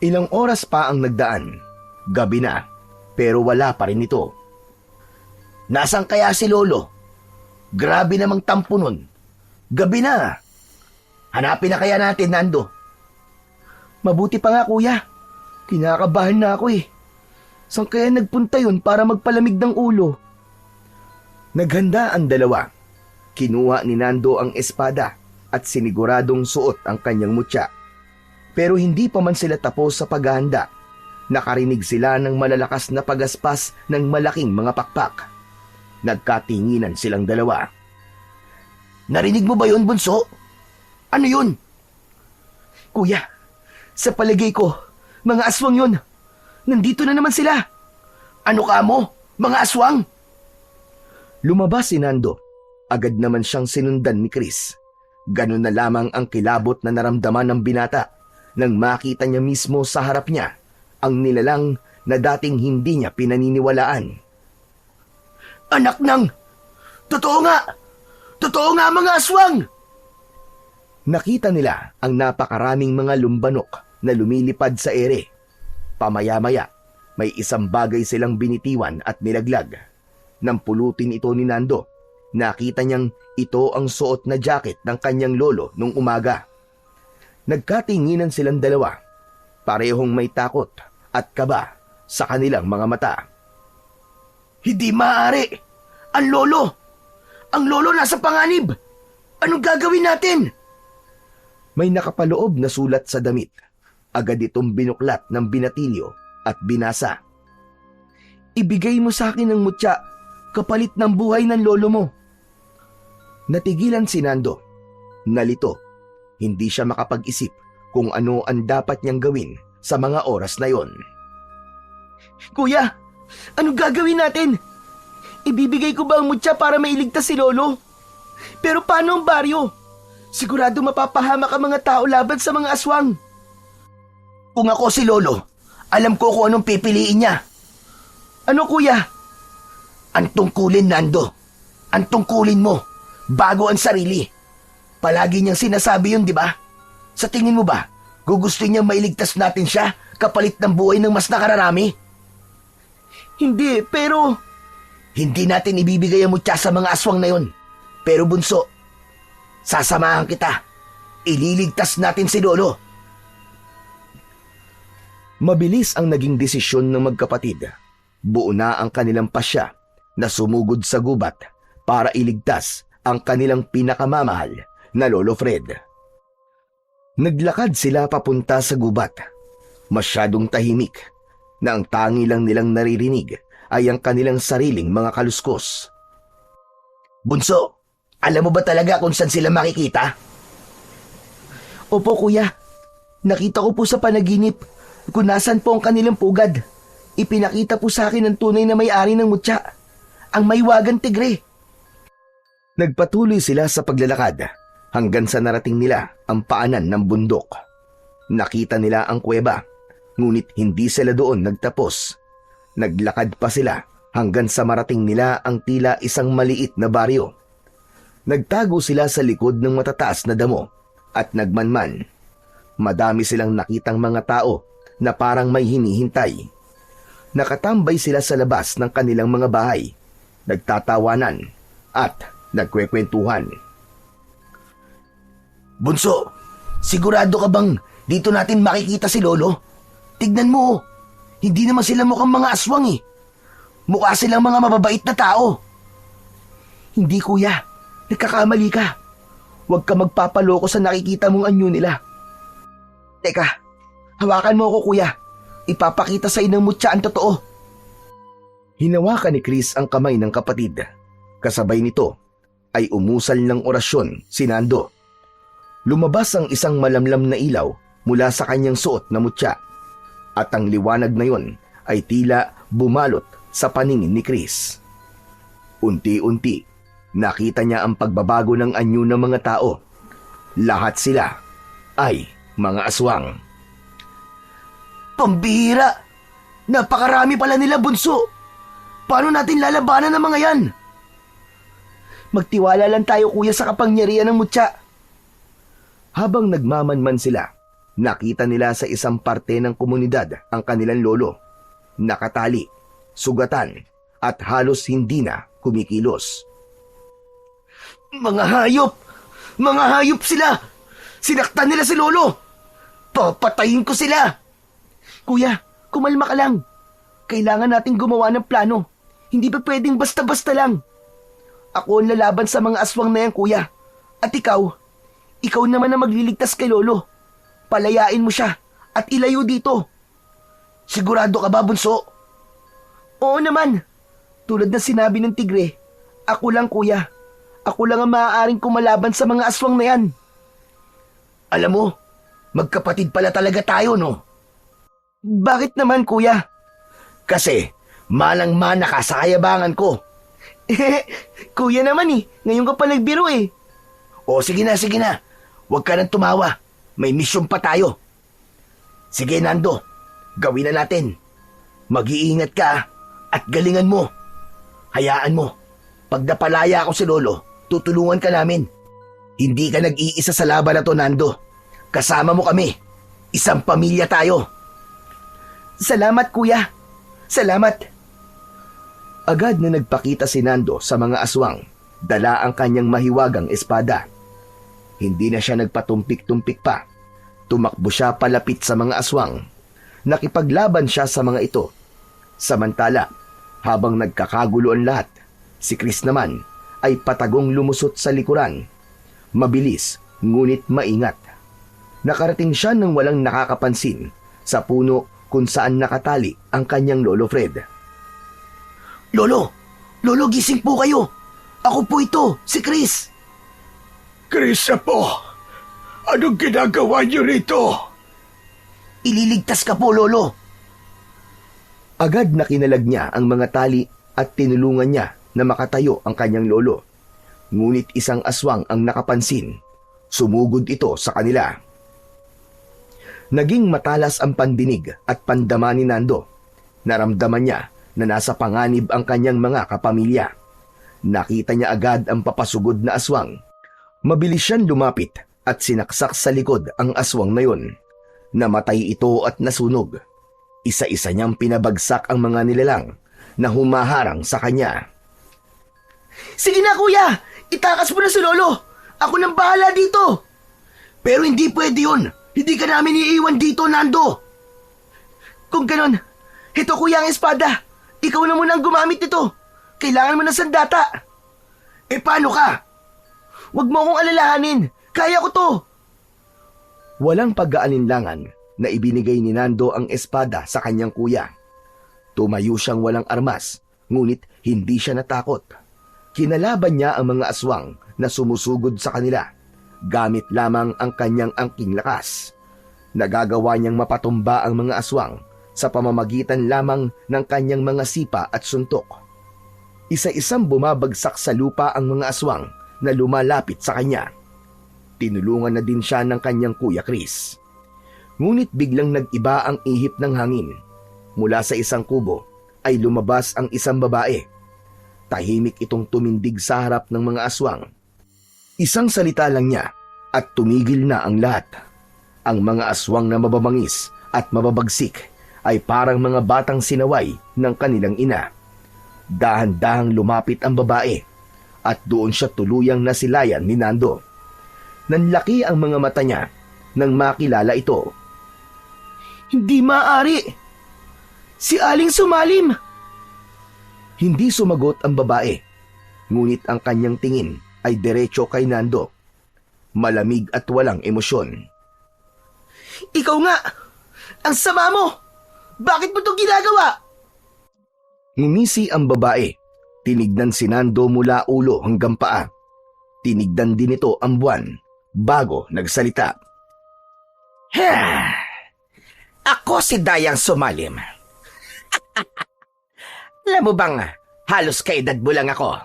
[SPEAKER 1] Ilang oras pa ang nagdaan. Gabi na, pero wala pa rin ito.
[SPEAKER 3] Nasaan kaya si Lolo? Grabe namang tampo nun. Gabi na. Hanapin na kaya natin, Nando.
[SPEAKER 2] Mabuti pa nga, kuya. Kinakabahan na ako eh. Saan kaya nagpunta yun para magpalamig ng ulo?
[SPEAKER 1] Naghanda ang dalawa. Kinuha ni Nando ang espada at siniguradong suot ang kanyang mutya. Pero hindi pa man sila tapos sa paghahanda. Nakarinig sila ng malalakas na pagaspas ng malaking mga pakpak. Nagkatinginan silang dalawa.
[SPEAKER 3] Narinig mo ba yun, bunso? Ano yun?
[SPEAKER 2] Kuya, sa palagay ko, mga aswang yun. Nandito na naman sila.
[SPEAKER 3] Ano ka mo? Mga aswang?
[SPEAKER 1] Lumabas si Nando. Agad naman siyang sinundan ni Chris. Ganun na lamang ang kilabot na naramdaman ng binata nang makita niya mismo sa harap niya ang nilalang na dating hindi niya pinaniniwalaan.
[SPEAKER 3] Anak ng... Totoo nga! Totoo nga, mga aswang!
[SPEAKER 1] Nakita nila ang napakaraming mga lumbanok na lumilipad sa ere. Pamaya-maya, may isang bagay silang binitiwan at nilaglag. Nang pulutin ito ni Nando, nakita niyang ito ang suot na jacket ng kanyang lolo nung umaga. Nagkatinginan silang dalawa, parehong may takot at kaba sa kanilang mga mata.
[SPEAKER 3] Hindi maaari! Ang lolo! Ang lolo nasa panganib! Anong gagawin natin?
[SPEAKER 1] May nakapaloob na sulat sa damit. Agad itong binuklat ng binatilyo at binasa.
[SPEAKER 2] Ibigay mo sa akin ang mutya, kapalit ng buhay ng lolo mo.
[SPEAKER 1] Natigilan si Nando. Nalito. Hindi siya makapag-isip kung ano ang dapat niyang gawin sa mga oras na yon.
[SPEAKER 2] Kuya, anong gagawin natin? Ibibigay ko ba ang mutya para mailigtas si lolo? Pero paano ang baryo? Sigurado mapapahamak ang mga tao laban sa mga aswang.
[SPEAKER 3] Kung ako si lolo, alam ko kung anong pipiliin niya.
[SPEAKER 2] Ano, kuya?
[SPEAKER 3] Ang tungkulin, Nando. Ang tungkulin mo, bago ang sarili. Palagi niyang sinasabi yun, di ba? Sa tingin mo ba, gugusto niyang mailigtas natin siya kapalit ng buhay ng mas nakararami?
[SPEAKER 2] Hindi, pero...
[SPEAKER 3] Hindi natin ibibigay ang mutya sa mga aswang na yun. Pero bunso, sasamahan kita. Ililigtas natin si Lolo.
[SPEAKER 1] Mabilis ang naging desisyon ng magkapatid. Buo na ang kanilang pasya na sumugod sa gubat para iligtas ang kanilang pinakamamahal na Lolo Fred. Naglakad sila papunta sa gubat. Masyadong tahimik na ang tangi lang nilang naririnig ay ang kanilang sariling mga kaluskos.
[SPEAKER 3] Bunso, alam mo ba talaga kung saan sila makikita?
[SPEAKER 2] Opo kuya, nakita ko po sa panaginip kung nasan po ang kanilang pugad. Ipinakita po sa akin ang tunay na may-ari ng mutya, ang Maywagang Tigre.
[SPEAKER 1] Nagpatuloy sila sa paglalakad hanggang sa narating nila ang paanan ng bundok. Nakita nila ang kuweba, ngunit hindi sila doon nagtapos. Naglakad pa sila hanggang sa marating nila ang tila isang maliit na baryo. Nagtago sila sa likod ng matataas na damo at nagmanman. Madami silang nakitang mga tao na parang may hinihintay. Nakatambay sila sa labas ng kanilang mga bahay, nagtatawanan at nagkwekwentuhan.
[SPEAKER 3] Bunso, sigurado ka bang dito natin makikita si Lolo? Tignan mo, hindi naman sila mukhang mga aswang eh. Mukha silang mga mababait na tao.
[SPEAKER 2] Hindi kuya, nagkakamali ka. Huwag ka magpapaloko sa nakikita mong anyo nila. Teka, hawakan mo ako kuya. Ipapakita sa inang mutya ang totoo.
[SPEAKER 1] Hinawakan ni Chris ang kamay ng kapatid. Kasabay nito ay umusal ng orasyon si Nando. Lumabas ang isang malamlam na ilaw mula sa kanyang suot na mutya. At ang liwanag na yon ay tila bumalot sa paningin ni Chris. Unti-unti, nakita niya ang pagbabago ng anyo ng mga tao. Lahat sila ay mga aswang.
[SPEAKER 3] Pambihira! Napakarami pala nila, Bunso! Paano natin lalabanan ang mga yan?
[SPEAKER 2] Magtiwala lang tayo kuya sa kapangyarihan ng mutya.
[SPEAKER 1] Habang nagmamanman sila, nakita nila sa isang parte ng komunidad ang kanilang lolo. Nakatali, sugatan, at halos hindi na kumikilos.
[SPEAKER 3] Mga hayop! Mga hayop sila! Sinaktan nila si Lolo! Papatayin ko sila!
[SPEAKER 2] Kuya, kumalma ka lang. Kailangan nating gumawa ng plano. Hindi pa pwedeng basta-basta lang. Ako ang lalaban sa mga aswang na yan, kuya. At ikaw naman ang magliligtas kay Lolo. Palayain mo siya at ilayo dito.
[SPEAKER 3] Sigurado ka ba, Bunso?
[SPEAKER 2] Oo naman. Tulad ng sinabi ng tigre, ako lang kuya. Ako lang ang maaaring kumalaban sa mga aswang na yan.
[SPEAKER 3] Alam mo, magkapatid pala talaga tayo, no?
[SPEAKER 2] Bakit naman, kuya?
[SPEAKER 3] Kasi, manang-mana ka sa kayabangan ko.
[SPEAKER 2] Kuya naman ngayon ka pa nagbiro eh.
[SPEAKER 3] O sige na, sige na. Huwag ka nang tumawa. May misyon pa tayo. Sige, Nando. Gawin na natin. Mag-iingat ka at galingan mo. Hayaan mo. Pag napalaya ako si Lolo, tutulungan ka namin. Hindi ka nag-iisa sa laban na to, Nando. Kasama mo kami. Isang pamilya tayo.
[SPEAKER 2] Salamat, kuya. Salamat.
[SPEAKER 1] Agad na nagpakita si Nando sa mga aswang. Dala ang kanyang mahiwagang espada. Hindi na siya nagpatumpik-tumpik pa. Tumakbo siya palapit sa mga aswang. Nakipaglaban siya sa mga ito. Samantala, habang nagkakagulo ang lahat, si Chris naman ay patagong lumusot sa likuran. Mabilis, ngunit maingat. Nakarating siya nang walang nakakapansin sa puno kung saan nakatali ang kanyang Lolo Fred.
[SPEAKER 3] Lolo! Lolo, gising po kayo! Ako po ito, si Chris! Chris po! Anong ginagawa niyo rito? Ililigtas ka po, Lolo!
[SPEAKER 1] Agad na kinalag niya ang mga tali at tinulungan niya na makatayo ang kanyang lolo. Ngunit isang aswang ang nakapansin. Sumugod ito sa kanila. Naging matalas ang pandinig at pandama ni Nando. Naramdaman niya na nasa panganib ang kanyang mga kapamilya. Nakita niya agad ang papasugod na aswang. Mabilis siyang lumapit at sinaksak sa likod ang aswang na yon. Namatay ito at nasunog. Isa-isa niyang pinabagsak ang mga nilalang na humaharang sa kanya.
[SPEAKER 2] Sige na kuya! Itakas mo na si Lolo! Ako nang bahala dito!
[SPEAKER 3] Pero hindi pwede yun! Hindi ka namin iiwan dito, Nando!
[SPEAKER 2] Kung ganon, ito kuya ang espada. Ikaw na muna ang gumamit nito. Kailangan mo ng sandata.
[SPEAKER 3] Paano ka?
[SPEAKER 2] Huwag mo akong alalahanin. Kaya ko to.
[SPEAKER 1] Walang pag-aalinlangan na ibinigay ni Nando ang espada sa kanyang kuya. Tumayo siyang walang armas, ngunit hindi siya natakot. Kinalaban niya ang mga aswang na sumusugod sa kanila, gamit lamang ang kanyang angking lakas. Nagagawa niyang mapatumba ang mga aswang sa pamamagitan lamang ng kanyang mga sipa at suntok. Isa-isang bumabagsak sa lupa ang mga aswang na lumalapit sa kanya. Tinulungan na din siya ng kanyang kuya Chris. Ngunit biglang nag-iba ang ihip ng hangin. Mula sa isang kubo ay lumabas ang isang babae. Tahimik itong tumindig sa harap ng mga aswang. Isang salita lang niya at tumigil na ang lahat. Ang mga aswang na mababangis at mababagsik ay parang mga batang sinaway ng kanilang ina. Dahan-dahang lumapit ang babae at doon siya tuluyang nasilayan ni Nando. Nanlaki ang mga mata niya nang makilala ito.
[SPEAKER 2] Hindi maaari. Si Aling Sumalim.
[SPEAKER 1] Hindi sumagot ang babae, ngunit ang kanyang tingin ay diretso kay Nando. Malamig at walang emosyon.
[SPEAKER 2] Ikaw nga. Ang sama mo. Bakit mo ito ginagawa?
[SPEAKER 1] Ngumisi ang babae. Tinignan si Nando mula ulo hanggang paa. Tinignan din ito ang buwan bago nagsalita.
[SPEAKER 3] Ako si Dayang Sumalim. Alam mo bang halos kaedad mo lang ako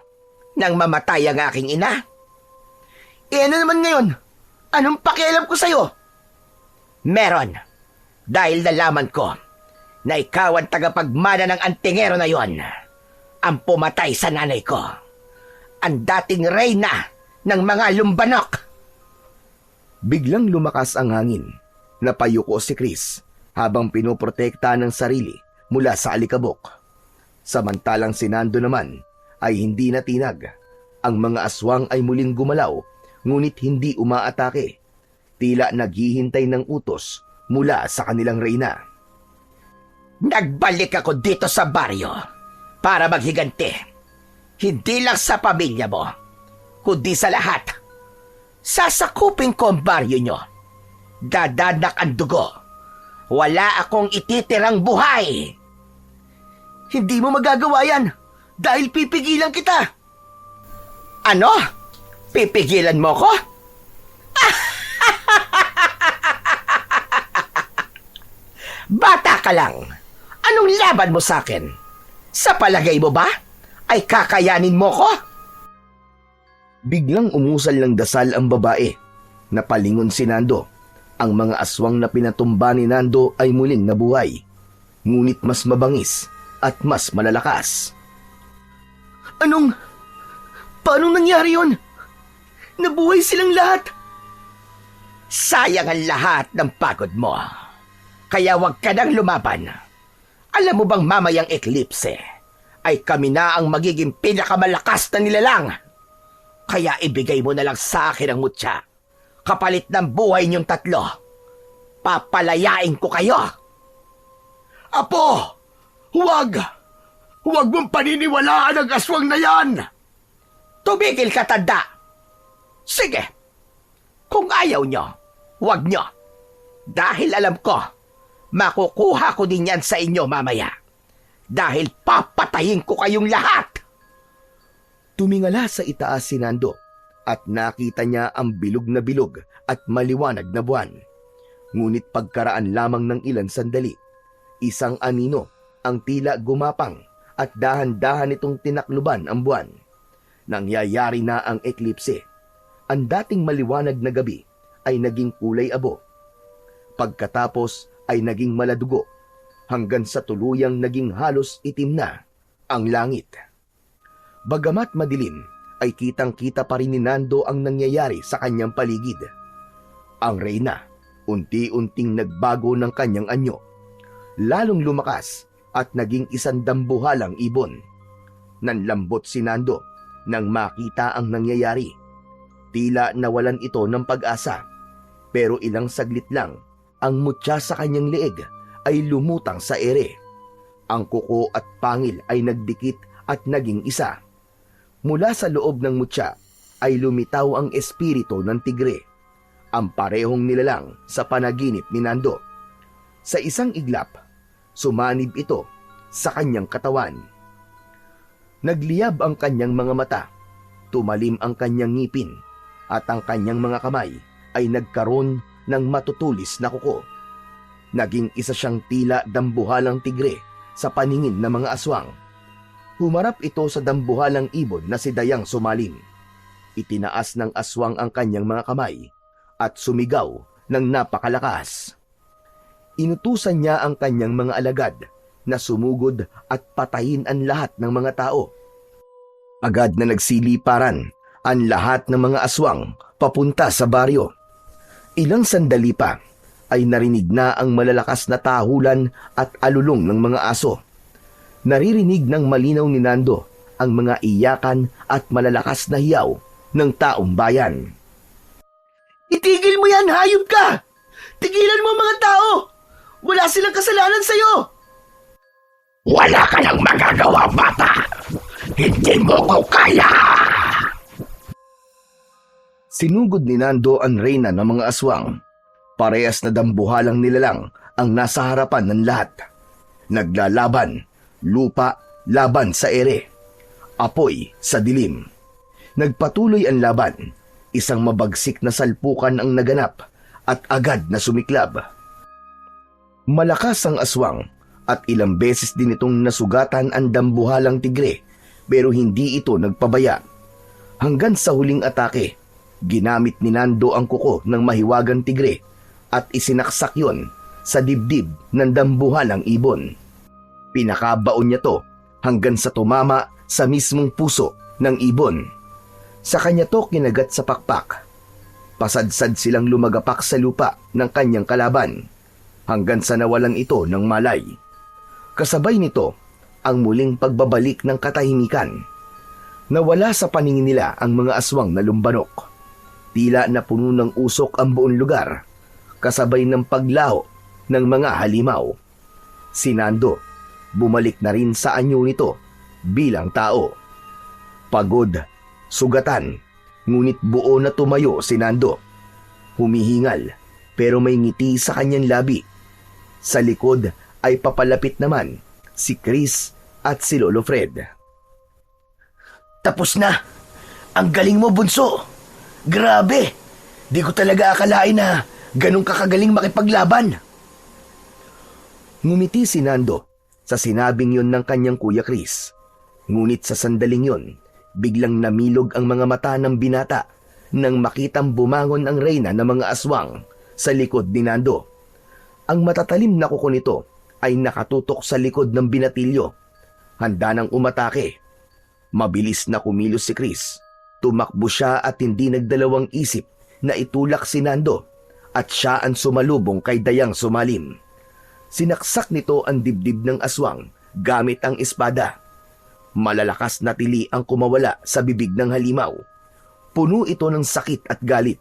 [SPEAKER 3] nang mamatay ang aking ina?
[SPEAKER 2] Ano naman ngayon? Anong pakialam ko sa'yo?
[SPEAKER 3] Meron. Dahil nalaman ko na ikaw ang tagapagmana ng antingero na yon, ang pumatay sa nanay ko. Ang dating reyna ng mga lumbanok.
[SPEAKER 1] Biglang lumakas ang hangin. Napayuko si Chris habang pinoprotekta ng sarili mula sa alikabok. Samantalang si Nando naman ay hindi natinag. Ang mga aswang ay muling gumalaw, ngunit hindi umaatake. Tila naghihintay ng utos mula sa kanilang reyna.
[SPEAKER 3] Nagbalik ako dito sa baryo para maghiganti. Hindi lang sa pamilya mo, kundi sa lahat. Sasakupin ko ang baryo nyo. Dadanak ang dugo. Wala akong ititirang buhay.
[SPEAKER 2] Hindi mo magagawa yan dahil pipigilan kita.
[SPEAKER 3] Ano? Pipigilan mo ko? Bata ka lang. Anong laban mo sa akin? Sa palagay mo ba ay kakayanin mo ko?
[SPEAKER 1] Biglang umusal ng dasal ang babae. Napalingon si Nando. Ang mga aswang na pinatumba ni Nando ay muling nabuhay. Ngunit mas mabangis at mas malalakas.
[SPEAKER 2] Paano nangyari yon? Nabuhay silang lahat.
[SPEAKER 3] Sayang ang lahat ng pagod mo. Kaya wag ka nang lumaban. Alam mo bang mamayang eklipse ay kami na ang magiging pinakamalakas na nilalang? Kaya ibigay mo na lang sa akin ang mutya. Kapalit ng buhay niyong tatlo. Papalayain ko kayo.
[SPEAKER 4] Apo! Huwag! Huwag mong paniniwalaan ang aswang na yan!
[SPEAKER 3] Tumigil ka, tanda! Sige! Kung ayaw nyo, huwag nyo. Dahil alam ko, makukuha ko din yan sa inyo mamaya. Dahil papatayin ko kayong lahat!
[SPEAKER 1] Tumingala sa itaas si Nando at nakita niya ang bilog na bilog at maliwanag na buwan. Ngunit pagkaraan lamang ng ilang sandali, isang anino ang tila gumapang at dahan-dahan itong tinakluban ang buwan. Nangyayari na ang eklipse. Ang dating maliwanag na gabi ay naging kulay abo. Pagkatapos ay naging maladugo hanggang sa tuluyang naging halos itim na ang langit. Bagamat madilim, ay kitang-kita pa rin ni Nando ang nangyayari sa kanyang paligid. Ang reyna, unti-unting nagbago ng kanyang anyo. Lalong lumakas at naging isang dambuhalang ibon. Nanlambot si Nando nang makita ang nangyayari. Tila nawalan ito ng pag-asa. Pero ilang saglit lang, ang mutya sa kanyang leeg ay lumutang sa ere. Ang kuko at pangil ay nagdikit at naging isa. Mula sa loob ng mutya ay lumitaw ang espiritu ng tigre, ang parehong nilalang sa panaginip ni Nando. Sa isang iglap, sumanib ito sa kanyang katawan. Nagliyab ang kanyang mga mata, tumalim ang kanyang ngipin, at ang kanyang mga kamay ay nagkaroon ng matutulis na kuko. Naging isa siyang tila dambuhalang tigre sa paningin ng mga aswang. Humarap ito sa dambuhalang ibon na si Dayang Sumalim. Itinaas ng aswang ang kanyang mga kamay at sumigaw ng napakalakas. Inutusan niya ang kanyang mga alagad na sumugod at patayin ang lahat ng mga tao. Agad na nagsiliparan ang lahat ng mga aswang papunta sa baryo. Ilang sandali pa ay narinig na ang malalakas na tahulan at alulong ng mga aso. Naririnig ng malinaw ni Nando ang mga iyakan at malalakas na hiyaw ng taong bayan.
[SPEAKER 2] Itigil mo yan, hayop ka! Tigilan mo ang mga tao! Wala silang kasalanan sa'yo!
[SPEAKER 3] Wala ka nang magagawa, bata! Hindi mo ko kaya!
[SPEAKER 1] Sinugod ni Nando ang reyna ng mga aswang. Parehas na dambuhalang nilalang ang nasa harapan ng lahat. Naglalaban, lupa laban sa ere, apoy sa dilim. Nagpatuloy ang laban, isang mabagsik na salpukan ang naganap at agad na sumiklab. Malakas ang aswang at ilang beses din itong nasugatan ang dambuhalang tigre pero hindi ito nagpabaya. Hanggang sa huling atake, ginamit ni Nando ang kuko ng mahiwagang tigre at isinaksak yon sa dibdib ng dambuhalang ibon. Pinakabaon niya to hanggang sa tumama sa mismong puso ng ibon. Sa kanya to kinagat sa pakpak. Pasadsad silang lumagapak sa lupa ng kanyang kalaban hanggang sa nawalan ito ng malay. Kasabay nito ang muling pagbabalik ng katahimikan. Nawala sa paningin nila ang mga aswang na lumbanok. Tila na puno ng usok ang buong lugar, kasabay ng paglaho ng mga halimaw. Si Nando, bumalik na rin sa anyo nito bilang tao. Pagod, sugatan, ngunit buo na tumayo si Nando. Humihingal, pero may ngiti sa kanyang labi. Sa likod ay papalapit naman si Chris at si Lolo Fred.
[SPEAKER 3] Tapos na! Ang galing mo, bunso! Grabe! Di ko talaga akalain na ganun ka kagaling makipaglaban.
[SPEAKER 1] Ngumiti si Nando sa sinabing yon ng kanyang kuya Chris. Ngunit sa sandaling yon, biglang namilog ang mga mata ng binata nang makitang bumangon ang reyna ng mga aswang sa likod ni Nando. Ang matatalim na kuko nito ay nakatutok sa likod ng binatilyo. Handa nang umatake. Mabilis na kumilos si Chris. Tumakbo siya at hindi nagdalawang isip na itulak si Nando at siya ang sumalubong kay Dayang Sumalim. Sinaksak nito ang dibdib ng aswang gamit ang espada. Malalakas na tili ang kumawala sa bibig ng halimaw. Puno ito ng sakit at galit.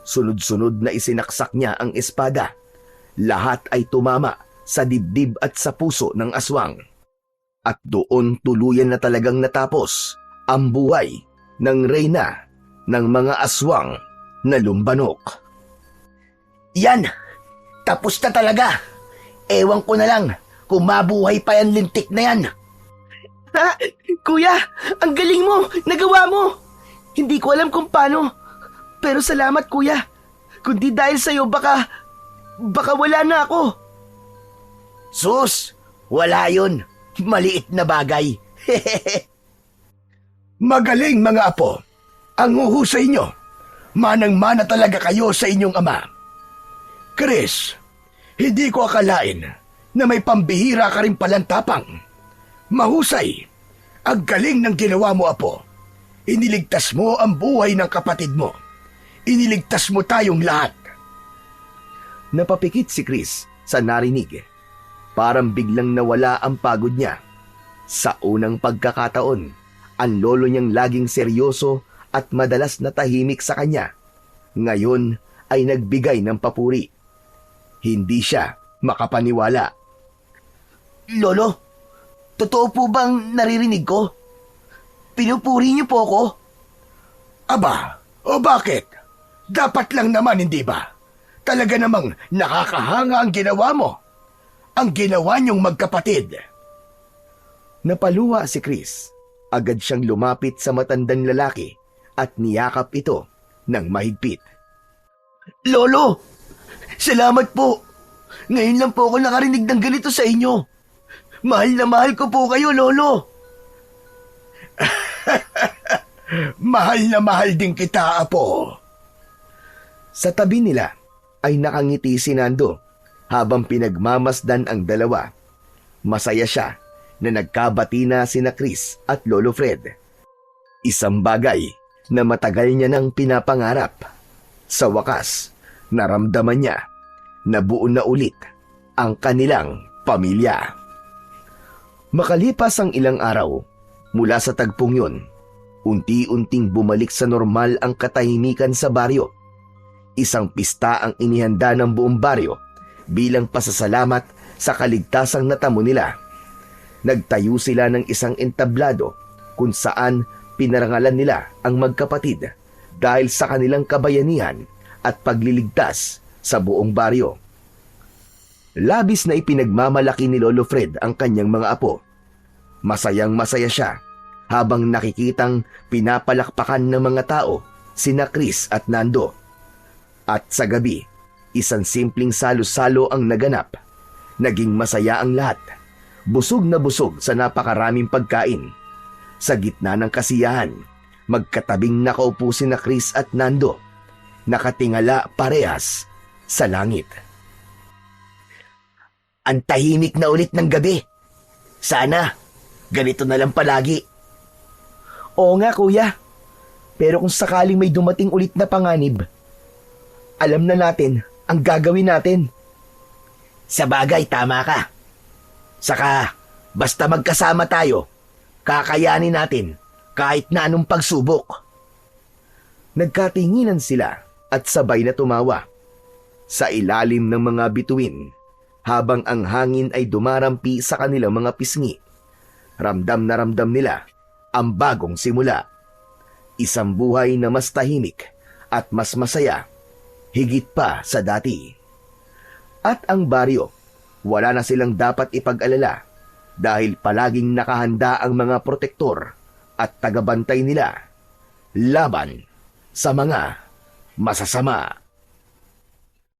[SPEAKER 1] Sunod-sunod na isinaksak niya ang espada. Lahat ay tumama sa dibdib at sa puso ng aswang. At doon tuluyan na talagang natapos ang buhay ng reyna ng mga aswang na lumbanok.
[SPEAKER 3] Yan! Tapos na talaga! Ewan ko na lang kung mabuhay pa yan lintik na yan.
[SPEAKER 2] Ha? Kuya, ang galing mo! Nagawa mo! Hindi ko alam kung paano. Pero salamat, kuya. Kundi dahil sa'yo, baka wala na ako.
[SPEAKER 3] Sus! Wala yun. Maliit na bagay. Magaling, mga apo. Ang uhusay nyo. Manang-mana talaga kayo sa inyong ama. Chris, hindi ko akalain na may pambihira ka rin palang tapang. Mahusay. Ang galing ng ginawa mo, apo. Iniligtas mo ang buhay ng kapatid mo. Iniligtas mo tayong lahat.
[SPEAKER 1] Napapikit si Chris sa narinig. Parang biglang nawala ang pagod niya. Sa unang pagkakataon, ang lolo niyang laging seryoso at madalas na tahimik sa kanya. Ngayon ay nagbigay ng papuri. Hindi siya makapaniwala.
[SPEAKER 3] Lolo,
[SPEAKER 2] Totoo po bang naririnig ko? Pinupuri niyo po ako?
[SPEAKER 3] Aba, o bakit? Dapat lang naman, hindi ba? Talaga namang nakakahanga ang ginawa mo. Ang ginawa niyong magkapatid.
[SPEAKER 1] Napaluwa si Chris. Agad siyang lumapit sa matandang lalaki at niyakap ito ng mahigpit.
[SPEAKER 2] Lolo, salamat po. Ngayon lang po ako nakarinig ng ganito sa inyo. Mahal na mahal ko po kayo, Lolo.
[SPEAKER 3] Mahal na mahal din kita, Apo.
[SPEAKER 1] Sa tabi nila ay nakangiti si Nando habang pinagmamasdan ang dalawa. Masaya siya na nagkabati na sina Chris at Lolo Fred. Isang bagay na matagal niya nang pinapangarap. Sa wakas, naramdaman niya na buo na ulit ang kanilang pamilya. Makalipas ang ilang araw, mula sa tagpong yun, unti-unting bumalik sa normal ang katahimikan sa baryo. Isang pista ang inihanda ng buong baryo bilang pasasalamat sa kaligtasang natamo nila. Nagtayo sila ng isang entablado kung saan pinarangalan nila ang magkapatid dahil sa kanilang kabayanihan at pagliligtas sa buong baryo. Labis na ipinagmamalaki ni Lolo Fred ang kanyang mga apo. Masayang masaya siya habang nakikitang pinapalakpakan ng mga tao sina Chris at Nando. At sa gabi, isang simpleng salo-salo ang naganap. Naging masaya ang lahat. Busog na busog sa napakaraming pagkain. Sa gitna ng kasiyahan, magkatabing nakaupo sina Chris at Nando. Nakatingala parehas sa langit.
[SPEAKER 2] Ang tahimik na ulit ng gabi. Sana, ganito na lang palagi. Oo nga, kuya. Pero kung sakaling may dumating ulit na panganib, alam na natin ang gagawin natin. Sa bagay, tama ka. Saka, basta magkasama tayo, kakayanin natin kahit na anong pagsubok.
[SPEAKER 1] Nagkatinginan sila at sabay na tumawa. Sa ilalim ng mga bituin, habang ang hangin ay dumarampi sa kanilang mga pisngi, ramdam na ramdam nila ang bagong simula. Isang buhay na mas tahimik at mas masaya, higit pa sa dati. At ang baryo, wala na silang dapat ipag-alala dahil palaging nakahanda ang mga protektor at tagabantay nila laban sa mga masasama.